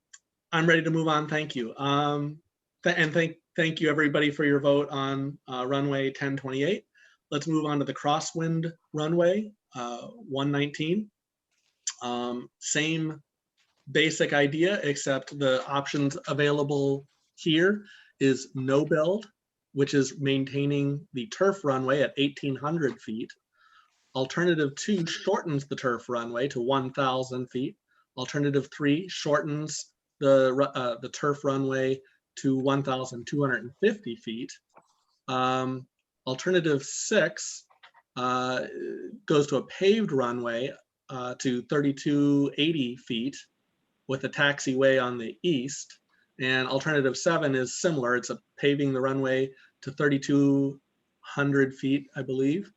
S1: ready to move on. Thank you. And thank you everybody for your vote on runway 1028. Let's move on to the Crosswind Runway 119. Same basic idea, except the options available here is no build, which is maintaining the turf runway at 1,800 feet. Alternative 2 shortens the turf runway to 1,000 feet. Alternative 3 shortens the turf runway to 1,250 feet. Alternative 6 goes to a paved runway to 3,280 feet with a taxiway on the east. And alternative 7 is similar. It's paving the runway to 3,200 feet, I believe.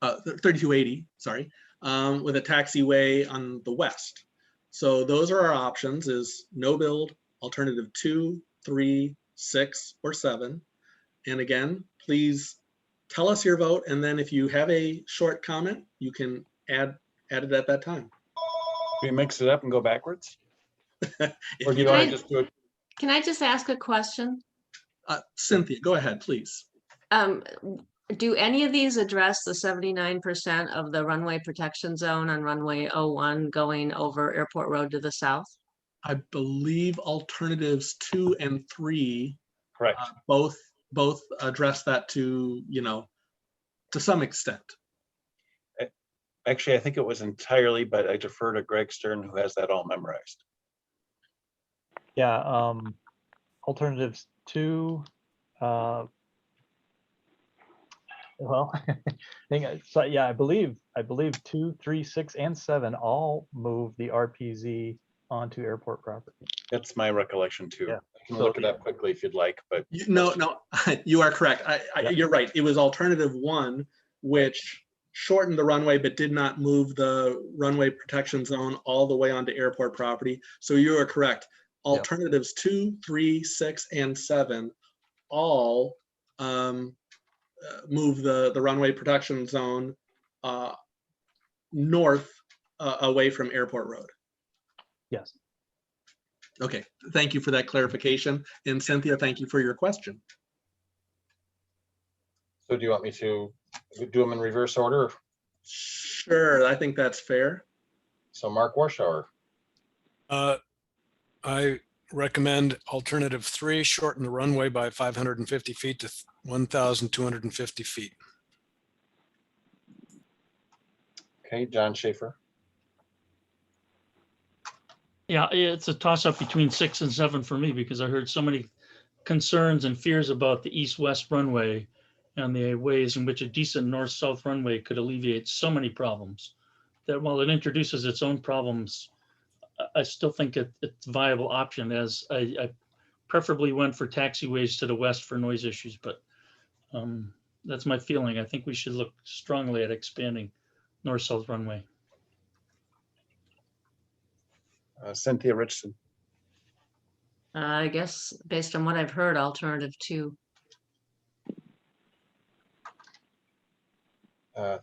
S1: 3,280, sorry, with a taxiway on the west. So those are our options: is no build, alternative 2, 3, 6, or 7. And again, please tell us your vote, and then if you have a short comment, you can add it at that time.
S3: Can we mix it up and go backwards? Or do you want to just do it?
S7: Can I just ask a question?
S1: Cynthia, go ahead, please.
S7: Do any of these address the 79% of the runway protection zone on runway 01 going over Airport Road to the south?
S1: I believe alternatives 2 and 3
S3: Correct.
S1: Both address that to some extent.
S3: Actually, I think it was entirely, but I defer to Greg Stern, who has that all memorized.
S11: Yeah, alternatives 2, Well, so yeah, I believe 2, 3, 6, and 7 all move the RPZ onto airport property.
S3: That's my recollection too.
S11: Yeah.
S3: I can
S11: So
S3: look it
S11: the-
S3: up quickly if you'd like, but
S1: No, you are correct.
S11: Yeah.
S1: You're right. It was alternative 1, which shortened the runway but did not move the runway protection zone all the way onto airport property. So you are correct. Alternatives 2, 3, 6, and 7 all move the runway protection zone north away from Airport Road.
S11: Yes.
S1: Okay, thank you for that clarification. And Cynthia, thank you for your question.
S3: so do you want me to do them in reverse order?
S1: Sure, I think that's fair.
S3: So Mark Warschauer,
S2: I recommend alternative 3, shorten the runway by 550 feet to 1,250 feet.
S3: okay, John Schaefer,
S13: Yeah, it's a toss up between 6 and 7 for me because I heard so many concerns and fears about the east-west runway and the ways in which a decent north-south runway could alleviate so many problems that while it introduces its own problems, I still think it's a viable option, as I preferably went for taxiways to the west for noise issues, but that's my feeling. I think we should look strongly at expanding north-south runway.
S3: Cynthia Richardson,
S7: I guess based on what I've heard, alternative 2.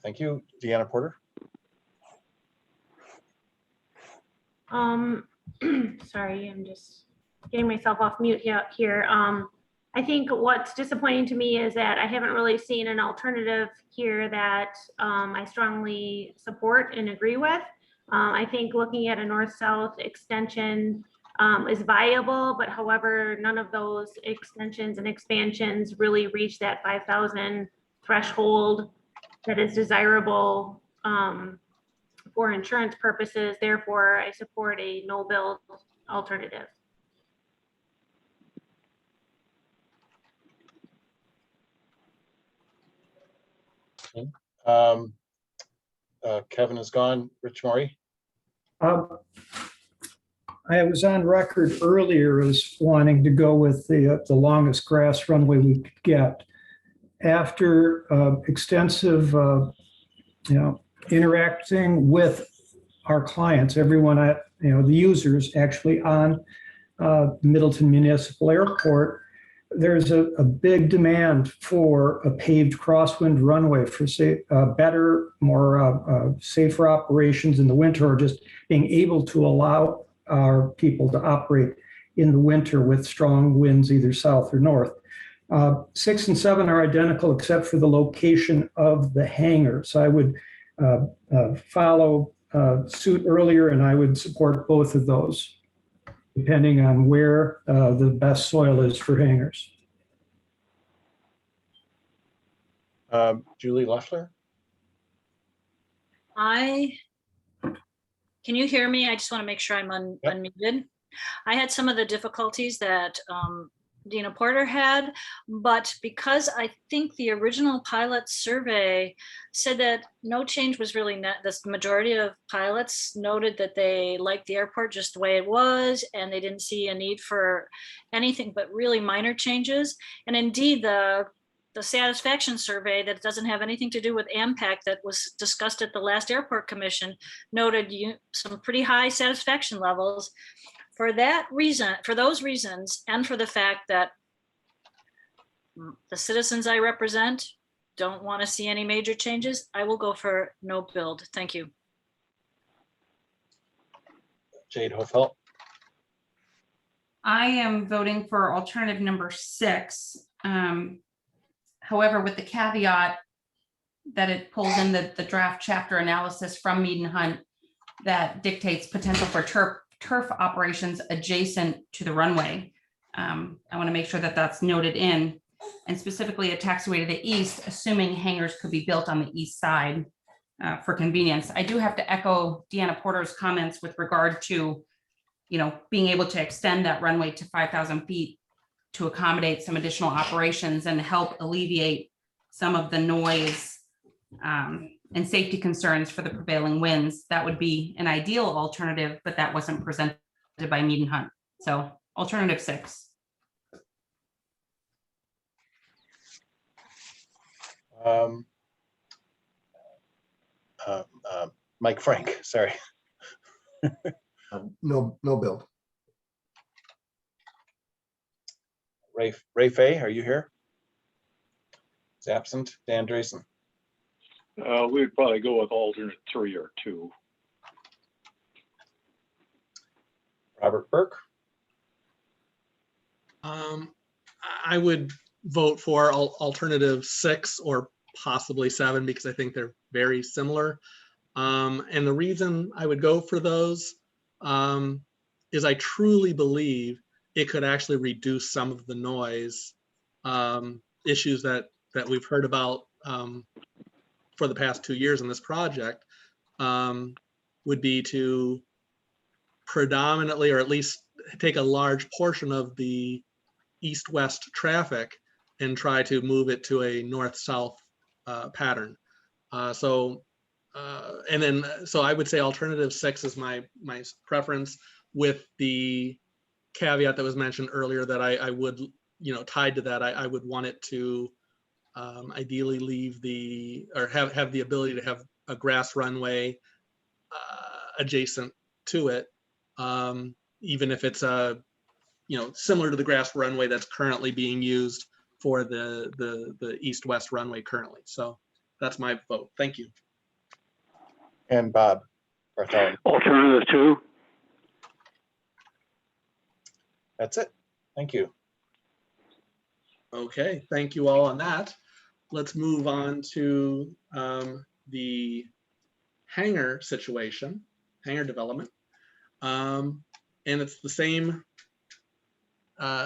S3: thank you. Deanna Porter,
S12: Sorry, I'm just getting myself off mute here. I think what's disappointing to me is that I haven't really seen an alternative here that I strongly support and agree with. I think looking at a north-south extension is viable, but however, none of those extensions and expansions really reach that 5,000 threshold that is desirable for insurance purposes. Therefore, I support a no build alternative.
S3: Kevin is gone. Rich Maury,
S4: I was on record earlier as wanting to go with the longest grass runway we could get. After extensive, interacting with our clients, everyone the users actually on Middleton Municipal Airport, there's a big demand for a paved crosswind runway for better, more safer operations in the winter, or just being able to allow our people to operate in the winter with strong winds either south or north. 6 and 7 are identical except for the location of the hangar. So I would follow suit earlier, and I would support both of those, depending on where the best soil is for hangars.
S3: Julie Loeffler,
S6: Can you hear me? I just want to make sure I'm unmuted. I had some of the difficulties that Dina Porter had, but because I think the original pilot survey said that no change was really the majority of pilots noted that they liked the airport just the way it was, and they didn't see a need for anything but really minor changes. And indeed, the satisfaction survey that doesn't have anything to do with AMPAC that was discussed at the last airport commission noted some pretty high satisfaction levels. For that reason, for those reasons, and for the fact that the citizens I represent don't want to see any major changes, I will go for no build. Thank you.
S3: Jade Hofelt,
S10: I am voting for alternative number 6. However, with the caveat that it pulls in the draft chapter analysis from Mead and Hunt that dictates potential for turf operations adjacent to the runway. I want to make sure that that's noted in, and specifically a taxiway to the east, assuming hangars could be built on the east side for convenience. I do have to echo Deanna Porter's comments with regard to, being able to extend that runway to 5,000 feet to accommodate some additional operations and help alleviate some of the noise and safety concerns for the prevailing winds. That would be an ideal alternative, but that wasn't presented by Mead and Hunt. So alternative 6.
S3: Mike Frank, sorry.
S9: No build.
S3: Ray Fay, are you here? He's absent. Dan Drayson.
S8: We'd probably go with alternate 3 or 2.
S3: Robert Burke.
S1: I would vote for alternative 6 or possibly 7 because I think they're very similar. And the reason I would go for those is I truly believe it could actually reduce some of the noise issues that we've heard about for the past 2 years in this project, would be to predominantly, or at least take a large portion of the east-west traffic and try to move it to a north-south pattern. So I would say alternative 6 is my preference, with the caveat that was mentioned earlier that I would, tied to that, I would want it to ideally leave have the ability to have a grass runway adjacent to it, even if it's similar to the grass runway that's currently being used for the east-west runway currently. So that's my vote. Thank you.
S3: And Bob Bartholomew.
S5: Alternative 2.
S3: That's it. Thank you.
S1: Okay, thank you all on that. Let's move on to the hangar situation, hangar development. And it's the same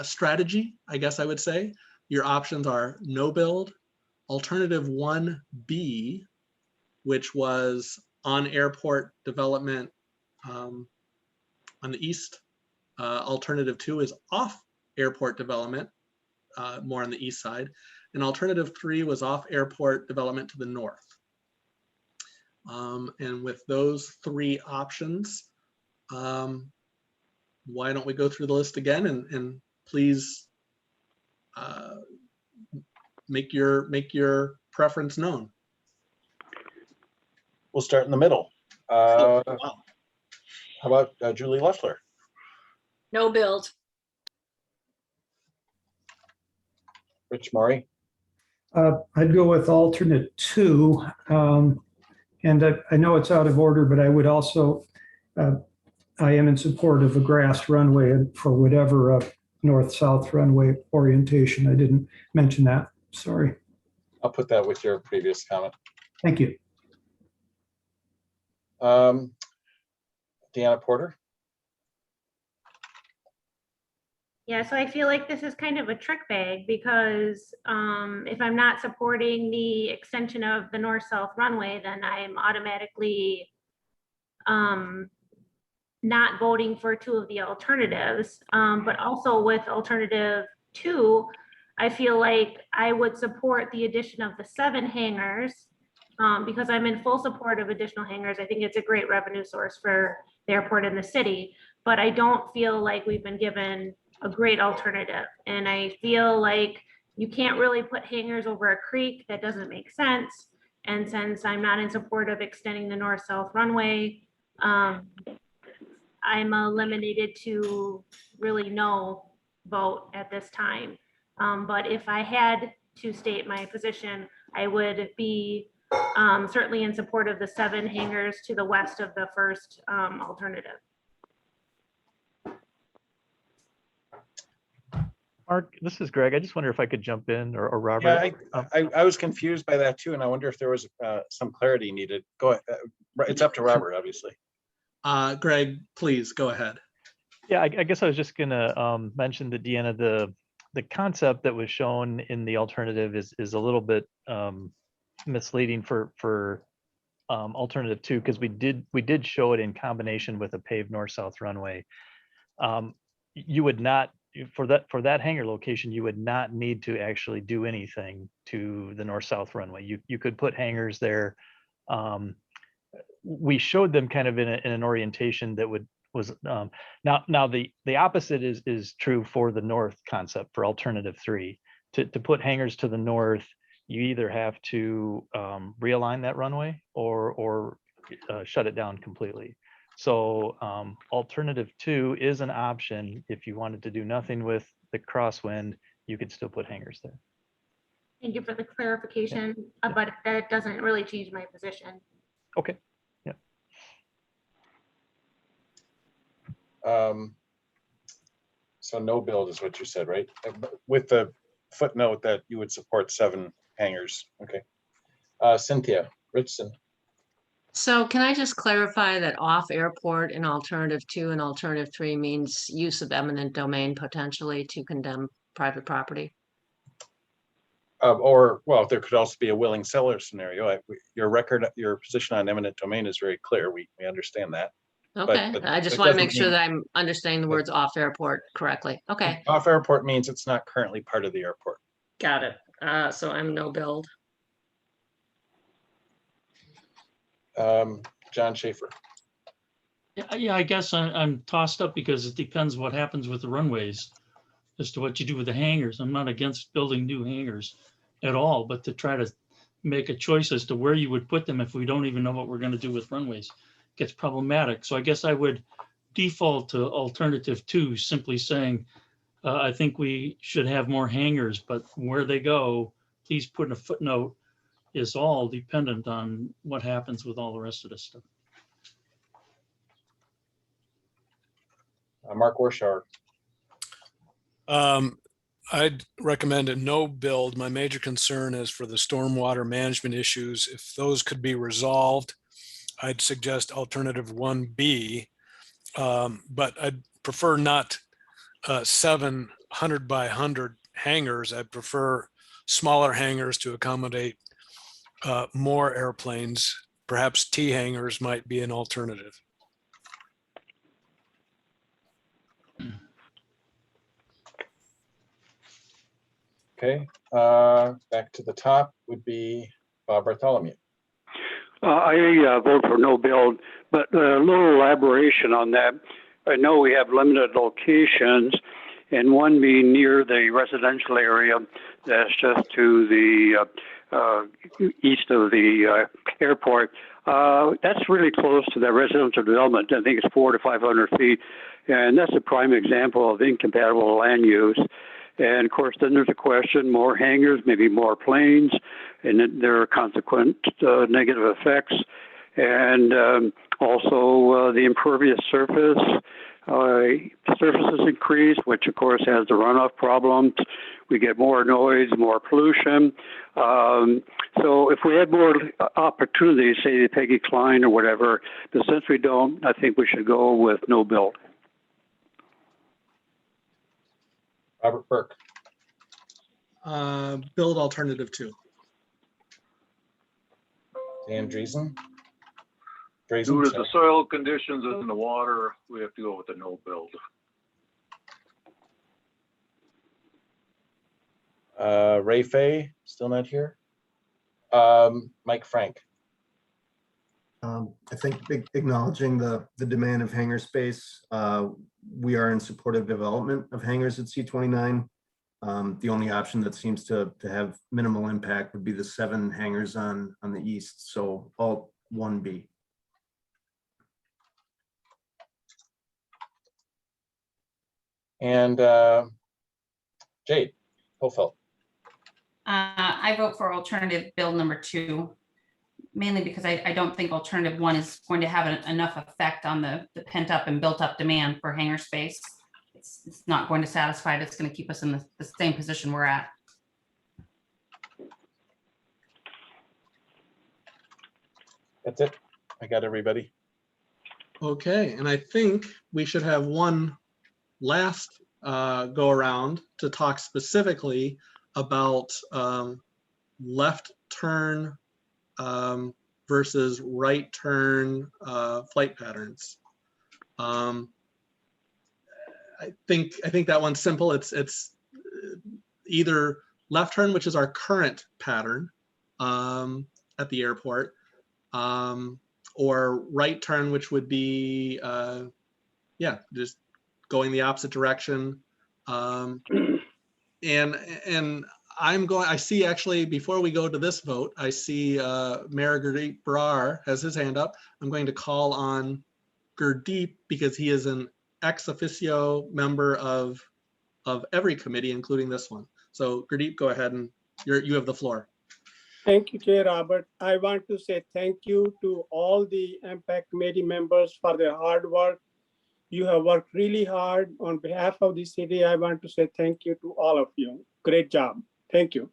S1: strategy, I guess I would say. Your options are no build, alternative 1B, which was on airport development on the east. Alternative 2 is off airport development, more on the east side. And alternative 3 was off airport development to the north. And with those 3 options, why don't we go through the list again and please make your preference known.
S3: We'll start in the middle. How about Julie Loeffler?
S6: No build.
S3: Rich Maury?
S4: I'd go with alternate 2. And I know it's out of order, but I would also, I am in support of a grass runway for whatever north-south runway orientation. I didn't mention that. Sorry.
S3: I'll put that with your previous comment.
S4: Thank you.
S3: Deanna Porter?
S12: Yeah, so I feel like this is kind of a trick bag because if I'm not supporting the extension of the north-south runway, then I'm automatically not voting for 2 of the alternatives. But also with alternative 2, I feel like I would support the addition of the 7 hangars because I'm in full support of additional hangars. I think it's a great revenue source for the airport and the city, but I don't feel like we've been given a great alternative. And I feel like you can't really put hangars over a creek. That doesn't make sense. And since I'm not in support of extending the north-south runway, I'm eliminated to really no vote at this time. But if I had to state my position, I would be certainly in support of the 7 hangars to the west of the first alternative.
S11: Mark, this is Greg. I just wonder if I could jump in, or Robert.
S3: Yeah, I was confused by that too, and I wonder if there was some clarity needed. Go ahead. It's up to Robert, obviously.
S1: Greg, please go ahead.
S11: Yeah, I guess I was just gonna mention that, Deanna, the concept that was shown in the alternative is a little bit misleading for alternative 2, because we did show it in combination with a paved north-south runway. You would not for that hangar location, you would not need to actually do anything to the north-south runway. You could put hangars there. We showed them kind of in an orientation that was now the opposite is true for the north concept for alternative 3. To put hangars to the north, you either have to realign that runway or shut it down completely. So alternative 2 is an option. If you wanted to do nothing with the crosswind, you could still put hangars there.
S12: Thank you for the clarification, but that doesn't really change my position.
S11: Okay.
S3: So no build is what you said, right? With the footnote that you would support 7 hangars. Okay. Cynthia Richardson.
S7: So can I just clarify that off airport in alternative 2 and alternative 3 means use of eminent domain potentially to condemn private property?
S3: Or, well, there could also be a willing seller scenario. Your position on eminent domain is very clear. We understand that.
S7: Okay,
S3: but
S7: I just
S3: it
S7: want to
S3: doesn't
S7: make sure
S3: mean-
S7: that I'm understanding the words off airport correctly. Okay,
S3: Off airport means it's not currently part of the airport.
S7: got it. So I'm no build.
S3: John Schaefer.
S13: Yeah, I guess I'm tossed up because it depends what happens with the runways as to what you do with the hangars. I'm not against building new hangars at all, but to try to make a choice as to where you would put them if we don't even know what we're going to do with runways gets problematic. So I guess I would default to alternative 2, simply saying, I think we should have more hangars, but where they go, please put in a footnote, is all dependent on what happens with all the rest of this stuff.
S3: Mark Warschauer.
S2: I'd recommend a no build. My major concern is for the stormwater management issues. If those could be resolved, I'd suggest alternative 1B, but I'd prefer not 700 by 100 hangars. I'd prefer smaller hangars to accommodate more airplanes. Perhaps T hangars might be an alternative.
S3: Okay, back to the top would be Bob Bartholomew.
S5: I vote for no build, but a little elaboration on that. I know we have limited locations, and one being near the residential area that's just to the east of the airport. That's really close to the residential development. I think it's 400 to 500 feet, and that's a prime example of incompatible land use. And of course, then there's a question, more hangars, maybe more planes, and then there are consequent negative effects. And also the impervious surface. Surfaces increase, which of course has the runoff problems. We get more noise, more pollution. So if we had more opportunities, say the Peggy Klein or whatever, but since we don't, I think we should go with no build.
S3: Robert Burke.
S1: Build alternative 2.
S3: Dan Driesen.
S8: Due to the soil conditions in the water, we have to go with the no build.
S3: Ray Fay, still not here. Mike Frank.
S9: I think acknowledging the demand of hangar space, we are in support of development of hangars at C29. The only option that seems to have minimal impact would be the 7 hangars on the east. So alt 1B.
S3: And Jade Hofeld.
S10: I vote for alternative build number 2, mainly because I don't think alternative 1 is going to have enough effect on the pent up and built up demand for hangar space. It's not going to satisfy it. It's going to keep us in the same position we're at.
S3: That's it. I got everybody.
S1: Okay, and I think we should have one last go around to talk specifically about left turn versus right turn flight patterns. I think that one's simple. It's either left turn, which is our current pattern at the airport, or right turn, which would be just going the opposite direction. And I see actually, before we go to this vote, I see Mayor Gurdeep Brar has his hand up. I'm going to call on Gurdeep because he is an ex officio member of every committee, including this one. So Gurdeep, go ahead and you have the floor.
S14: Thank you, Chair Robert. I want to say thank you to all the Impact Committee members for their hard work. You have worked really hard on behalf of the city. I want to say thank you to all of you. Great job. Thank you.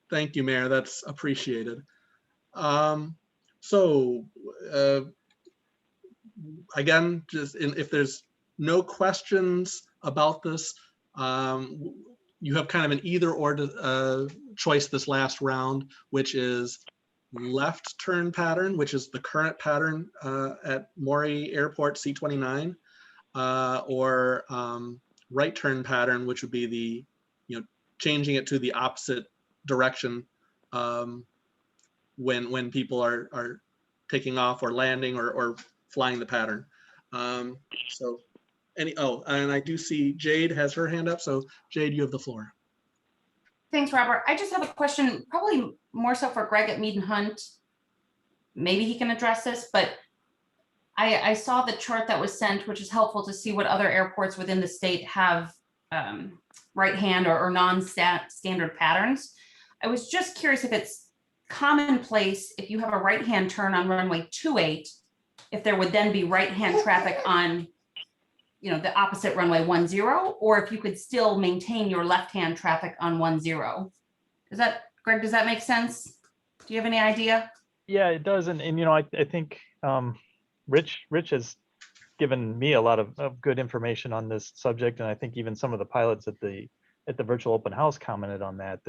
S1: Thank you, Mayor. That's appreciated. Again, if there's no questions about this, you have kind of an either or choice this last round, which is left turn pattern, which is the current pattern at Maury Airport C29, or right turn pattern, which would be the, changing it to the opposite direction when people are taking off or landing or flying the pattern. And I do see Jade has her hand up. So Jade, you have the floor.
S10: Thanks, Robert. I just have a question, probably more so for Greg at Mead and Hunt. Maybe he can address this, but I saw the chart that was sent, which is helpful to see what other airports within the state have right hand or non-standard patterns. I was just curious if it's commonplace if you have a right hand turn on runway 28, if there would then be right hand traffic on the opposite runway 10, or if you could still maintain your left hand traffic on 10. Greg, does that make sense? Do you have any idea?
S11: Yeah, it does. And I think Rich has given me a lot of good information on this subject. And I think even some of the pilots at the virtual open house commented on that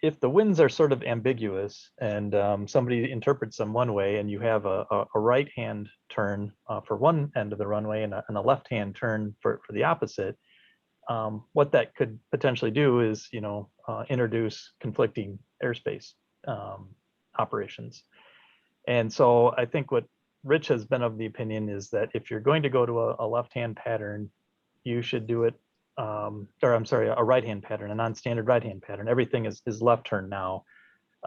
S11: if the winds are sort of ambiguous and somebody interprets them one way and you have a right hand turn for one end of the runway and a left hand turn for the opposite, what that could potentially do is introduce conflicting airspace operations. And so I think what Rich has been of the opinion is that if you're going to go to a left hand pattern, you should do it a right hand pattern, a non-standard right hand pattern. Everything is left turn now.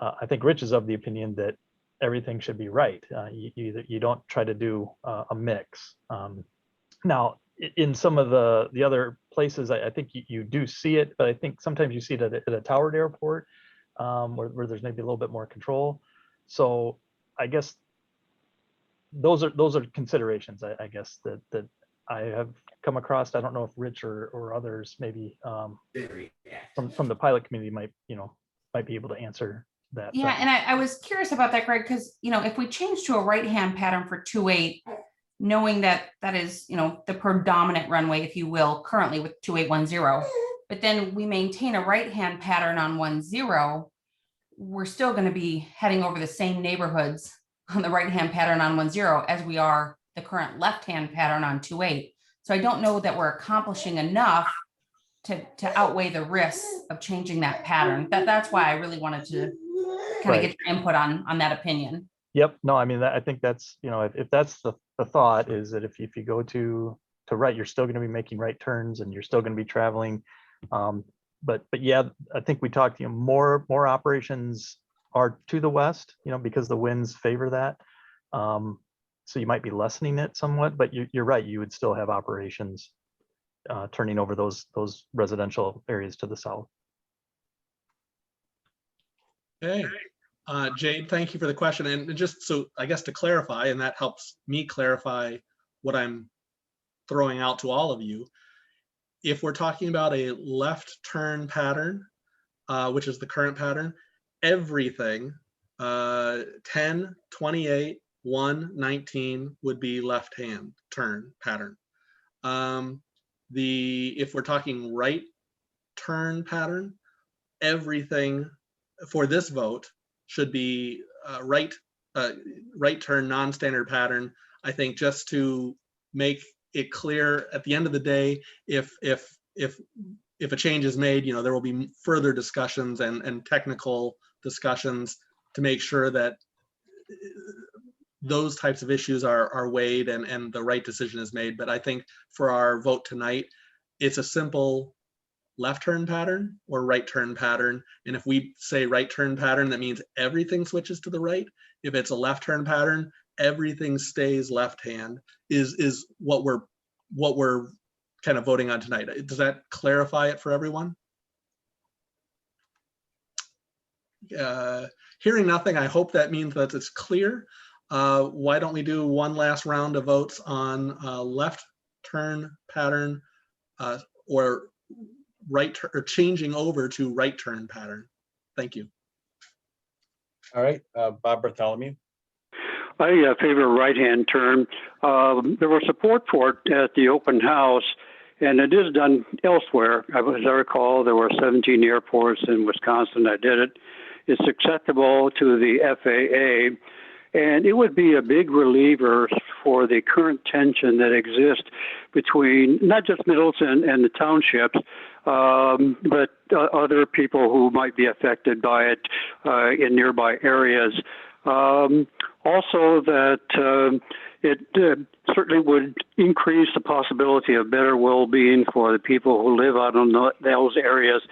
S11: I think Rich is of the opinion that everything should be right. You don't try to do a mix. Now, in some of the other places, I think you do see it, but I think sometimes you see it at a towered airport where there's maybe a little bit more control. So I guess those are considerations, I guess, that I have come across. I don't know if Rich or others maybe from the pilot community might be able to answer that.
S10: Yeah, and I was curious about that, Greg, because if we change to a right hand pattern for 28, knowing that is the predominant runway, if you will, currently with 2810, but then we maintain a right hand pattern on 10, we're still going to be heading over the same neighborhoods on the right hand pattern on 10 as we are the current left hand pattern on 28. So I don't know that we're accomplishing enough to outweigh the risks of changing that pattern. That's why I really wanted to kind of get your input on that opinion.
S11: Yep. No, I mean, I think that's, if that's the thought, is that if you go to right, you're still going to be making right turns and you're still going to be traveling. But yeah, I think we talked, more operations are to the west, because the winds favor that. So you might be lessening it somewhat, but you're right. You would still have operations turning over those residential areas to the south.
S1: Okay. Jade, thank you for the question. And just so I guess to clarify, and that helps me clarify what I'm throwing out to all of you. If we're talking about a left turn pattern, which is the current pattern, everything 10, 28, 1, 19 would be left hand turn pattern. If we're talking right turn pattern, everything for this vote should be right turn non-standard pattern. I think just to make it clear at the end of the day, if a change is made, there will be further discussions and technical discussions to make sure that those types of issues are weighed and the right decision is made. But I think for our vote tonight, it's a simple left turn pattern or right turn pattern. And if we say right turn pattern, that means everything switches to the right. If it's a left turn pattern, everything stays left hand is what we're kind of voting on tonight. Does that clarify it for everyone? Hearing nothing, I hope that means that it's clear. Why don't we do one last round of votes on left turn pattern or right or changing over to right turn pattern? Thank you.
S3: All right, Bob Bartholomew.
S5: I favor right-hand turn. There was support for it at the open house, and it is done elsewhere. As I recall, there were 17 airports in Wisconsin that did it. It's acceptable to the FAA, and it would be a big reliever for the current tension that exists between not just Middleton and the townships, but other people who might be affected by it in nearby areas. Also that it certainly would increase the possibility of better well-being for the people who live out in those areas.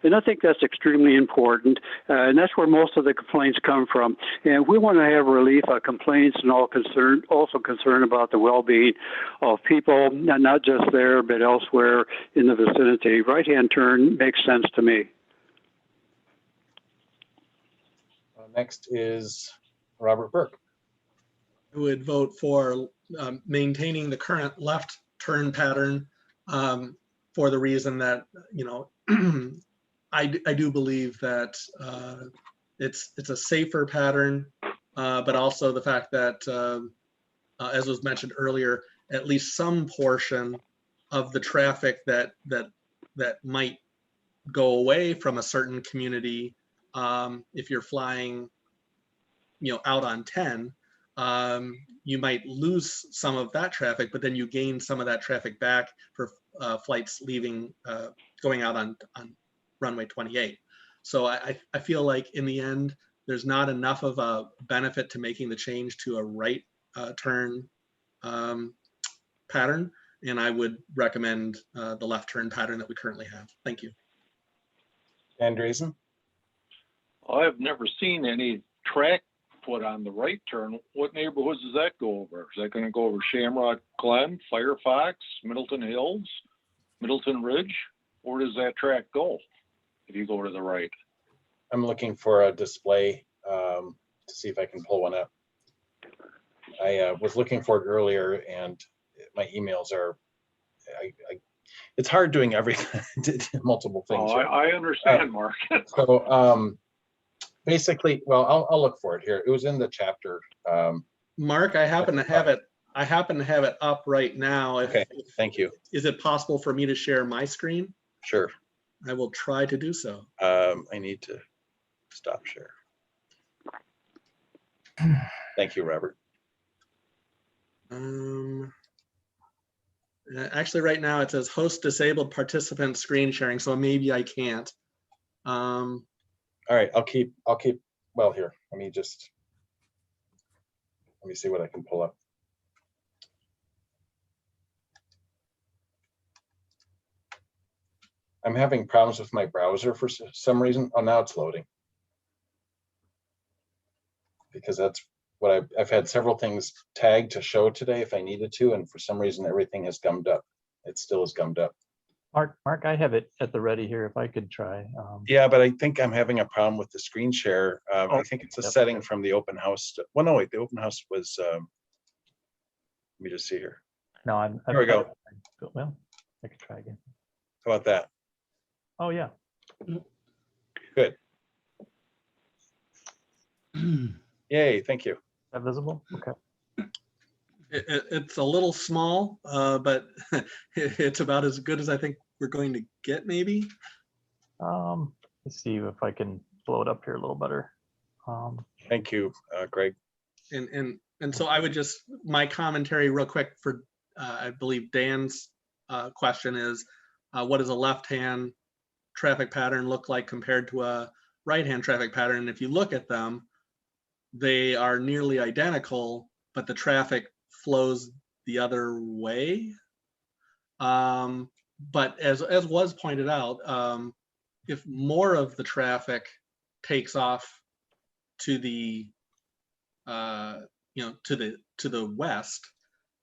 S5: And I think that's extremely important. And that's where most of the complaints come from. And we want to have relief of complaints and also concern about the well-being of people, not just there, but elsewhere in the vicinity. Right-hand turn makes sense to me.
S3: Next is Robert Burke.
S1: I would vote for maintaining the current left turn pattern for the reason that, I do believe that it's a safer pattern, but also the fact that, as was mentioned earlier, at least some portion of the traffic that might go away from a certain community, if you're flying, out on 10, you might lose some of that traffic, but then you gain some of that traffic back for flights leaving, going out on runway 28. So I feel like in the end, there's not enough of a benefit to making the change to a right turn pattern. And I would recommend the left turn pattern that we currently have. Thank you.
S3: Andreessen.
S8: I've never seen any track put on the right turn. What neighborhoods does that go over? Is that going to go over Shamrock Glen, Firefox, Middleton Hills, Middleton Ridge? Where does that track go if you go to the right?
S3: I'm looking for a display to see if I can pull one up. I was looking for it earlier, and my emails are, it's hard doing everything, multiple things.
S8: Oh, I understand, Mark.
S3: So basically, well, I'll look for it here. It was in the chapter.
S1: Mark, I happen to have it. I happen to have it up right now.
S3: Okay, thank you.
S1: Is it possible for me to share my screen?
S3: Sure.
S1: I will try to do so.
S3: I need to stop share. Thank you, Robert.
S1: Actually, right now it says host disabled participant screen sharing, so maybe I can't.
S3: All right, I'll keep, well, here, let me see what I can pull up. I'm having problems with my browser for some reason. Oh, now it's loading. Because that's what I've had several things tagged to show today if I needed to, and for some reason everything is gummed up. It still is gummed up.
S11: Mark, I have it at the ready here if I could try.
S3: Yeah, but I think I'm having a problem with the screen share. I think it's a setting from the open house. Well, no, wait, the open house was, let me just see here.
S11: No,
S3: here we go.
S11: Well, I could try again.
S3: How about that?
S11: Oh, yeah.
S3: Good. Yay, thank you.
S11: Is that visible? Okay.
S1: It's a little small, but it's about as good as I think we're going to get, maybe.
S11: Let's see if I can blow it up here a little better.
S3: Thank you, Greg.
S1: And so I would just, my commentary real quick for I believe Dan's question is, what does a left-hand traffic pattern look like compared to a right-hand traffic pattern? And if you look at them, they are nearly identical, but the traffic flows the other way. But as was pointed out, if more of the traffic takes off to the to the west,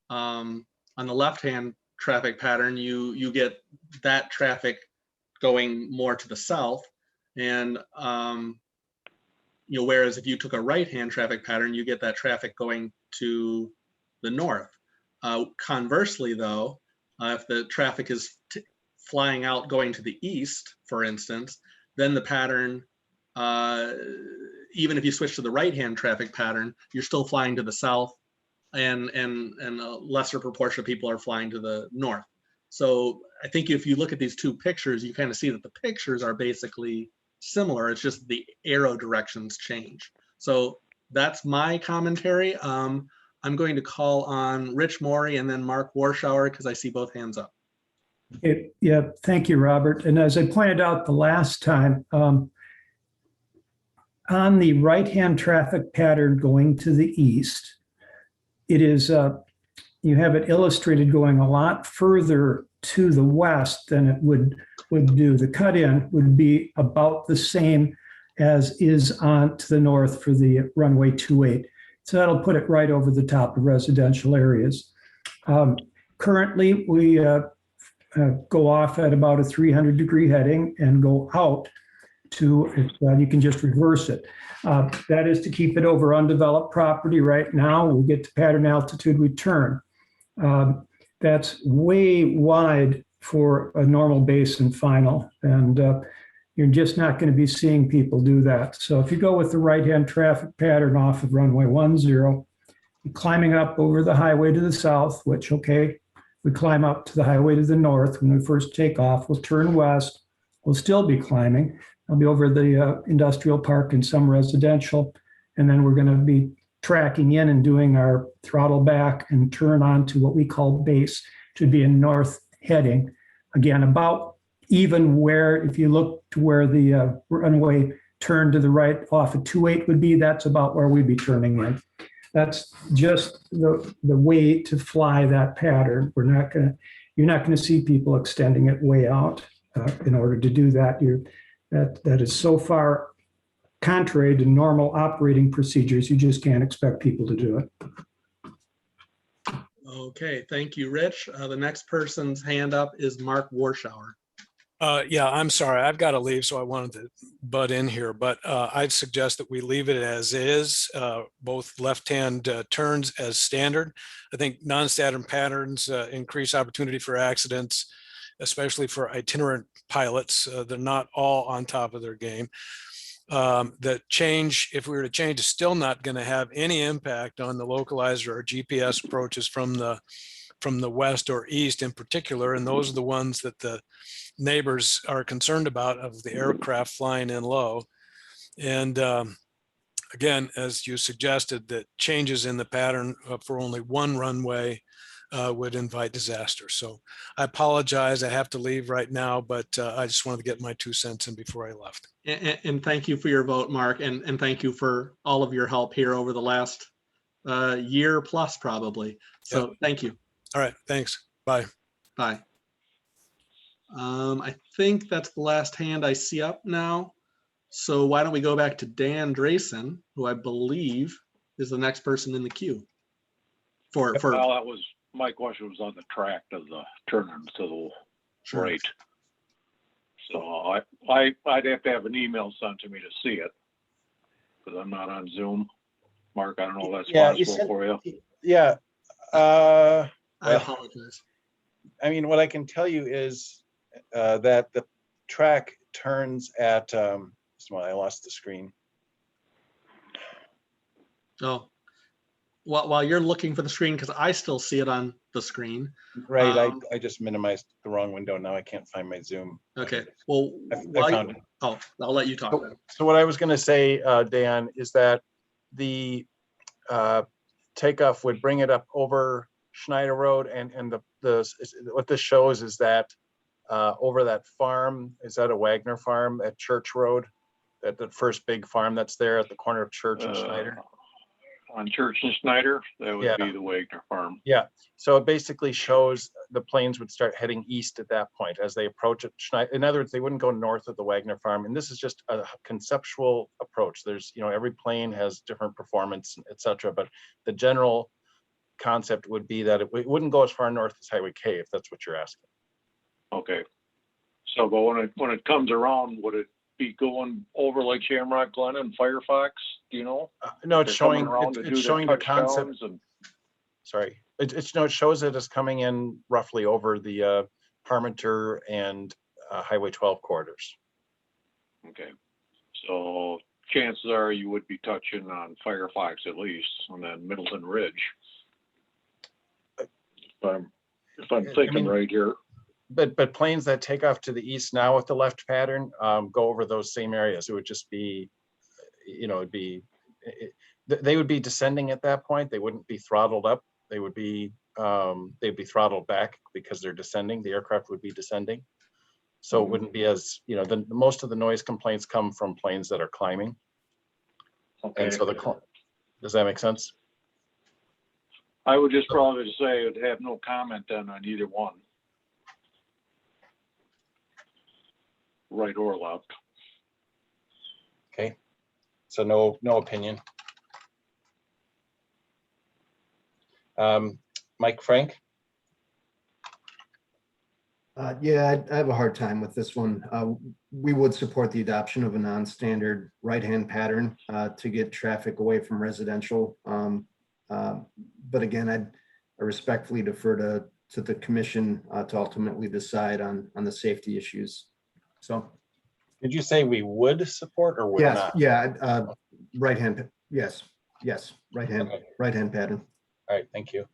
S1: on the left-hand traffic pattern, you get that traffic going more to the south, and whereas if you took a right-hand traffic pattern, you get that traffic going to the north. Conversely, though, if the traffic is flying out going to the east, for instance, then the pattern, even if you switch to the right-hand traffic pattern, you're still flying to the south, and a lesser proportion of people are flying to the north. So I think if you look at these two pictures, you kind of see that the pictures are basically similar. It's just the arrow directions change. So that's my commentary. I'm going to call on Rich Morey and then Mark Warschauer because I see both hands up.
S4: Yeah, thank you, Robert. And as I pointed out the last time, on the right-hand traffic pattern going to the east, it is, you have it illustrated going a lot further to the west than it would do. The cut-in would be about the same as is on to the north for the runway 28. So that'll put it right over the top of residential areas. Currently, we go off at about a 300-degree heading and go out to, you can just reverse it. That is to keep it over undeveloped property. Right now, we get to pattern altitude, we turn. That's way wide for a normal base and final, and you're just not going to be seeing people do that. So if you go with the right-hand traffic pattern off of runway 10, you're climbing up over the highway to the south, which, okay, we climb up to the highway to the north. When we first take off, we'll turn west. We'll still be climbing. I'll be over the industrial park and some residential. And then we're going to be tracking in and doing our throttle back and turn on to what we call base, to be a north heading. Again, about even where, if you look to where the runway turn to the right off of 28 would be, that's about where we'd be turning in. That's just the way to fly that pattern. You're not going to see people extending it way out in order to do that. That is so far contrary to normal operating procedures, you just can't expect people to do it.
S1: Okay, thank you, Rich. The next person's hand up is Mark Warschauer.
S2: Yeah, I'm sorry, I've got to leave, so I wanted to butt in here, but I'd suggest that we leave it as is, both left-hand turns as standard. I think non-standard patterns increase opportunity for accidents, especially for itinerant pilots. They're not all on top of their game. The change, if we were to change, is still not going to have any impact on the localizer or GPS approaches from the west or east in particular, and those are the ones that the neighbors are concerned about, of the aircraft flying in low. And again, as you suggested, that changes in the pattern for only one runway would invite disaster. So I apologize, I have to leave right now, but I just wanted to get my 2 cents in before I left.
S1: And thank you for your vote, Mark, and thank you for all of your help here over the last year plus probably. So yep. Thank you.
S2: All right, thanks. Bye.
S1: Bye. I think that's the last hand I see up now. So why don't we go back to Dan Drayson, who I believe is the next person in the queue.
S8: Well, that was my question, was on the track of the turn to the right. So I'd have to have an email sent to me to see it, because I'm not on Zoom. Mark, I don't know if that's possible for you.
S3: Yeah.
S1: I apologize.
S3: I mean, what I can tell you is that the track turns at, I lost the screen.
S1: Oh, while you're looking for the screen, because I still see it on the screen.
S3: Right, I just minimized the wrong window. Now I can't find my Zoom.
S1: Okay, well,
S3: I found it.
S1: Oh, I'll let you talk.
S3: So what I was going to say, Dan, is that the takeoff would bring it up over Schneider Road, and what this shows is that over that farm, is that a Wagner farm at Church Road? At the first big farm that's there at the corner of Church and Schneider?
S8: On Church and Snyder, that would
S3: Yeah.
S8: be the Wagner farm.
S3: Yeah, so it basically shows the planes would start heading east at that point as they approach it. In other words, they wouldn't go north of the Wagner farm. And this is just a conceptual approach. There's, every plane has different performance, et cetera, but the general concept would be that it wouldn't go as far north as Highway K, if that's what you're asking.
S8: Okay. So, but when it comes around, would it be going over like Shamrock Glen and Firefox? Do you know?
S3: No, it's
S8: They're
S3: showing,
S8: coming around to
S3: it's
S8: do
S3: showing
S8: their
S3: the concept.
S8: touchdowns and-
S3: Sorry, it shows it as coming in roughly over the Parmenter and Highway 12 corridors.
S8: Okay. So chances are you would be touching on Firefox at least, and then Middleton Ridge. If I'm thinking right here.
S3: But planes that take off to the east now with the left pattern go over those same areas. It would just be, they would be descending at that point. They wouldn't be throttled up. They would be, they'd be throttled back because they're descending. The aircraft would be descending. So it wouldn't be as, most of the noise complaints come from planes that are climbing.
S8: Okay.
S3: And so does that make sense?
S8: I would just probably say I'd have no comment then on either one. Right or left.
S3: Okay. So no opinion. Mike Frank?
S9: Yeah, I have a hard time with this one. We would support the adoption of a non-standard right-hand pattern to get traffic away from residential. But again, I respectfully defer to the commission to ultimately decide on the safety issues. So.
S3: Did you say we would support or would not?
S9: Yeah, right-hand, yes, right-hand,
S3: Okay.
S9: right-hand pattern.
S3: All right, thank you.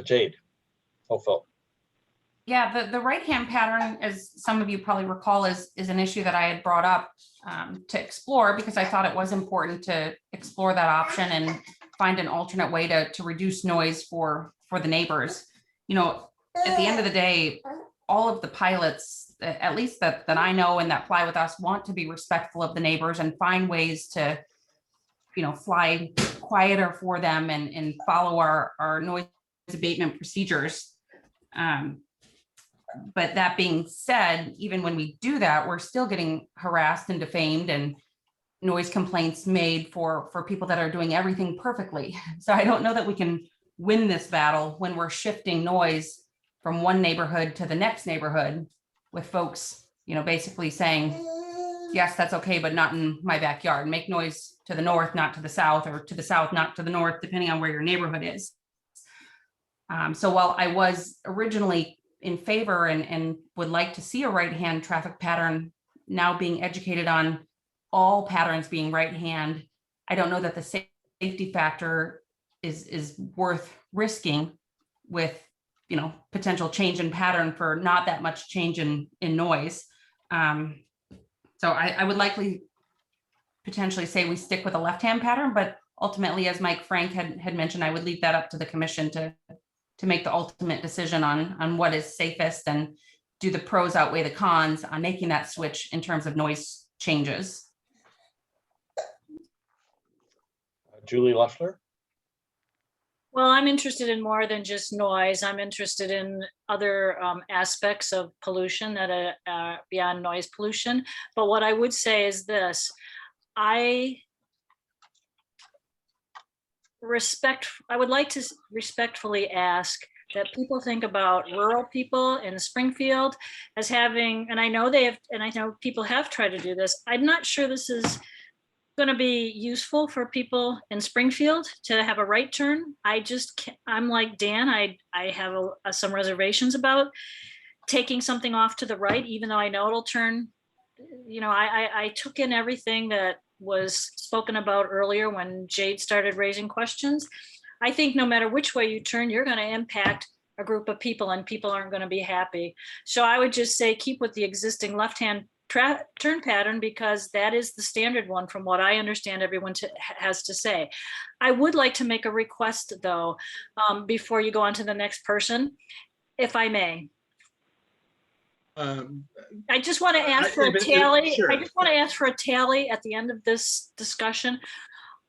S3: Jade, Phil.
S10: Yeah, the right-hand pattern, as some of you probably recall, is an issue that I had brought up to explore because I thought it was important to explore that option and find an alternate way to reduce noise for the neighbors. At the end of the day, all of the pilots, at least that I know and that fly with us, want to be respectful of the neighbors and find ways to, fly quieter for them and follow our noise abatement procedures. But that being said, even when we do that, we're still getting harassed and defamed and noise complaints made for people that are doing everything perfectly. So I don't know that we can win this battle when we're shifting noise from one neighborhood to the next neighborhood with folks, basically saying, yes, that's okay, but not in my backyard. Make noise to the north, not to the south, or to the south, not to the north, depending on where your neighborhood is. So while I was originally in favor and would like to see a right-hand traffic pattern, now being educated on all patterns being right-hand, I don't know that the safety factor is worth risking with potential change in pattern for not that much change in noise. So I would likely potentially say we stick with a left-hand pattern, but ultimately, as Mike Frank had mentioned, I would leave that up to the commission to make the ultimate decision on what is safest and do the pros outweigh the cons on making that switch in terms of noise changes.
S3: Julie Loeffler?
S6: Well, I'm interested in more than just noise. I'm interested in other aspects of pollution that are beyond noise pollution. But what I would say is this: I would like to respectfully ask that people think about rural people in Springfield as having, and I know people have tried to do this. I'm not sure this is going to be useful for people in Springfield to have a right turn. I'm like Dan, I have some reservations about taking something off to the right, even though I know it'll turn, I took in everything that was spoken about earlier when Jade started raising questions. I think no matter which way you turn, you're going to impact a group of people and people aren't going to be happy. So I would just say keep with the existing left-hand turn pattern because that is the standard one from what I understand everyone has to say. I would like to make a request though, before you go on to the next person, if I may. I just want to ask for a tally.
S1: Sure.
S6: I just want to ask for a tally at the end of this discussion.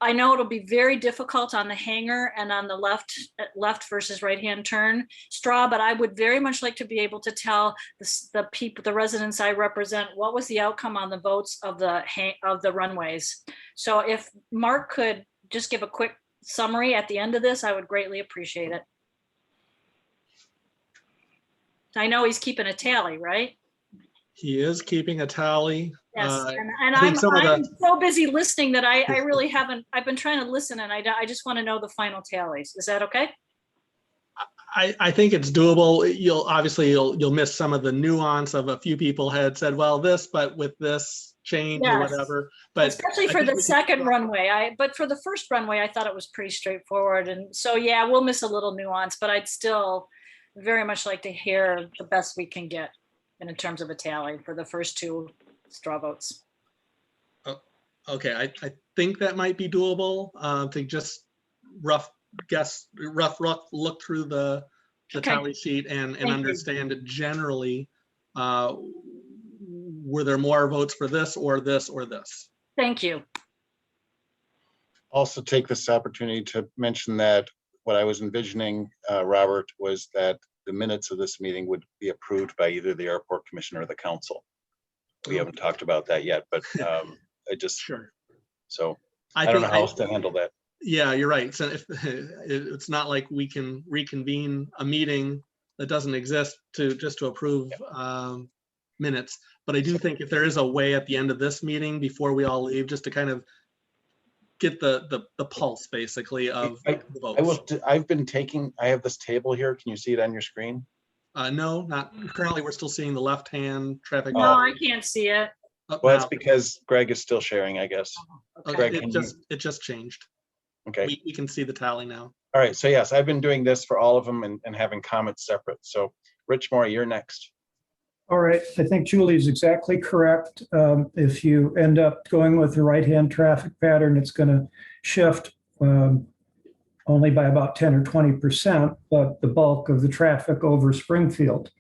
S6: I know it'll be very difficult on the hanger and on the left versus right-hand turn straw, but I would very much like to be able to tell the people, the residents I represent, what was the outcome on the votes of the runways. So if Mark could just give a quick summary at the end of this, I would greatly appreciate it. I know he's keeping a tally, right?
S1: He is keeping a tally.
S6: Yes, and I'm so busy listening that I really haven't, I've been trying to listen and I just want to know the final tallies. Is that okay?
S1: I think it's doable. You'll miss some of the nuance of a few people had said, well, this, but with this change or whatever. But
S6: especially for the second runway, but for the first runway, I thought it was pretty straightforward. And so, yeah, we'll miss a little nuance, but I'd still very much like to hear the best we can get in terms of a tally for the first two straw votes.
S1: Okay, I think that might be doable. I think just rough look through the tally sheet and understand it generally. Were there more votes for this or this or this?
S6: Thank you.
S3: Also take this opportunity to mention that what I was envisioning, Robert, was that the minutes of this meeting would be approved by either the airport commission or the council. We haven't talked about that yet, but I just,
S1: sure.
S3: So I don't know how else to handle that.
S1: Yeah, you're right. So if it's not like we can reconvene a meeting that doesn't exist to approve minutes, but I do think if there is a way at the end of this meeting before we all leave, just to kind of get the pulse basically of the votes.
S3: I have this table here. Can you see it on your screen?
S1: No, not currently. We're still seeing the left-hand traffic.
S6: No, I can't see it.
S3: Well, that's because Greg is still sharing, I guess.
S6: Okay.
S3: Greg,
S1: it just changed.
S3: Okay.
S1: We can see the tally now.
S3: All right. So yes, I've been doing this for all of them and having comments separate. So Rich Moore, you're next.
S4: All right. I think Julie's exactly correct. If you end up going with the right-hand traffic pattern, it's going to shift only by about 10 or 20%, but the bulk of the traffic over Springfield.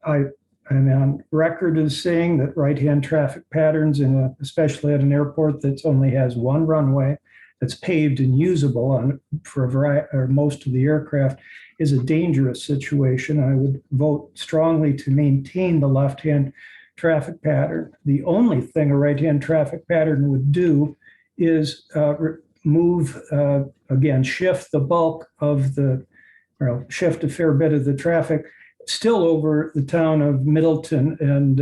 S4: I'm on record as saying that right-hand traffic patterns, especially at an airport that only has one runway that's paved and usable for a variety or most of the aircraft, is a dangerous situation. I would vote strongly to maintain the left-hand traffic pattern. The only thing a right-hand traffic pattern would do is shift the bulk of shift a fair bit of the traffic still over the town of Middleton and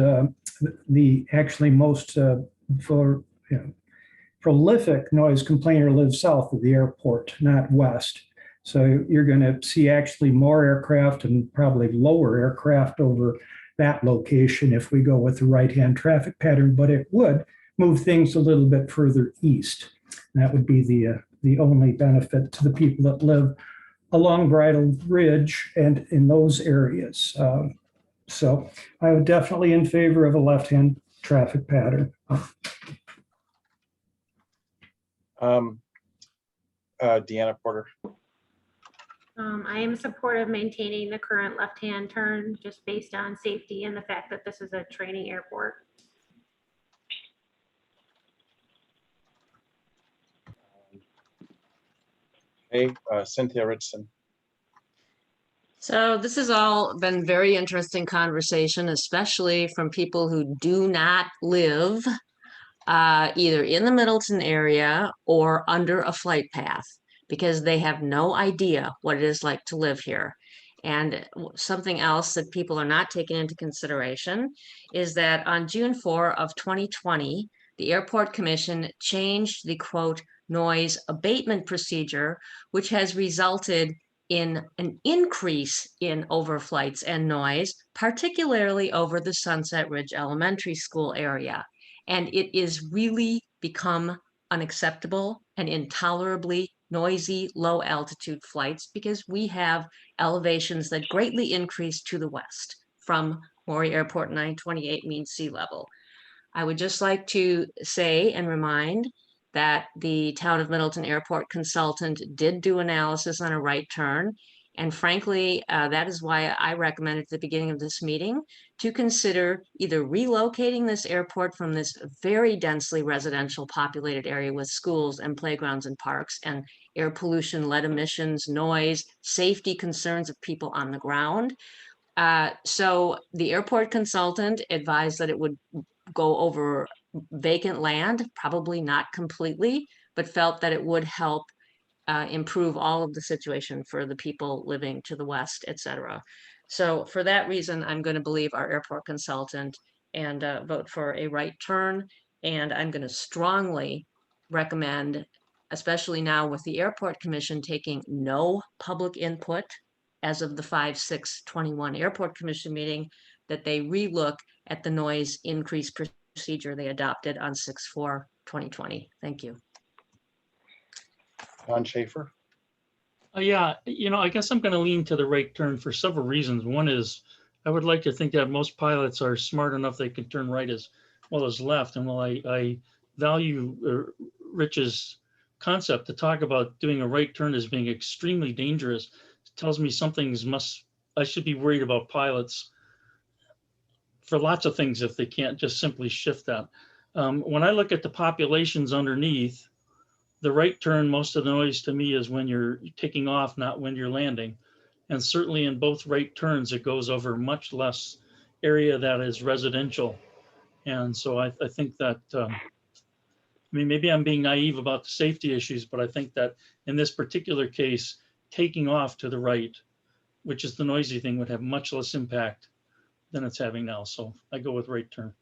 S4: the actually most prolific noise complainer lives south of the airport, not west. So you're going to see actually more aircraft and probably lower aircraft over that location if we go with the right-hand traffic pattern, but it would move things a little bit further east. And that would be the only benefit to the people that live along Bridle Ridge and in those areas. So I would definitely in favor of a left-hand traffic pattern.
S3: Deanna Porter.
S12: I am supportive of maintaining the current left-hand turn just based on safety and the fact that this is a training airport.
S3: Hey, Cynthia Richardson.
S7: So this has all been very interesting conversation, especially from people who do not live either in the Middleton area or under a flight path, because they have no idea what it is like to live here. And something else that people are not taking into consideration is that on June 4 of 2020, the Airport Commission changed the quote noise abatement procedure, which has resulted in an increase in overflights and noise, particularly over the Sunset Ridge Elementary School area. And it is really become unacceptable and intolerably noisy low altitude flights because we have elevations that greatly increase to the west from Maury Airport 928 mean sea level. I would just like to say and remind that the Town of Middleton Airport consultant did do analysis on a right turn. And frankly, that is why I recommended at the beginning of this meeting to consider either relocating this airport from this very densely residential populated area with schools and playgrounds and parks and air pollution, lead emissions, noise, safety concerns of people on the ground. So the airport consultant advised that it would go over vacant land, probably not completely, but felt that it would help improve all of the situation for the people living to the west, et cetera. So for that reason, I'm going to believe our airport consultant and vote for a right turn. And I'm going to strongly recommend, especially now with the Airport Commission taking no public input as of the 5/6/21 Airport Commission meeting, that they relook at the noise increase procedure they adopted on 6/4/2020. Thank you.
S3: Don Schaefer?
S13: Yeah, I guess I'm going to lean to the right turn for several reasons. One is I would like to think that most pilots are smart enough they can turn right as well as left. And while I value Rich's concept to talk about doing a right turn as being extremely dangerous, it tells me I should be worried about pilots for lots of things if they can't just simply shift that. When I look at the populations underneath, the right turn, most of the noise to me is when you're taking off, not when you're landing. And certainly in both right turns, it goes over much less area that is residential. And so I think that, maybe I'm being naive about the safety issues, but I think that in this particular case, taking off to the right, which is the noisy thing, would have much less impact than it's having now. So I go with right turn.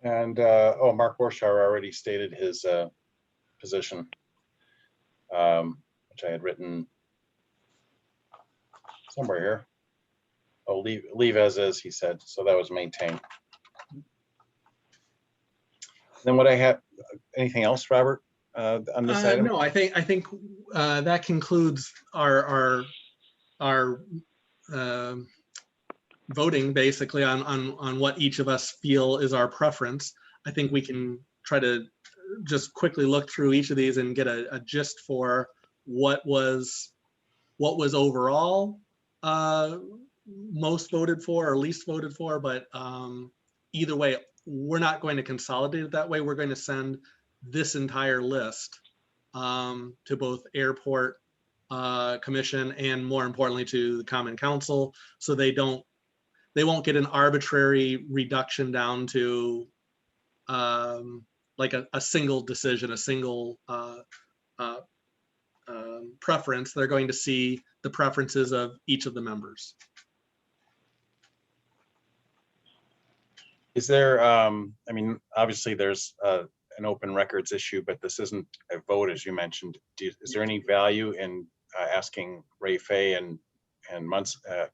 S3: And, Mark Warshauer already stated his position, which I had written somewhere here. Oh, leave as is, he said. So that was maintained. Then what I have, anything else, Robert, on this item?
S1: No, I think that concludes our voting basically on what each of us feel is our preference. I think we can try to just quickly look through each of these and get a gist for what was overall most voted for or least voted for. But either way, we're not going to consolidate it that way. We're going to send this entire list to both Airport Commission and, more importantly, to the Common Council, so they won't get an arbitrary reduction down to like a single decision, a single preference. They're going to see the preferences of each of the members.
S3: Is there, obviously there's an open records issue, but this isn't a vote, as you mentioned. Is there any value in asking Ray Fay and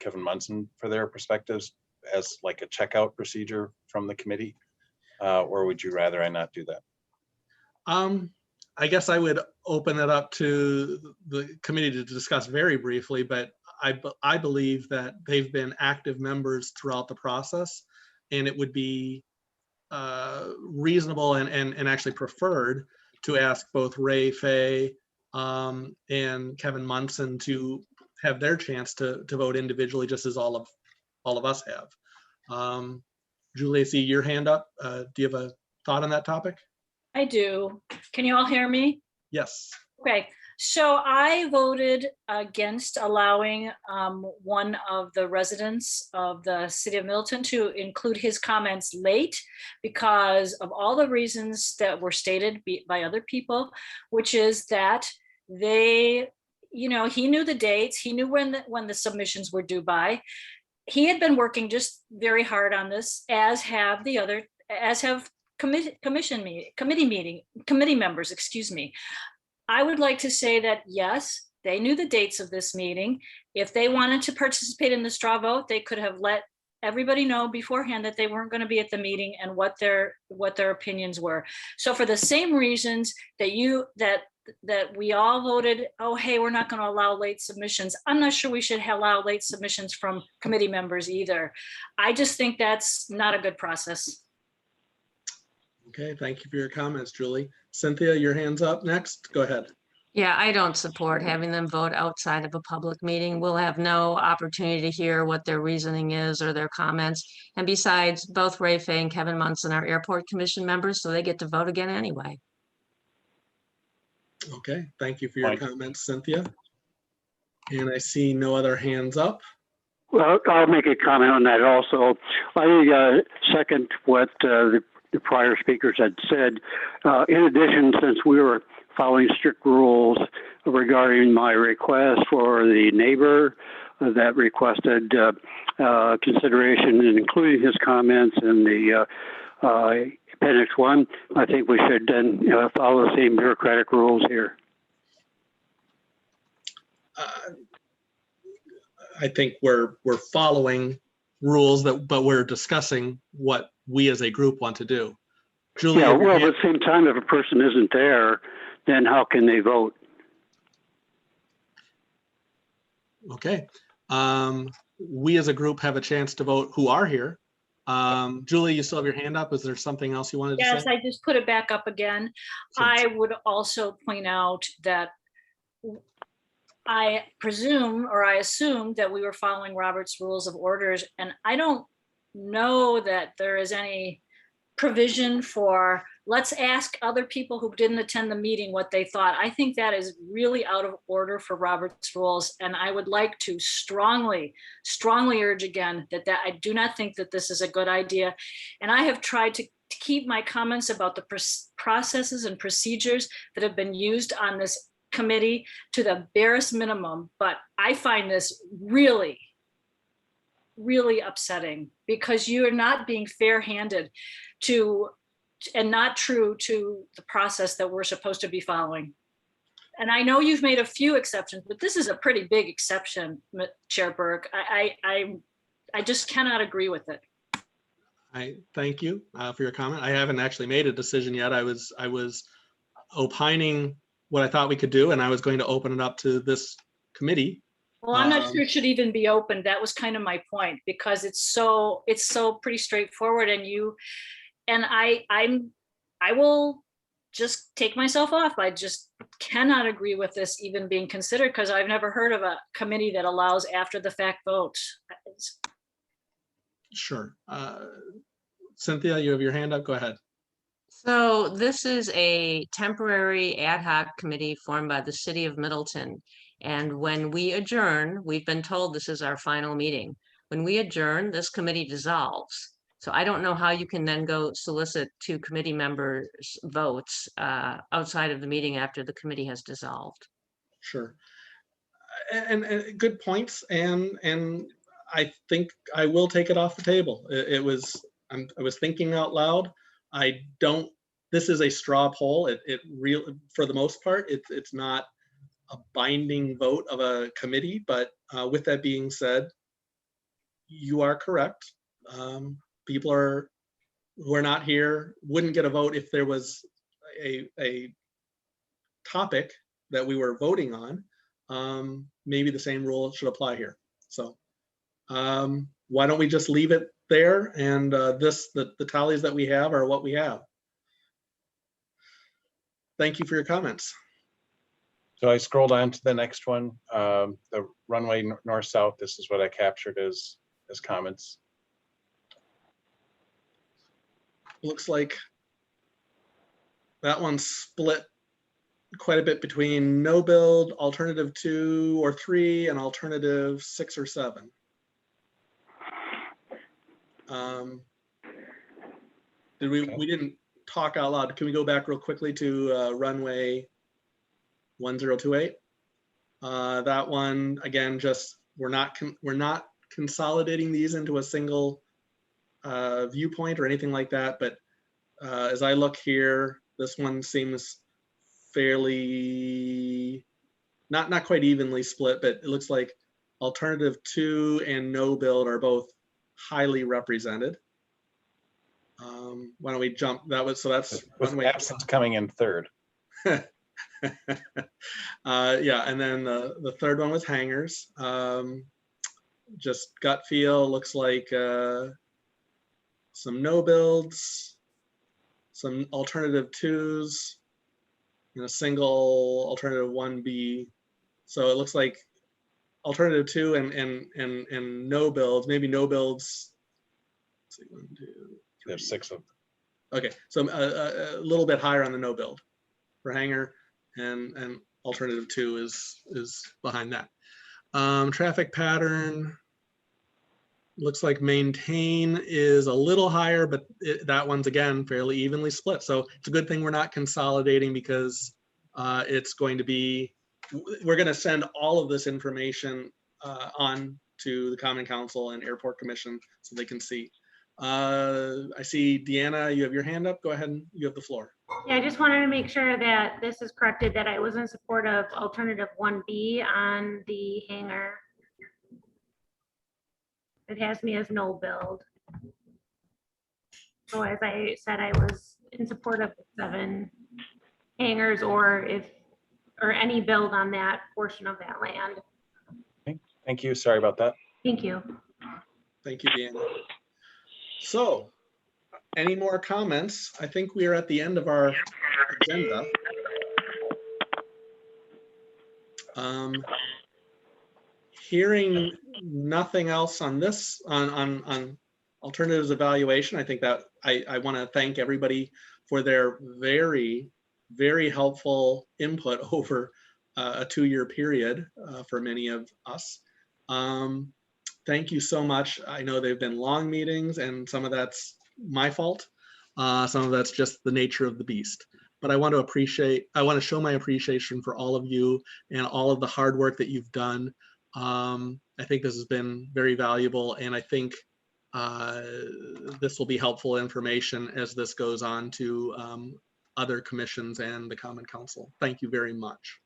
S3: Kevin Munson for their perspectives as like a checkout procedure from the committee? Or would you rather I not do that?
S1: I guess I would open it up to the committee to discuss very briefly, but I believe that they've been active members throughout the process, and it would be reasonable and actually preferred to ask both Ray Fay and Kevin Munson to have their chance to vote individually, just as all of us have. Julie, I see your hand up. Do you have a thought on that topic?
S6: I do. Can you all hear me?
S1: Yes.
S6: Okay, so I voted against allowing one of the residents of the city of Middleton to include his comments late because of all the reasons that were stated by other people, which is that they, he knew the dates, he knew when the submissions were due by. He had been working just very hard on this, as have committee members, excuse me. I would like to say that, yes, they knew the dates of this meeting. If they wanted to participate in the straw vote, they could have let everybody know beforehand that they weren't going to be at the meeting and what their opinions were. So for the same reasons that that we all voted, oh, hey, we're not going to allow late submissions. I'm not sure we should allow late submissions from committee members either. I just think that's not a good process.
S1: Okay, thank you for your comments, Julie. Cynthia, your hand's up next. Go ahead.
S7: Yeah, I don't support having them vote outside of a public meeting. We'll have no opportunity to hear what their reasoning is or their comments. And besides, both Ray Fay and Kevin Munson are airport commission members, so they get to vote again anyway.
S1: Okay, thank you for your comments, Cynthia. And I see no other hands up.
S5: Well, I'll make a comment on that also. I second what the prior speakers had said. In addition, since we were following strict rules regarding my request for the neighbor that requested consideration, including his comments in the Appendix One, I think we should then follow the same bureaucratic rules here.
S1: I think we're following rules but we're discussing what we as a group want to do. Julie,
S5: yeah, well, at the same time, if a person isn't there, then how can they vote?
S1: Okay. We as a group have a chance to vote who are here. Julie, you still have your hand up. Is there something else you wanted to say?
S6: Yes, I just put it back up again.
S1: Sure.
S6: I would also point out that I presume, or I assume that we were following Robert's Rules of Orders, and I don't know that there is any provision for, let's ask other people who didn't attend the meeting what they thought. I think that is really out of order for Robert's Rules, and I would like to strongly urge again that I do not think that this is a good idea. And I have tried to keep my comments about the processes and procedures that have been used on this committee to the barest minimum, but I find this really upsetting because you are not being fair-handed to and not true to the process that we're supposed to be following. And I know you've made a few exceptions, but this is a pretty big exception, Chair Burke. I just cannot agree with it.
S1: I thank you for your comment. I haven't actually made a decision yet. I was opining what I thought we could do, and I was going to open it up to this committee.
S6: Well, I'm not sure it should even be open. That was kind of my point, because it's so pretty straightforward, and I will just take myself off. I just cannot agree with this even being considered, because I've never heard of a committee that allows after the fact votes.
S1: Sure. Cynthia, you have your hand up. Go ahead.
S7: So this is a temporary ad hoc committee formed by the city of Middleton. And when we adjourn, we've been told this is our final meeting. When we adjourn, this committee dissolves. So I don't know how you can then go solicit two committee members' votes outside of the meeting after the committee has dissolved.
S1: Sure. And good points. And I think I will take it off the table. I was thinking out loud. This is a straw poll. For the most part, it's not a binding vote of a committee, but with that being said, you are correct. People who are not here wouldn't get a vote if there was a topic that we were voting on. Maybe the same rule should apply here. So why don't we just leave it there? And the tallies that we have are what we have. Thank you for your comments.
S3: So I scrolled on to the next one, the runway north-south. This is what I captured as comments.
S1: Looks like that one's split quite a bit between no build, alternative 2 or 3, and alternative 6 or 7. We didn't talk out loud. Can we go back real quickly to runway 1028? That one, again, just we're not consolidating these into a single viewpoint or anything like that. But as I look here, this one seems fairly not quite evenly split, but it looks like alternative 2 and no build are both highly represented. Why don't we jump? That's
S3: with absence coming in third.
S1: Yeah, and then the third one was hangars. Just gut feel, looks like some no builds, some alternative 2s, and a single alternative 1B. So it looks like alternative 2 and no builds, maybe no builds. Let's see, 1, 2, 3.
S3: There's 6 of them.
S1: Okay, so a little bit higher on the no build for hangar, and alternative 2 is behind that. Traffic pattern looks like maintain is a little higher, but that one's again fairly evenly split. So it's a good thing we're not consolidating, because it's going to be, we're going to send all of this information on to the Common Council and Airport Commission so they can see. I see Deanna, you have your hand up. Go ahead, and you have the floor.
S12: Yeah, I just wanted to make sure that this is corrected, that I was in support of alternative 1B on the hangar. It has me as no build. So as I said, I was in support of 7 hangars, or any build on that portion of that land.
S3: Okay. Thank you. Sorry about that.
S12: Thank you.
S1: Thank you, Deanna. So, any more comments? I think we are at the end of our agenda. Hearing nothing else on this, on alternatives evaluation, I think that I want to thank everybody for their very, very helpful input over a 2-year period for many of us. Thank you so much. I know they've been long meetings, and some of that's my fault. Some of that's just the nature of the beast. But I want to show my appreciation for all of you and all of the hard work that you've done. I think this has been very valuable, and I think this will be helpful information as this goes on to other commissions and the Common Council. Thank you very much.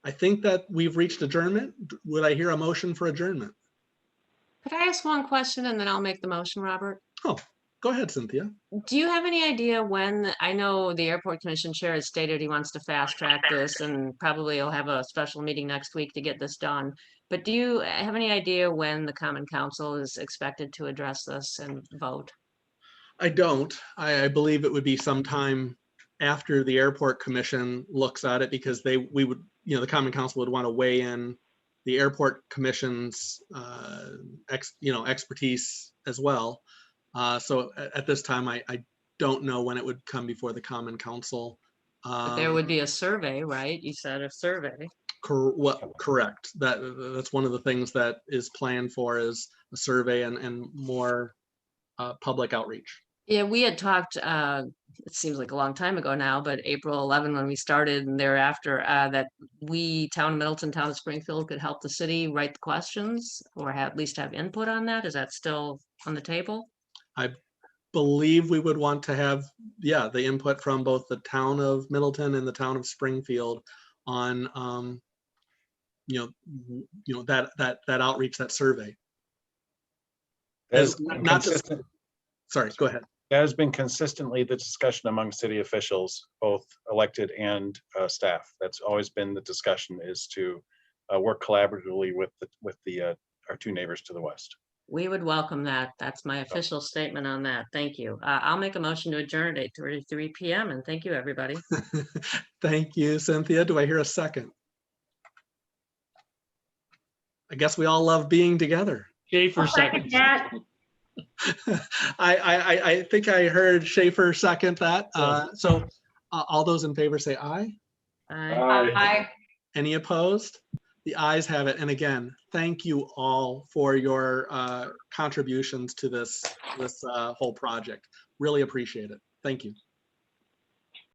S1: I think that we've reached adjournment. Would I hear a motion for adjournment?
S7: Could I ask one question and then I'll make the motion, Robert?
S1: Oh, go ahead, Cynthia.
S7: Do you have any idea when, I know the Airport Commission Chair has stated he wants to fast track this, and probably he'll have a special meeting next week to get this done. But do you have any idea when the Common Council is expected to address this and vote?
S1: I don't. I believe it would be sometime after the Airport Commission looks at it, because the Common Council would want to weigh in the Airport Commission's expertise as well. So at this time, I don't know when it would come before the Common Council.
S7: But there would be a survey, right? You said a survey.
S1: Correct. That's one of the things that is planned for, is a survey and more public outreach.
S7: Yeah, we had talked, it seems like a long time ago now, but April 11, when we started, and thereafter, that we, Town of Middleton, Town of Springfield, could help the city write the questions, or at least have input on that. Is that still on the table?
S1: I believe we would want to have, the input from both the Town of Middleton and the Town of Springfield on, that outreach, that survey. Sorry, go ahead.
S3: That has been consistently the discussion among city officials, both elected and staff. That's always been the discussion, is to work collaboratively with our 2 neighbors to the west.
S7: We would welcome that. That's my official statement on that. Thank you. I'll make a motion to adjourn at 8:33 p.m. and thank you, everybody.
S1: Thank you, Cynthia. Do I hear a second? I guess we all love being together.
S13: Schaefer second.
S1: I think I heard Schaefer second that. So all those in favor say aye.
S10: Aye.
S1: Any opposed? The ayes have it. And again, thank you all for your contributions to this whole project. Really appreciate it. Thank you.